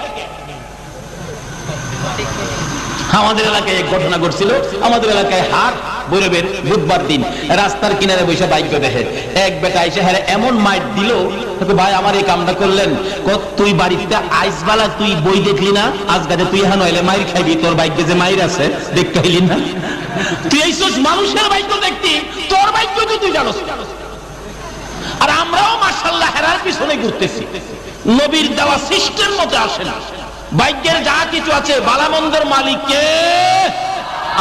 Speaker 3: আমাদের এলাকায় এক ঘটনা ঘটছিল। আমাদের এলাকায় হাট বৈরবের বুধবার দিন রাস্তার কিনারে বসে বাইক দেখে এক বেটা এসে হ্যাঁ এমন মাইট দিল, ভাই আমার এই কামটা করলেন, তুই বাড়িতে আইসবালা তুই বই দেখলি না? আজ গাছে তুই হ্যাঁ নইলে মাইর খাইবি, তোর বাইকে যে মাইর আছে দেখতে হইলি না? তুই এইসব মানুষের বাইক দেখতি, তোর বাইক তো তুই জানোস। আর আমরাও মাশাআল্লাহ হেরার পিছনে ঘুরতেছি, নবীর দেওয়া সিস্টেম মতে আসে না। ভাগ্যের যা কিছু আছে বালামন্দের মালিক কে?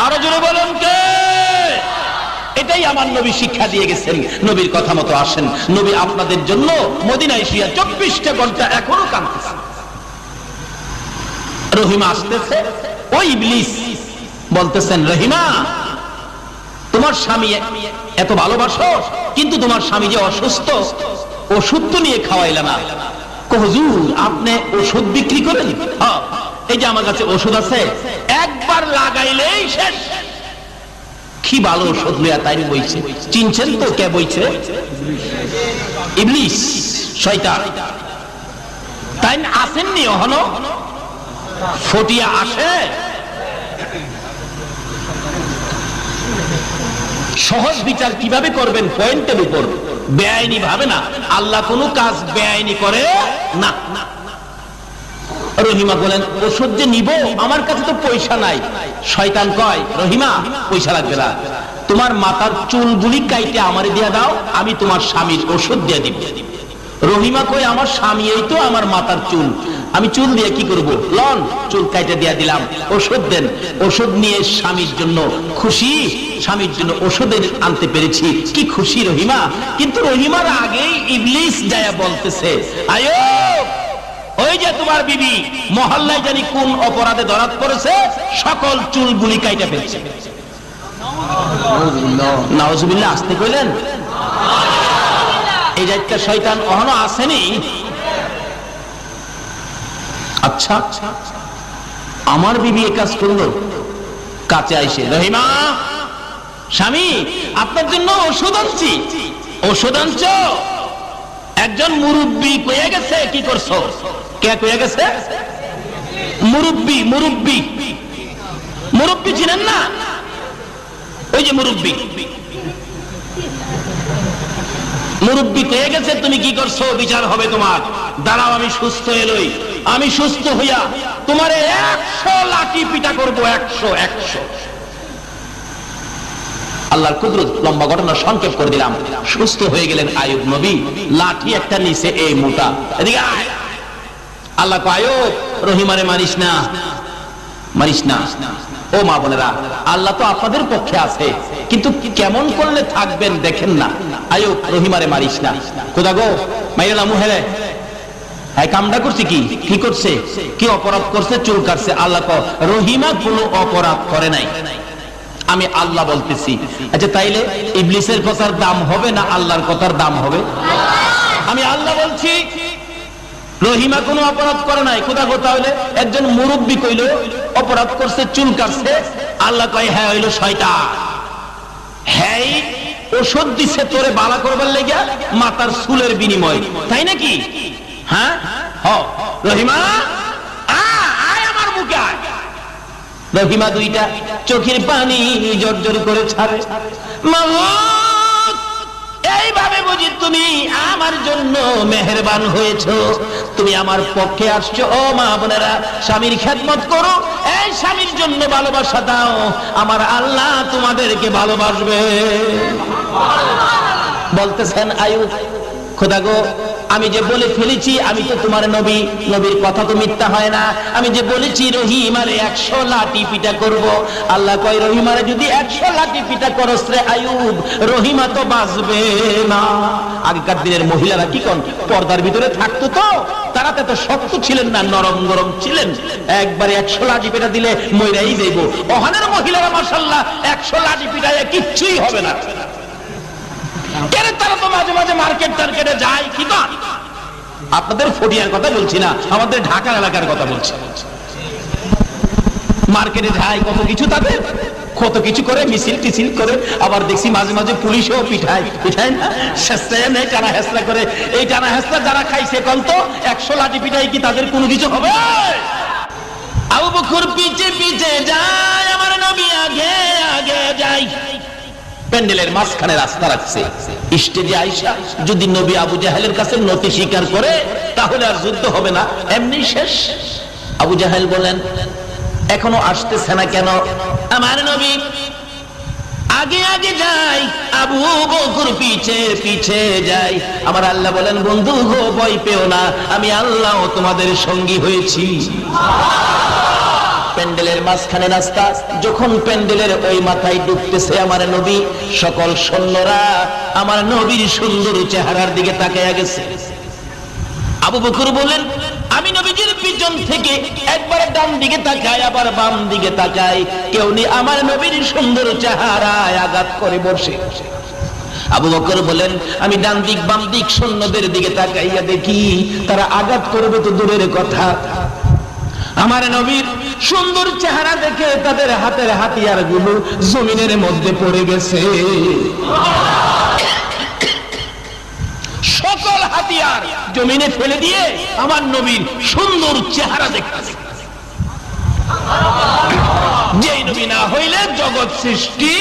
Speaker 3: আরো জোরে বলেন কে? এটাই আমার নবী শিক্ষা দিয়ে গেছেন। নবীর কথা মতো আসেন। নবী আপনাদের জন্য মদিনায় শুয়ে 24টা ঘন্টা এখনো কাঁদতেছে। রহিমা আসতেছে, ওই ইবলিস বলতেছেন, রহিমা তোমার স্বামী এত ভালোবাসো, কিন্তু তোমার স্বামী যে অসুস্থ, ওষুধ তো নিয়ে খাওয়াইলা না। হুজুর আপনি ওষুধ বিক্রি করেন? হ্যাঁ, এই যে আমার কাছে ওষুধ আছে, একবার লাগাইলেই শেষ। কি ভালো ওষুধ লইয়া তাই বইছে। চিনছেন তো কে বইছে? ইবলিস, শয়তান। তাই আসেননি এখনো? ফটিয়া আসে। সহজ বিচার কিভাবে করবেন? পয়েন্টের উপর, বেআইনি ভাবে না। আল্লাহ কোনো কাজ বেআইনি করে না। রহিমা বলেন, ওষুধ যে নিব, আমার কাছে তো পয়সা নাই। শয়তান কয়, রহিমা পয়সা লাগবে না, তোমার মাথার চুলগুলি কাইটে আমারে দিয়ে দাও, আমি তোমার স্বামীর ওষুধ দিয়ে দিব। রহিমা কই আমার স্বামী, এই তো আমার মাথার চুল, আমি চুল দিয়ে কি করব? লন, চুল কাইটা দিয়া দিলাম, ওষুধ দেন। ওষুধ নিয়ে স্বামীর জন্য খুশি, স্বামীর জন্য ওষুধ আনতে পেরেছি, কি খুশি রহিমা। কিন্তু রহিমার আগেই ইবলিস যায়া বলতেছে, আয়ুব, ওই যে তোমার বিবি মহল্লায় জানি কোন অপরাধে ধরা পড়েছে, সকল চুলগুলি কাইটা ফেলছে। নাউজুবিল্লাহ, আসতে কইলেন? এই যে একটা শয়তান অহনো আসেনি। আচ্ছা, আমার বিবি এ কাজ করলো, কাছে আইসে, রহিমা স্বামী আপনার জন্য ওষুধ আনছি। ওষুধ আনছ? একজন মুরব্বী কয়ে গেছে। কি করছো? কে কয়ে গেছে? মুরব্বী। মুরব্বী, মুরব্বী চিনেন না? ওই যে মুরব্বী, মুরব্বী কয়ে গেছে তুমি কি করছো, বিচার হবে তোমার। দাঁড়াও, আমি সুস্থ এলই, আমি সুস্থ হইয়া তোমারে 100 লাঠি পিটা করবো। 100। আল্লাহর কুদরত, লম্বা ঘটনা সংক্ষেপ করে দিলাম। সুস্থ হয়ে গেলেন আইয়ুব নবী, লাঠি একটা নিচে এই মোটা। এদিকে আয়। আল্লাহ কয়, আইয়ুব, রহিমারে মারিস না, মারিস না। ও মা বোনেরা, আল্লাহ তো আপনাদের পক্ষে আছে, কিন্তু কেমন করলে থাকবেন দেখেন না। আইয়ুব, রহিমারে মারিস না। খোদা গো, মাইরা মুহেলে হ্যাঁ, কামটা করছে কি? কি করছে? কি অপরাধ করছে? চুল কাটছে। আল্লাহ কয়, রহিমা কোনো অপরাধ করে নাই, আমি আল্লাহ বলতেছি। আচ্ছা, তাইলে ইবলিসের কথার দাম হবে না আল্লাহর কথার দাম হবে? আমি আল্লাহ বলছি রহিমা কোনো অপরাধ করে নাই। কোথা কোথা হইলে একজন মুরব্বী কইল অপরাধ করছে, চুল কাটছে। আল্লাহ কয়, হ্যাঁ হইল শয়তান, হ্যাঁ ওষুধ দিছে তোরে বালা করবার লেগা, মাথার চুলের বিনিময়, তাই নাকি? হ্যাঁ, রহিমা আয় আমার মুখে আয়। রহিমা দুইটা চোখের পানি জর্জর করে ছাড়ে। মাওলানা, এইভাবে বুঝি তুমি আমার জন্য মেহেরবান হয়েছো, তুমি আমার পক্ষে আসছো। ও মা বোনেরা, স্বামীর খেদমত করো, এই স্বামীর জন্য ভালোবাসা দাও, আমার আল্লাহ তোমাদেরকে ভালোবাসবে। বলতেছেন আইয়ুব, খোদা গো, আমি যে বলে ফেলেছি আমি তো তোমার নবী, নবীর কথা তো মিথ্যা হয় না। আমি যে বলেছি রহিমারে 100 লাঠি পিটা করব। আল্লাহ কয়, রহিমারে যদি 100 লাঠি পিটা করস রে আইয়ুব, রহিমা তো বাঁচবে না। আগেকার দিনের মহিলারা কি কোন পর্দার ভিতরে থাকতো, তো তারা তো শক্ত ছিলেন না, নরম নরম ছিলেন। একবারে 100 লাঠি পিটা দিলে মইরাই যাইব। ওখানের মহিলারা মাশাআল্লাহ 100 লাঠি পিটায় কিচ্ছুই হবে না। তারা তো মাঝে মাঝে মার্কেট টার্কেটে যায়। কি না, আপনাদের ফটিয়ার কথা বলছি না, আমাদের ঢাকার এলাকার কথা বলছি। মার্কেটে যায়, কত কিছু তাদের, কত কিছু করে, মিছিল টিছিল করে। আবার দেখছি মাঝে মাঝে পুলিশও পিঠায় না, হেসলায় নেই, টানা হেসলা করে। এই টানা হেসলা যারা খাইছে কোন তো 100 লাঠি পিঠায় কি তাদের কোনো কিছু হবে? আবু বকর পিছে পিছে যায়, আমার নবী আগে আগে যায়। প্যান্ডেলের মাঝখানে রাস্তা রাখছে, স্টেজে আইসা যদি নবী আবু জাহেলের কাছে নতি স্বীকার করে তাহলে আর যুদ্ধ হবে না, এমনি শেষ। আবু জাহেল বলেন, এখনো আসতেছে না কেন? আমার নবী আগে আগে যাই, আবু বকর পিছে পিছে যাই। আমার আল্লাহ বলেন, বন্ধু গো, ভয় পেও না, আমি আল্লাহ তোমাদের সঙ্গী হয়েছি। প্যান্ডেলের মাঝখানে রাস্তা, যখন প্যান্ডেলের ওই মাথায় ঢুকতেছে আমার নবী, সকল সৈন্যরা আমার নবীর সুন্দর চেহারার দিকে তাকায়া গেছে। আবু বকর বলেন, আমি নবীজির পিছন থেকে একবার ডান দিকে তাকাই, আবার বাম দিকে তাকাই, কেউ নেই, আমার নবীর সুন্দর চেহারায় আঘাত করে বসে। আবু বকর বলেন, আমি ডান দিক বাম দিক সৈন্যদের দিকে তাকাইয়া দেখি তারা আঘাত করবে তো দূরের কথা, আমার নবীর সুন্দর চেহারা দেখে তাদের হাতের হাতিয়ার গুলো জমিনের মধ্যে পড়ে গেছে। সকল হাতিয়ার জমিনে ফেলে দিয়ে আমার নবীর সুন্দর চেহারা দেখতেছে। যেই নবী না হইলে জগৎ সৃষ্টি,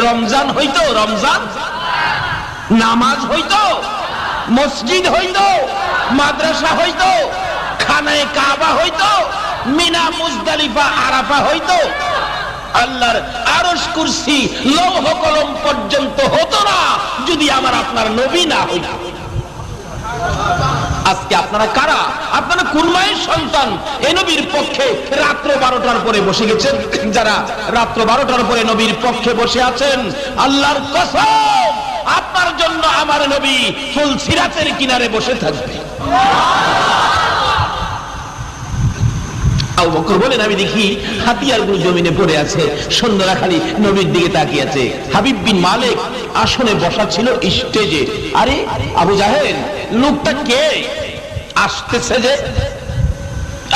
Speaker 3: রমজান হইতো, রমজান নামাজ হইতো, মসজিদ হইতো, মাদ্রাসা হইতো, খানায়ে কাবা হইতো, মিনা মুজদালিফা আরাফা হইতো, আল্লাহর আরশ কুরসি লৌহ কলম পর্যন্ত হতো না যদি আমার আপনার নবী না হইত। আজকে আপনারা কারা? আপনারা কোন মায়ের সন্তান? এই নবীর পক্ষে রাত্র 12টার পরে বসে গেছেন। যারা রাত্র 12টার পরে নবীর পক্ষে বসে আছেন, আল্লাহর কসম আপনার জন্য আমার নবী ফুল সিরাতের কিনারে বসে থাকবে। আবু বকর বলেন, আমি দেখি হাতিয়ারগুলো জমিনে পড়ে আছে, সৈন্যরা খালি নবীর দিকে তাকিয়ে আছে। হাবিব বিন মালিক আসনে বসা ছিল স্টেজে। আরে আবু জাহেল, লোকটা কে আসতেছে যে?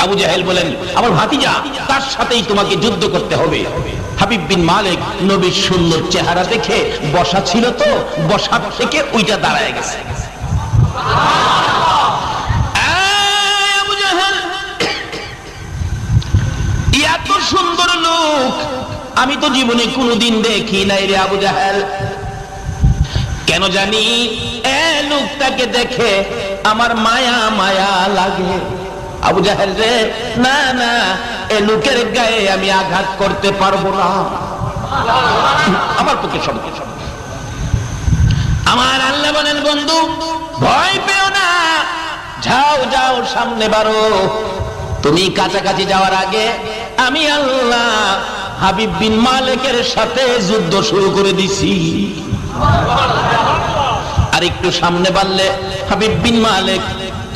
Speaker 3: আবু জাহেল বলেন, আমার ভাতিজা, তার সাথেই তোমাকে যুদ্ধ করতে হবে। হাবিব বিন মালিক নবীর সুন্দর চেহারা দেখে বসা ছিল তো, বসার থেকে ওইটা দাঁড়ায় গেছে। আবু জাহেল, এত সুন্দর লোক আমি তো জীবনে কোনোদিন দেখি নাই রে আবু জাহেল। কেন জানি এ লোকটাকে দেখে আমার মায়া মায়া লাগে। আবু জাহেল রে, না না, এ লোকের গায়ে আমি আঘাত করতে পারবো না, আমার পক্ষে সম্ভব। আমার আল্লাহ বলেন, বন্ধু ভয় পেও না, যাও যাও সামনে বাড়ো। তুমি কাছাকাছি যাওয়ার আগে আমি আল্লাহ হাবিব বিন মালিকের সাথে যুদ্ধ শুরু করে দিছি। আর একটু সামনে বাড়লে হাবিব বিন মালিক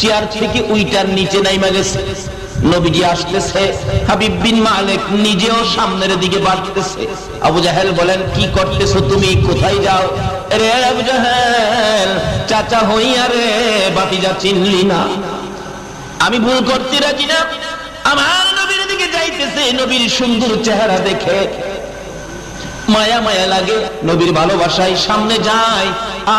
Speaker 3: চেয়ার থেকে উইটার নিচে নাইমা গেছে। নবীজি আসতেছে, হাবিব বিন মালিক নিজেও সামনের দিকে বাড়তেছে। আবু জাহেল বলেন, কি করতেছো তুমি? কোথায় যাও? রে আবু জাহেল, চাচা হইয়া রে বাতিজা চিনলি না? আমি ভুল করতে রাজি না। আমার নবীর দিকে যাইতেছে, নবীর সুন্দর চেহারা দেখে মায়া মায়া লাগে, নবীর ভালোবাসায় সামনে যায়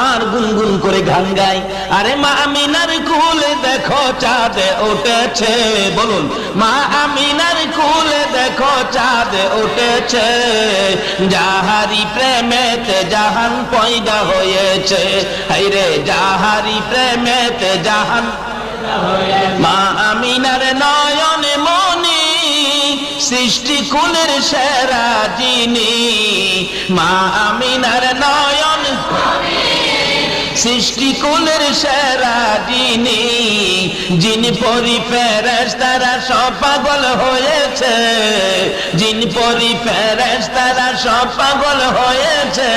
Speaker 3: আর গুনগুন করে গান গায়। আরে মা আমিনার কুলে দেখো চাঁদ উঠেছে, বলুন, মা আমিনার কুলে দেখো চাঁদ উঠেছে, যাহারি প্রেমেতে জাহান পয়দা হয়েছে। হায়রে যাহারি প্রেমেতে জাহান, মা আমিনার নয়নে মনি সৃষ্টি কুলের সেরা যিনি, মা আমিনার নয়ন সৃষ্টি কুলের সেরা যিনি, যিনি পরি ফেরেশতারা সব পাগল হয়েছে, যিনি পরি ফেরেশতারা সব পাগল হয়েছে,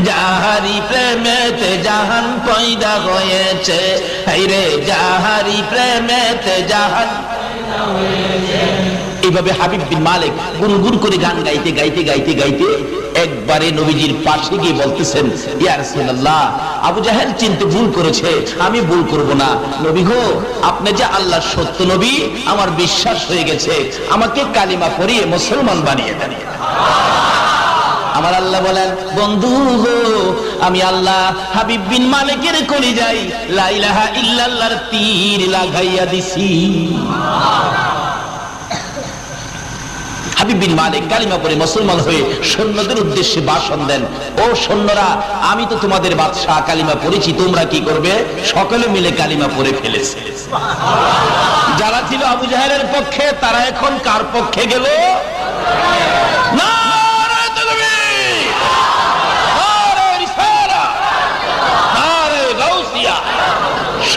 Speaker 3: যাহারি প্রেমেতে জাহান পয়দা হয়েছে। হায়রে যাহারি প্রেমেতে জাহান। এইভাবে হাবিব বিন মালিক গুনগুন করে গান গাইতে গাইতে গাইতে গাইতে একবারে নবীজির পাশে গিয়ে বলতেছেন, ইয়া রাসূলুল্লাহ, আবু জাহেল চিনতে ভুল করেছে, আমি ভুল করব না। নবী গো, আপনি যে আল্লাহর সত্য নবী, আমার বিশ্বাস হয়ে গেছে, আমাকে কালিমা পড়িয়ে মুসলমান বানিয়ে দেন। আমার আল্লাহ বলেন, বন্ধু গো, আমি আল্লাহ হাবিব বিন মালিকের কলিজায় লা ইলাহা ইল্লাল্লাহর তীর লাগাইয়া দিছি। হাবিব বিন মালিক কালিমা পড়ে মুসলমান হয়ে সৈন্যদের উদ্দেশ্যে ভাষণ দেন, ও সৈন্যরা, আমি তো তোমাদের বাদশাহ, কালিমা পড়েছি, তোমরা কি করবে? সকলে মিলে কালিমা পড়ে ফেলেছে। যারা ছিল আবু জাহেলের পক্ষে, তারা এখন কার পক্ষে গেল? না,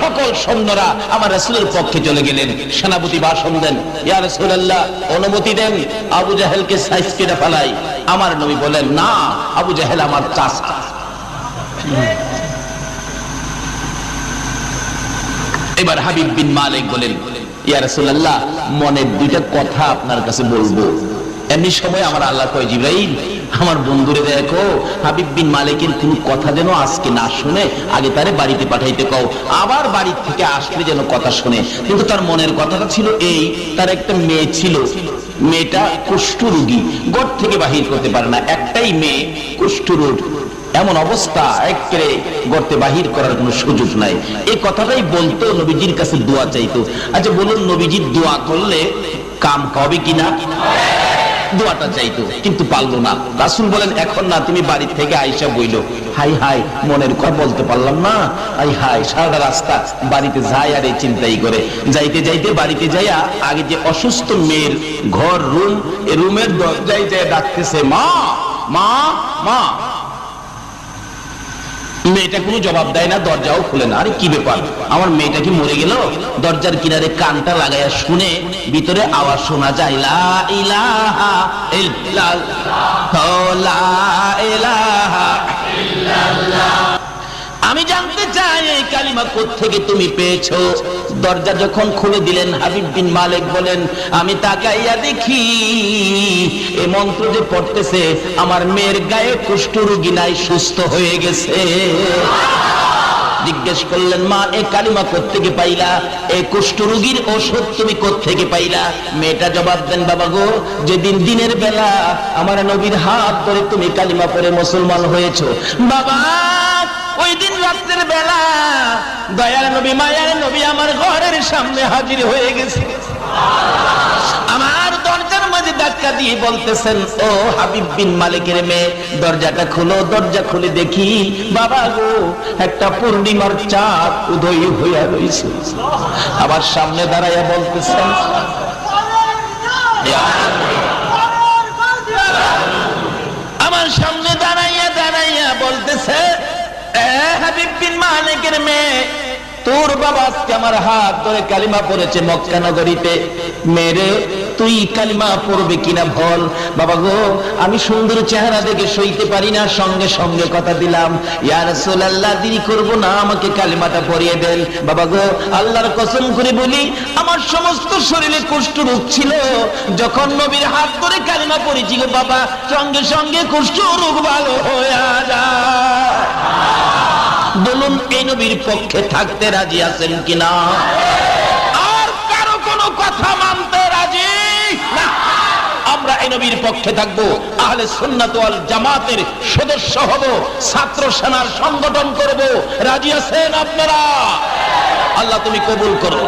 Speaker 3: সকল সৈন্যরা আমার রাসূলের পক্ষে চলে গেলেন। সেনাপতি ভাষণ দেন, ইয়া রাসূলুল্লাহ, অনুমতি দেন আবু জাহেলকে সাইজ কেটে ফেলাই। আমার নবী বলেন, না, আবু জাহেল আমার চাচা। এবার হাবিব বিন মালিক বলেন, ইয়া রাসূলুল্লাহ, মনের দুইটা কথা আপনার কাছে বলবো। এমনি সময় আমার আল্লাহ কয়, জিবরাইল, আমার বন্ধুরে দেখো, হাবিব বিন মালিকের কোন কথা যেন আজকে না শুনে আগে তারে বাড়িতে পাঠাইতে কও, আবার বাড়ি থেকে আসলে যেন কথা শুনে। কিন্তু তার মনের কথাটা ছিল এই, তার একটা মেয়ে ছিল, মেয়েটা কুষ্ঠরোগী, ঘর থেকে বাহির করতে পারে না, একটাই মেয়ে কুষ্ঠরোগ, এমন অবস্থা একেবারে গর্তে বাহির করার কোনো সুযোগ নাই। এই কথাটাই বলতো, নবীজির কাছে দোয়া চাইতো। আচ্ছা বলুন, নবীজির দোয়া করলে কাম হবে কিনা? দোয়াটা চাইতো, কিন্তু পারলো না। রাসূল বলেন এখন না, তুমি বাড়ি থেকে আয়েশা বইলো। হাই হাই, মনের কথা বলতে পারলাম না। হাই হাই, সারা রাস্তা বাড়িতে যায় আর এই চিন্তাই করে। যাইতে যাইতে বাড়িতে যাইয়া আগে যে অসুস্থ মেয়ের ঘর রুম, এই রুমের দরজায় যায় ডাকতেছে, মা মা মা। মেয়েটা কোনো জবাব দেয় না, দরজাও খুলে না। আরে কি ব্যাপার, আমার মেয়েটা কি মরে গেল? দরজার কিনারে কানটা লাগাইয়া শুনে ভিতরে আওয়াজ শোনা যায়, লা ইলাহা ইল্লাল্লাহ, লা ইলাহা ইল্লাল্লাহ। আমি জানতে চাই এই কালিমা কোত্থেকে তুমি পেয়েছো? দরজা যখন খুলে দিলেন হাবিব বিন মালিক বলেন, আমি তাকাইয়া দেখি এই মন্ত্র যে পড়তেছে আমার মেয়ের গায়ে কুষ্ঠরোগী নাই, সুস্থ হয়ে গেছে। জিজ্ঞেস করলেন, মা এই কালিমা কোত্থেকে পাইলা? এই কুষ্ঠরোগীর ওষুধ তুমি কোত্থেকে পাইলা? মেয়েটা জবাব দেন, বাবা গো, যেদিন দিনের বেলা আমার নবীর হাত ধরে তুমি কালিমা পড়ে মুসলমান হয়েছো, বাবা ওই দিন রাতের বেলা দয়ার নবী মায়ার নবী আমার ঘরের সামনে হাজির হয়ে গেছে। আমার দরজার মাঝে ধাক্কা দিয়ে বলতেছেন, ও হাবিব বিন মালিকের মেয়ে, দরজাটা খুলো। দরজা খুলে দেখি, বাবা গো, একটা পূর্ণিমার চাঁদ উদয় হইয়া রয়েছে। আবার সামনে দাঁড়াইয়া বলতেছেন, আমার সামনে দাঁড়াইয়া দাঁড়াইয়া বলতেছে, হাবিব বিন মালিকের মেয়ে, তোর বাবা আজকে আমার হাত ধরে কালিমা পড়েছে মক্কা নগরীতে। মেরে তুই কালিমা পড়বে কিনা বল। বাবা গো, আমি সুন্দর চেহারা দেখে সইতে পারি না, সঙ্গে সঙ্গে কথা দিলাম, ইয়া রাসূলুল্লাহ দেরি করব না, আমাকে কালিমাটা পড়িয়ে দেন। বাবা গো, আল্লাহর কসম করে বলি, আমার সমস্ত শরীরে কুষ্ঠরোগ ছিল, যখন নবীর হাত ধরে কালিমা পড়েছিল বাবা, সঙ্গে সঙ্গে কুষ্ঠরোগ ভালো হয়ে যায়। বলুন, এই নবীর পক্ষে থাকতে রাজি আছেন কিনা? আর কারো কোনো কথা মানতে রাজি না। আমরা এই নবীর পক্ষে থাকবো, আহলে সুন্নাত ওয়াল জামাতের সদস্য হব, ছাত্র সেনার সংগঠন করব। রাজি আছেন আপনারা? আল্লাহ তুমি কবুল করো।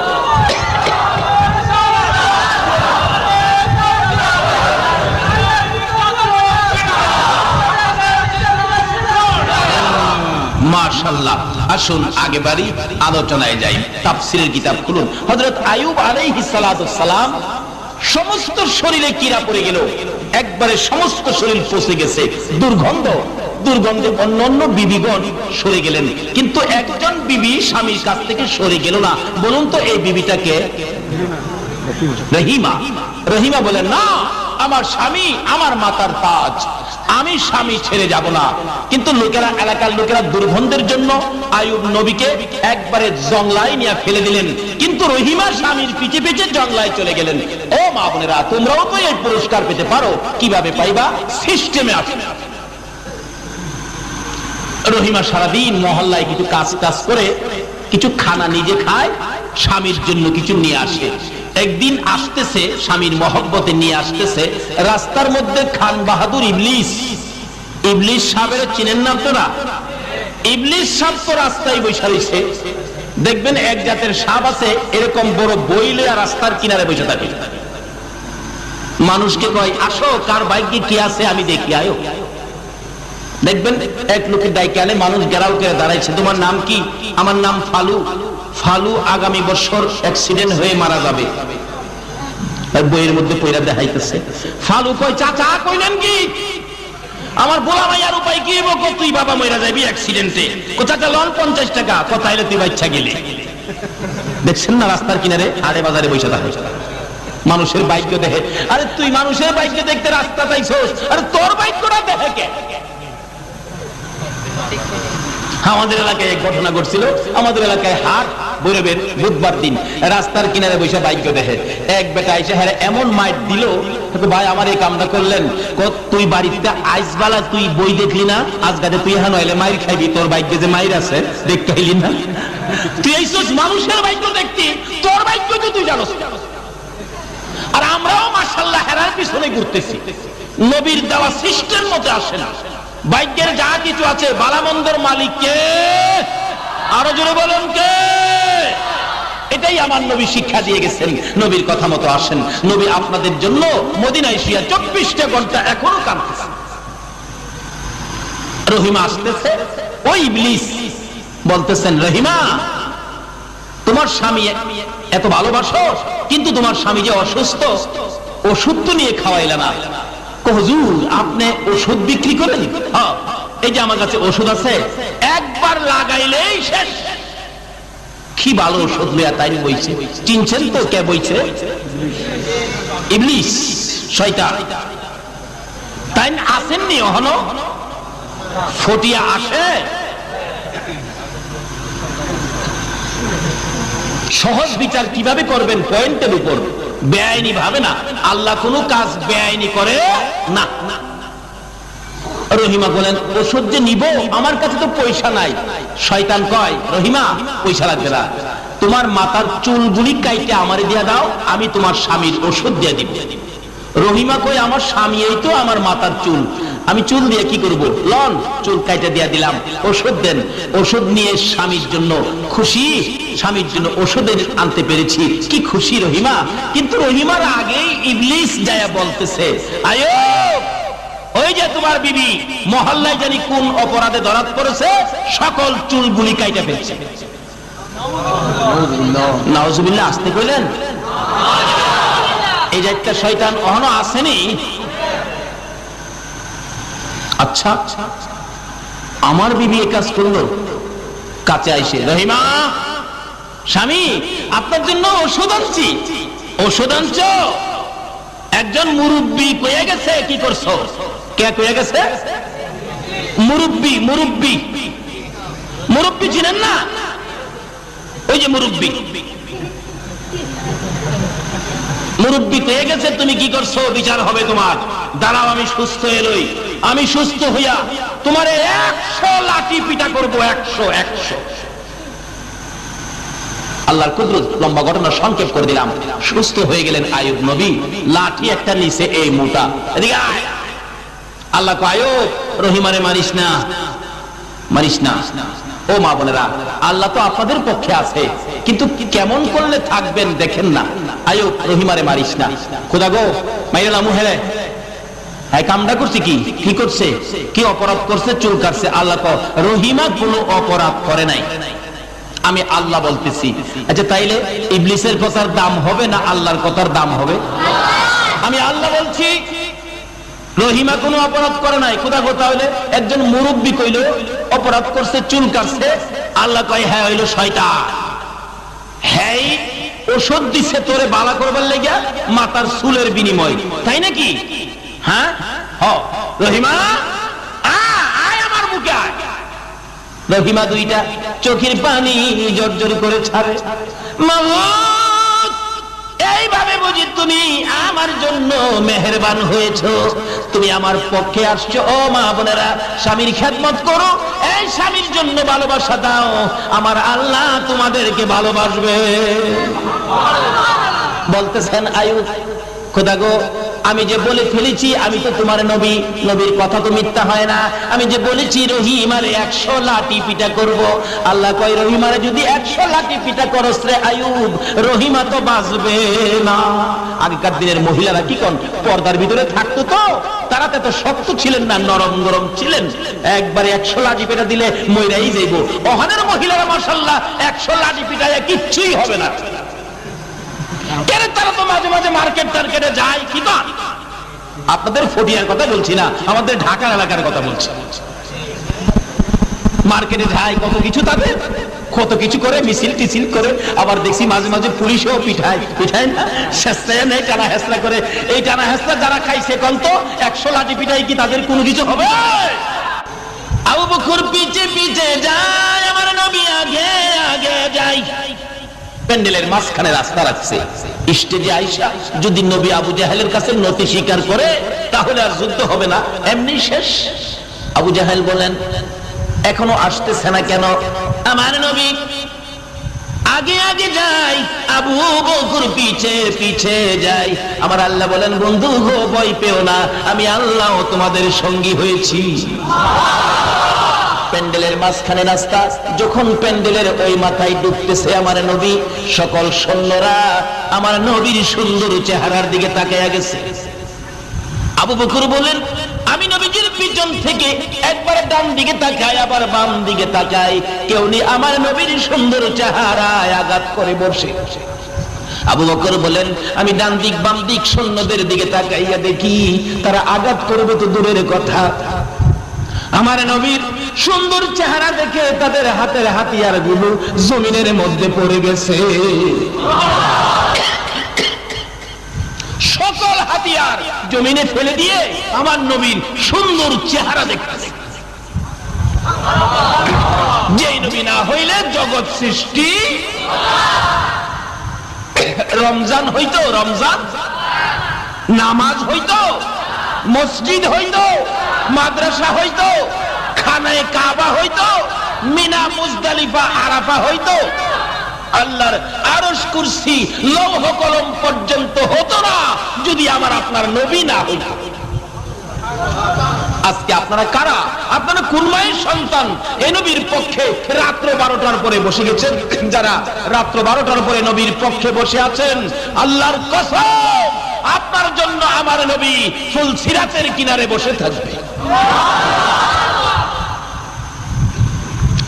Speaker 3: মাশাআল্লাহ। আসুন আগে বাড়ি, আলোচনায় যাই। তাফসীরের কিতাব খুলুন। হযরত আইয়ুব আলাইহিস সালাতু সালাম সমস্ত শরীরে কীড়া পড়ে গেল, একবারে সমস্ত শরীর পচে গেছে, দুর্গন্ধে অন্যান্য বিবিগণ সরে গেলেন, কিন্তু একজন বিবি স্বামীর কাছ থেকে সরে গেল না। বলুন তো এই বিবিটাকে? রহিমা। রহিমা বলেন, না, আমার স্বামী আমার মাতার তাজ, আমি স্বামী ছেড়ে যাব না। কিন্তু লোকেরা, এলাকার লোকেরা দুর্গন্ধের জন্য আইয়ুব নবীকে একবারে জংলায় নিয়ে ফেলে দিলেন, কিন্তু রহিমা স্বামীর পিছে পিছে জংলায় চলে গেলেন। ও মা বোনেরা, তোমরাও তো এই পুরস্কার পেতে পারো। কিভাবে পাইবা? সিস্টেমে আসে। রহিমা সারাদিন মহল্লায় কিছু কাজ করে কিছু খানা নিজে খায়, স্বামীর জন্য কিছু নিয়ে আসে। একদিন আসতেছে, স্বামীর মহব্বতে নিয়ে আসতেছে, রাস্তার মধ্যে খান বাহাদুর ইবলিস সাহেবের চিনেন না আপনারা? ইবলিস সাহেব তো রাস্তায় বসে রয়েছে। দেখবেন এক জাতের সাপ আছে, এরকম বড় বই লইয়া রাস্তার কিনারে বসে থাকে। মানুষকে কয়, আসো, কার ভাগ্যে কি আছে আমি দেখি, আয়ো। দেখবেন এক লোকের ডাইকে আনে, মানুষ গেরাও করে দাঁড়াইছে, তোমার নাম কি? আমার নাম ফালু। ফালু আগামী বছর অ্যাক্সিডেন্ট হয়ে মারা যাবে। বইয়ের মধ্যে পয়রা দেখাইতেছে। ফালু কয়, চাচা কইলেন কি? আমার বোলা মাইয়ার উপায় কি হইব? তুই বাবা মইরা যাবি অ্যাক্সিডেন্টে। চাচা লন 50 টাকা, কথা হইলে তুই বাচ্চা গেলে। দেখছেন না রাস্তার কিনারে হাড়ে বাজারে বসে থাকে, মানুষের ভাগ্য দেখে। আরে তুই মানুষের ভাগ্য দেখতে রাস্তা পাইছস, আরে তোর ভাগ্যটা দেখে কে? আমাদের এলাকায় এক ঘটনা ঘটছিল। আমাদের এলাকায় হাট বৈরবের বুধবার দিন রাস্তার কিনারে বসে ভাগ্য দেখে। এক বেটা এসে হ্যাঁ এমন মাইট দিল, ভাই আমার এই কামটা করলেন। তুই বাড়িতে আইসবালা তুই বই দেখলি না? আজগাতে তুই হ্যাঁ নইলে মাইর খাইবি, তোর ভাগ্যে যে মাইর আছে দেখতে হইলি না? তুই এইসব মানুষের ভাগ্য দেখতি, তোর ভাগ্য তো তুই জানোস। আর আমরাও মাশাআল্লাহ হেরার পিছনে ঘুরতেছি, নবীর দেওয়া সিস্টেম মতে আসে না। ভাগ্যের যা কিছু আছে বালামন্দের মালিক কে? আরো জোরে বলুন কে? এটা এটাই আমার নবী শিক্ষা দিয়ে গেছেন। নবীর কথা মতো আসেন। নবী আপনাদের জন্য মদিনায় শুয়ে 24টা ঘন্টা এখনো কাঁদতেছে। রহিমা আসতেছে, ওই ইবলিস বলতেছেন, রহিমা তোমার স্বামী এত ভালোবাসো, কিন্তু তোমার স্বামী যে অসুস্থ, ওষুধ তো নিয়ে খাওয়াইলে না। হুজুর আপনি ওষুধ বিক্রি করেন? হ্যাঁ, এই যে আমার কাছে ওষুধ আছে, একবার লাগাইলেই শেষ। কি ভালো ওষুধ লিয়া তাই বইছে। চিনছেন তো কে বইছে? ইবলিস, শয়তান। তাই আসেননি এখনো? ফটিয়া আসে। সহজ বিচার কিভাবে করবেন? পয়েন্টের উপর, বেআইনি ভাবে না। আল্লাহ কোনো কাজ বেআইনি করে না। রহিমা বলেন, ওষুধ যে নিব, আমার কাছে তো পয়সা নাই। শয়তান কয়, রহিমা পয়সা লাগবে না, তোমার মাথার চুলগুলি কাইটে আমারে দিয়া দাও, আমি তোমার স্বামীর ওষুধ দিয়ে দিব। রহিমা কয়, আমার স্বামী এই তো আমার মাথার চুল, আমি চুল দিয়ে কি করব? লন, চুল কাইটে দিয়া দিলাম, ওষুধ দেন। ওষুধ নিয়ে স্বামীর জন্য খুশি, স্বামীর জন্য ওষুধ আনতে পেরেছি, কি খুশি রহিমা। কিন্তু রহিমার আগেই ইবলিস যায়া বলতেছে, আয়ুব, ওই যে তোমার বিবি মহল্লায় জানি কোন অপরাধে ধরাত পড়েছে, সকল চুলগুলি কাইটে ফেলছে। নাউজুবিল্লাহ, আসতে কইলেন? এই যে একটা শয়তান এখনো আসেনি। আচ্ছা, আমার বিবি এই কাজ করলো, কাছে আইসে, রহিমা স্বামী আপনার জন্য ওষুধ আনছি। ওষুধ আনছ? একজন মুরব্বী কয়ে গেছে। কি করছো? কে কয়ে গেছে? মুরব্বী। মুরব্বী, মুরব্বী চিনেন না? ওই যে মুরব্বী, মুরব্বী কয়ে গেছে। তুমি কি করছো? বিচার হবে তোমার। দাঁড়াও, আমি সুস্থ এলই, আমি সুস্থ হইয়া তোমারে 100 লাঠি পিটা করবো। 100। আল্লাহর কুদরত, লম্বা ঘটনা সংক্ষেপ করে দিলাম। সুস্থ হয়ে গেলেন আইয়ুব নবী। লাঠি একটা নিচে এই মোটা। এদিকে আয়। আল্লাহ কয়, আইয়ুব রহিমারে মারিস না, মারিস না। ও মা বোনেরা, আল্লাহ তো আপনাদের পক্ষে আছে, কিন্তু কেমন করলে থাকবেন দেখেন না। আইয়ুব রহিমারে মারিস না। খোদা গো, মাইরা মুহেরে এই কামটা করছে। কি করছে? কি অপরাধ করছে? চুল কাটছে। আল্লাহ কয়, রহিমা কোনো অপরাধ করে নাই, আমি আল্লাহ বলতেছি। আচ্ছা, তাইলে ইবলিসের কথার দাম হবে না আল্লাহর কথার দাম হবে? আমি আল্লাহ বলছি রহিমা কোনো অপরাধ করে নাই। কোথা কথা হইলে একজন মুরব্বী কইল অপরাধ করছে, চুল কাটছে। আল্লাহ কয়, হ্যাঁ হইল শয়তান, হ্যাঁ ওষুধ দিছে তোরে বালা করবার লেগা, মাথার চুলের বিনিময়, তাই নাকি? হ্যাঁ, রহিমা আয় আমার মুখে আয়। রহিমা দুইটা চোখের পানি জর্জর করে ছাড়ে। মাওলানা, এইভাবে বুঝি তুমি আমার জন্য মেহেরবান হয়েছো, তুমি আমার পক্ষে আসছো। ও মা বোনেরা, স্বামীর খেদমত করো, এই স্বামীর জন্য ভালোবাসা দাও, আমার আল্লাহ তোমাদেরকে ভালোবাসবে। বলতেছেন আইয়ুব, খোদা গো, আমি যে বলে ফেলেছি আমি তো তোমার নবী, নবীর কথা তো মিথ্যা হয় না। আমি যে বলেছি রহিমারে 100 লাঠি পিটা করব। আল্লাহ কয়, রহিমারে যদি 100 লাঠি পিটা করস রে আইয়ুব, রহিমা তো বাঁচবে না। আগেকার দিনের মহিলারা কি কোন পর্দার ভিতরে থাকতো, তো তারা তো শক্ত ছিলেন না, নরম গরম ছিলেন। একবারে 100 লাঠি পিটা দিলে মইরাই যাইব। ওখানের মহিলারা মাশাআল্লাহ 100 লাঠি পিটায় কিচ্ছুই হবে না। তারা তো মাঝে মাঝে মার্কেট টার্কেটে যায়। কি বা আপনাদের ফটিয়ার কথা বলছি না, আমাদের ঢাকার এলাকার কথা বলছি। মার্কেটে যায়, কত কিছু তাদের, কত কিছু করে, মিছিল টিছিল করে। আবার দেখছি মাঝে মাঝে পুলিশও পিঠায় না, হেসরা নেই, টানা হেসরা করে। এই টানা হেসরা যারা খাইছে কন্ত 100 লাঠি পিঠাই কি তাদের কোনো কিছু হবে? আবু বকর পিছে পিছে যায়, আমার নবী আগে আগে যায়। প্যান্ডেলের মাঝখানে রাস্তা রাখছে, স্টেজে আইসা যদি নবী আবু জাহেলের কাছে নতি স্বীকার করে, তাহলে আর যুদ্ধ হবে না, এমনি শেষ। আবু জাহেল বলেন, এখনো আসতেছে না কেন? আমার নবী আগে আগে যাই, আবু বকর পিছে পিছে যাই। আমার আল্লাহ বলেন, বন্ধু গো, ভয় পেও না, আমি আল্লাহ তোমাদের সঙ্গী হয়েছি। প্যান্ডেলের মাঝখানে রাস্তা, যখন প্যান্ডেলের ওই মাথায় ডুবতেছে আমার নবী, সকল সৈন্যরা আমার নবীর সুন্দর চেহারার দিকে তাকায়া গেছে। আবু বকর বলেন, আমি নবীজির পিছন থেকে একবার ডান দিকে তাকাই, আবার বাম দিকে তাকাই, কেউ নি আমার নবীর সুন্দর চেহারায় আঘাত করে বসে। আবু বকর বলেন, আমি ডান দিক বাম দিক সৈন্যদের দিকে তাকাইয়া দেখি তারা আঘাত করবে তো দূরের কথা, আমার নবীর সুন্দর চেহারা দেখে তাদের হাতের হাতিয়ার গুলো জমিনের মধ্যে পড়ে গেছে। সকল হাতিয়ার জমিনে ফেলে দিয়ে আমার নবীর সুন্দর চেহারা দেখতেছে। যেই নবী না হইলে জগৎ সৃষ্টি, রমজান হইতো, রমজান নামাজ হইতো, মসজিদ হইতো, মাদ্রাসা হইতো, খানায়ে কাবা হইতো, মিনা মুজদালিফা আরাফা হইতো, আল্লাহর আরশ কুরসি লৌহ কলম পর্যন্ত হতো না যদি আমার আপনার নবী না হইতো। আজকে আপনারা কারা? আপনারা কোন মায়ের সন্তান এই নবীর পক্ষে রাত্র 12টার পরে বসে গেছেন? যারা রাত্র 12টার পরে নবীর পক্ষে বসে আছেন, আল্লাহর কসম আপনার জন্য আমার নবী ফুল সিরাতের কিনারে বসে থাকবে।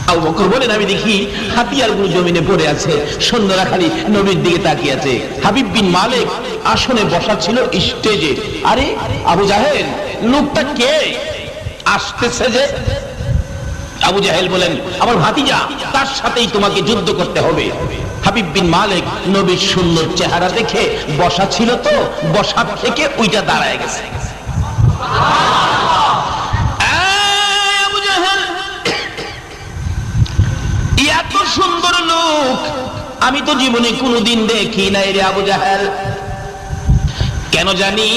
Speaker 3: আবু বকর বলেন, আমি দেখি হাতিয়ারগুলো জমিনে পড়ে আছে, সৈন্যরা খালি নবীর দিকে তাকিয়ে আছে। হাবিব বিন মালিক আসনে বসা ছিল স্টেজে। আরে আবু জাহেল, লোকটা কে আসতেছে যে? আবু জাহেল বলেন, আমার ভাতিজা, তার সাথেই তোমাকে যুদ্ধ করতে হবে। হাবিব বিন মালিক নবীর সুন্দর চেহারা দেখে বসা ছিল তো, বসা থেকে ওইটা দাঁড়ায় গেছে। এত সুন্দর লোক আমি তো জীবনে কোনোদিন দেখি নাই রে আবু জাহেল। কেন জানি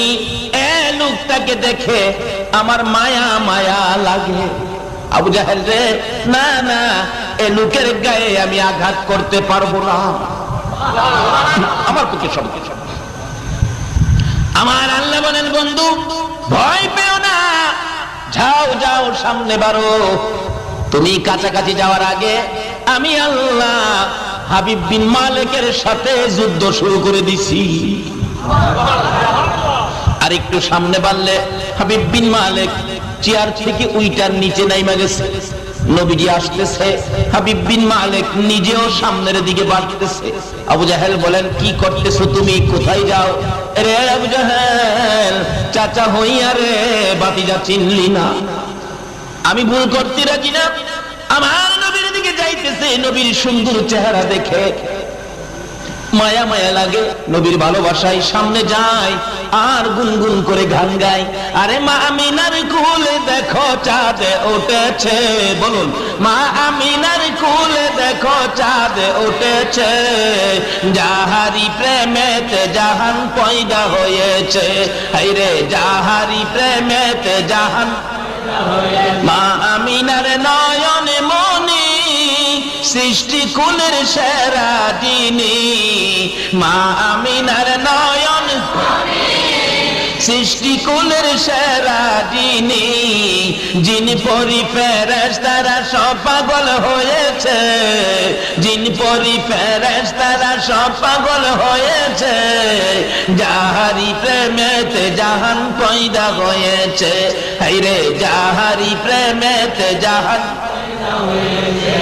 Speaker 3: এ লোকটাকে দেখে আমার মায়া মায়া লাগে। আবু জাহেল রে, না না, এ লোকের গায়ে আমি আঘাত করতে পারবো না, আমার পক্ষে সব কিছু। আমার আল্লাহ বলেন, বন্ধু ভয় পেও না, যাও যাও সামনে বাড়ো। তুমি কাছাকাছি যাওয়ার আগে আমি আল্লাহ হাবিব বিন মালিকের সাথে যুদ্ধ শুরু করে দিছি। আর একটু সামনে বাড়লে হাবিব বিন মালিক চেয়ার থেকে উইটার নিচে নাইমা গেছে। নবীজি আসতেছে, হাবিব বিন মালিক নিজেও সামনের দিকে বাড়তেছে। আবু জাহেল বলেন, কি করতেছো তুমি, কোথায় যাও? রে আবু জাহেল, চাচা হইয়া রে বাতিজা চিনলি না? আমি ভুল করতে রাজি না। আমার নবীর দিকে যাইতেছে, নবীর সুন্দর চেহারা দেখে মায়া মায়া লাগে, নবীর ভালোবাসায় সামনে যায় আর গুনগুন করে গান গায়। আরে মা আমিনার কোলে দেখো চাঁদ উঠেছে, বলুন, মা আমিনার কোলে দেখো চাঁদ উঠেছে, যাহারি প্রেমেতে জাহান পয়দা হয়েছে। হায়রে যাহারি প্রেমেতে জাহান, মা আমিনার নয়নে মনি সৃষ্টি কুলের সেরা যিনি, মা আমিনার নয়ন সৃষ্টি কুলের সেরা যিনি, যিনি পরি ফেরেশতারা সব পাগল হয়েছে, যিনি পরি ফেরেশতারা সব পাগল হয়েছে, যাহারি প্রেমেতে জাহান পয়দা হয়েছে। হায়রে যাহারি প্রেমেতে জাহান পয়দা হয়েছে।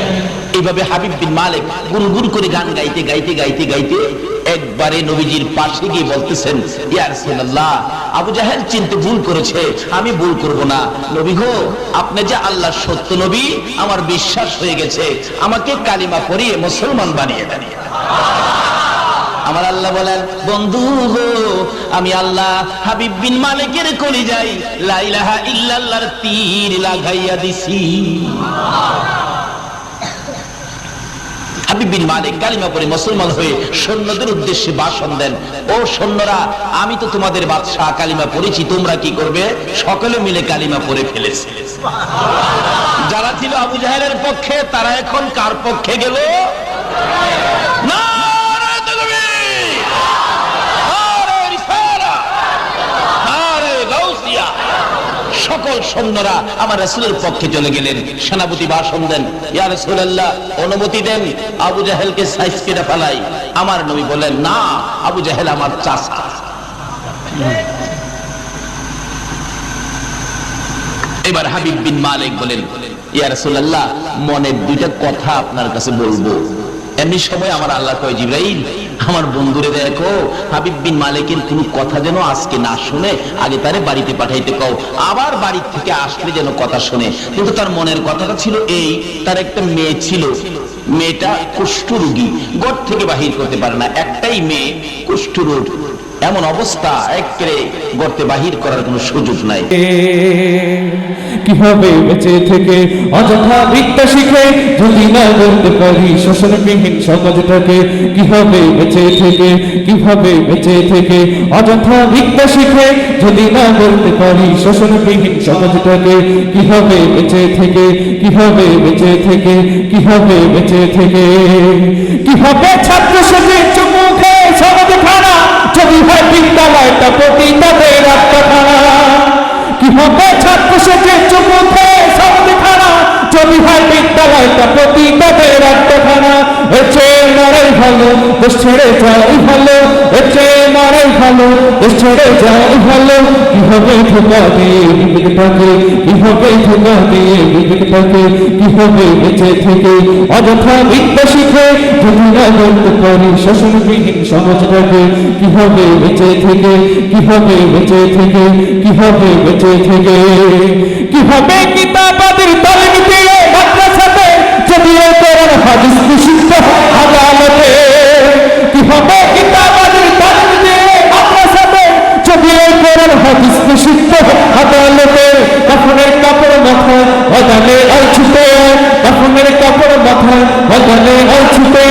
Speaker 3: এইভাবে হাবিব বিন মালিক গুনগুন করে গান গাইতে গাইতে গাইতে গাইতে একবারে নবীজির পাশে গিয়ে বলতেছেন, ইয়া রাসূলুল্লাহ, আবু জাহেল চিনতে ভুল করেছে, আমি ভুল করব না। নবী গো, আপনি যে আল্লাহর সত্য নবী, আমার বিশ্বাস হয়ে গেছে, আমাকে কালিমা পড়িয়ে মুসলমান বানিয়ে দেন। আমার আল্লাহ বলেন, বন্ধু গো, আমি আল্লাহ হাবিব বিন মালিকের কলিজায় লা ইলাহা ইল্লাল্লাহর তীর লাগাইয়া দিছি। হাবিব বিন মালিক কালিমা পড়ে মুসলমান হয়ে সৈন্যদের উদ্দেশ্যে ভাষণ দেন, ও সৈন্যরা, আমি তো তোমাদের বাদশাহ, কালিমা পড়েছি, তোমরা কি করবে? সকলে মিলে কালিমা পড়ে ফেলেছে। যারা ছিল আবু জাহেলের পক্ষে, তারা এখন কার পক্ষে গেল? সকল সকল সৈন্যরা আমার রাসূলের পক্ষে চলে গেলেন। সেনাপতি ভাষণ দেন, ইয়া রাসূলুল্লাহ, অনুমতি দেন আবু জাহেলকে সাইজ কেটে ফেলাই। আমার নবী বলেন, না, আবু জাহেল আমার চাচা। এবার হাবিব বিন মালিক বলেন, ইয়া রাসূলুল্লাহ, মনের দুইটা কথা আপনার কাছে বলবো। এমনি সময় আমার আল্লাহ কয়, জিবরাইল, আমার বন্ধুরে দেখো, হাবিব বিন মালিকের কোনো কথা যেন আজকে না শুনে, আগে তারে বাড়িতে পাঠাইতে কও, আবার বাড়ি থেকে আসলে যেন কথা শুনে। কিন্তু তার মনের কথাটা ছিল এই, তার একটা মেয়ে ছিল, মেয়েটা কুষ্ঠরোগী, ঘর থেকে বাহির করতে পারে না, একটাই মেয়ে কুষ্ঠরোগ, এমন অবস্থা একেবারে গর্তে বাহির করার কোনো সুযোগ নাই।
Speaker 4: কিভাবে বেঁচে থেকে অযথা বিদ্যা শিখে যদি না বলতে পারি শোষণবিহীন সমাজটাকে, কিভাবে বেঁচে থেকে, কিভাবে বেঁচে থেকে অযথা বিদ্যা শিখে যদি না বলতে পারি শোষণবিহীন সমাজটাকে, কিভাবে বেঁচে থেকে, কিভাবে বেঁচে থেকে, কিভাবে বেঁচে থেকে, কিভাবে ছাত্র সেজে চুমু খেয়ে সমাজ খানা যদি হয় বিদ্যালয়টা প্রতি তাদের আত্মখানা, কিভাবে ছাত্র সেজে চুমু খেয়ে সমাজ খানা যদি হয় বিদ্যালয়টা প্রতি তাদের আত্মখানা। এর চেয়ে মারাই ভালো দেশ ছেড়ে যাই ভালো, এর চেয়ে মারাই ভালো দেশ ছেড়ে যাই ভালো। কিভাবে ধোকা দিয়ে বিবেকটাকে, কিভাবে ধোকা দিয়ে বিবেকটাকে, কিভাবে বেঁচে থেকে অযথা বিদ্যা শিখে যদি না বলতে পারি শোষণবিহীন সমাজটাকে, কিভাবে বেঁচে থেকে, কিভাবে বেঁচে থেকে, কিভাবে বেঁচে থেকে, কিভাবে কিতাবাদের তালিম দিয়ে মাদ্রাসাতে যদি কোরআন হাদিস নিষিদ্ধ হয় আদালতে, কিভাবে কিতাবাদের তালিম দিয়ে মাদ্রাসাতে যদি কোরআন হাদিস নিষিদ্ধ হয় আদালতে। কাফনের কাপড় মাথায় বাজালে আর ছুটে, কাফনের কাপড় মাথায় বাজালে আর ছুটে,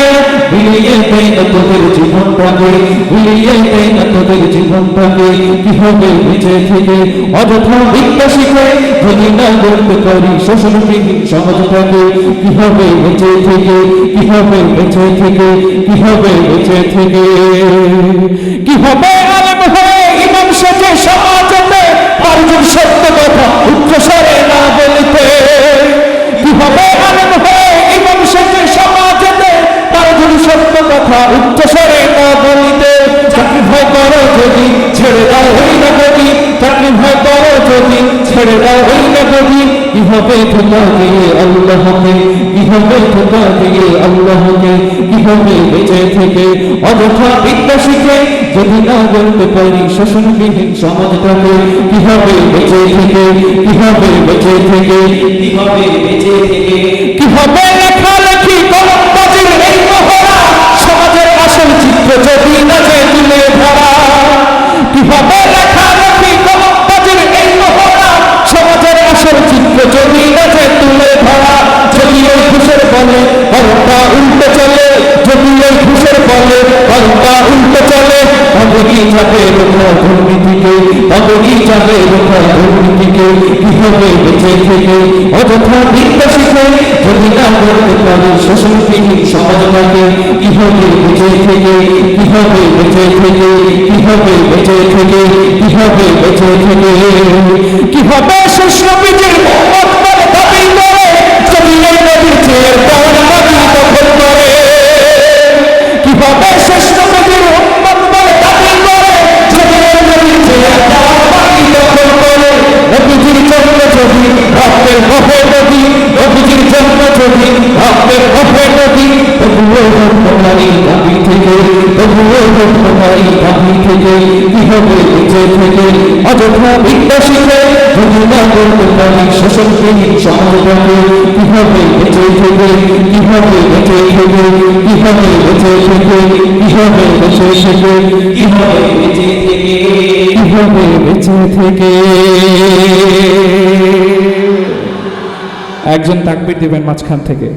Speaker 4: বিলিয়ে দেয় না তোদের জীবনটাকে, বিলিয়ে দেয় না তোদের জীবনটাকে। কিভাবে বেঁচে থেকে অযথা বিদ্যা শিখে যদি না বলতে পারি শোষণবিহীন সমাজটাকে, কিভাবে বেঁচে থেকে, কিভাবে বেঁচে থেকে, কিভাবে বেঁচে থেকে, কিভাবে আলেম হয়ে ইমাম সেজে সমাজেতে পারবেন সত্য কথা উচ্চস্বরে না বলতে, কিভাবে আলেম হয়ে ইমাম সেজে সমাজেতে পারবেন সত্য কথা উচ্চস্বরে না বলতে। চাকরি ভয় করো যদি ছেড়ে দাও হই না গতি, চাকরি ভয় করো যদি ছেড়ে দাও হই না গতি। কিভাবে ধোকা দিয়ে আল্লাহকে, কিভাবে ধোকা দিয়ে আল্লাহকে, কিভাবে বেঁচে থেকে অযথা বিদ্যা শিখে যদি না বলতে পারি শোষণবিহীন সমাজটাকে, কিভাবে বেঁচে থেকে, কিভাবে বেঁচে থেকে, কিভাবে বেঁচে থেকে, কিভাবে লেখালেখি কলমবাজির এই মহড়া সমাজের আসল চিত্র যদি না যে তুলে ধরা, কিভাবে লেখালেখি কলমবাজির এই মহড়া সমাজের আসল চিত্র যদি না যে তুলে ধরা। যদি ওই ঘুষের বলে কলমটা উল্টে চলে, যদি ওই ঘুষের বলে কলমটা উল্টে চলে, তবেই যাবে রোখা দুর্নীতিকে, তবেই যাবে রোখা দুর্নীতিকে। কিভাবে বেঁচে থেকে অযথা বিদ্যা শিখে যদি না বলতে পারি শোষণবিহীন সমাজটাকে, কিভাবে বেঁচে থেকে, কিভাবে বেঁচে থেকে, কিভাবে বেঁচে থেকে, কিভাবে বেঁচে থেকে, কিভাবে শেষ নবীজির উম্মত বলে দাবি করে যদি এই নবীর চেয়ে বড় নবী দখল করে, কিভাবে শেষ নবীজির উম্মত বলে দাবি করে যদি এই নবীর চেয়ে বড় নবী দখল করে। নবীজির জন্ম যদি রক্তের বহে নদী, নবীজির জন্ম যদি রক্তের বহে নদী, তবুও রক্তকারী দাবি থেকে, তবুও রক্তকারী দাবি থেকে, কিভাবে বেঁচে থেকে অযথা বিদ্যা শিখে যদি না বলতে পারি শোষণবিহীন সমাজটাকে, কিভাবে বেঁচে থেকে, কিভাবে বেঁচে থেকে, কিভাবে বেঁচে থেকে, কিভাবে বেঁচে থেকে, কিভাবে বেঁচে থেকে, কিভাবে বেঁচে থেকে। একজন তাকবীর দিবেন মাঝখান থেকে।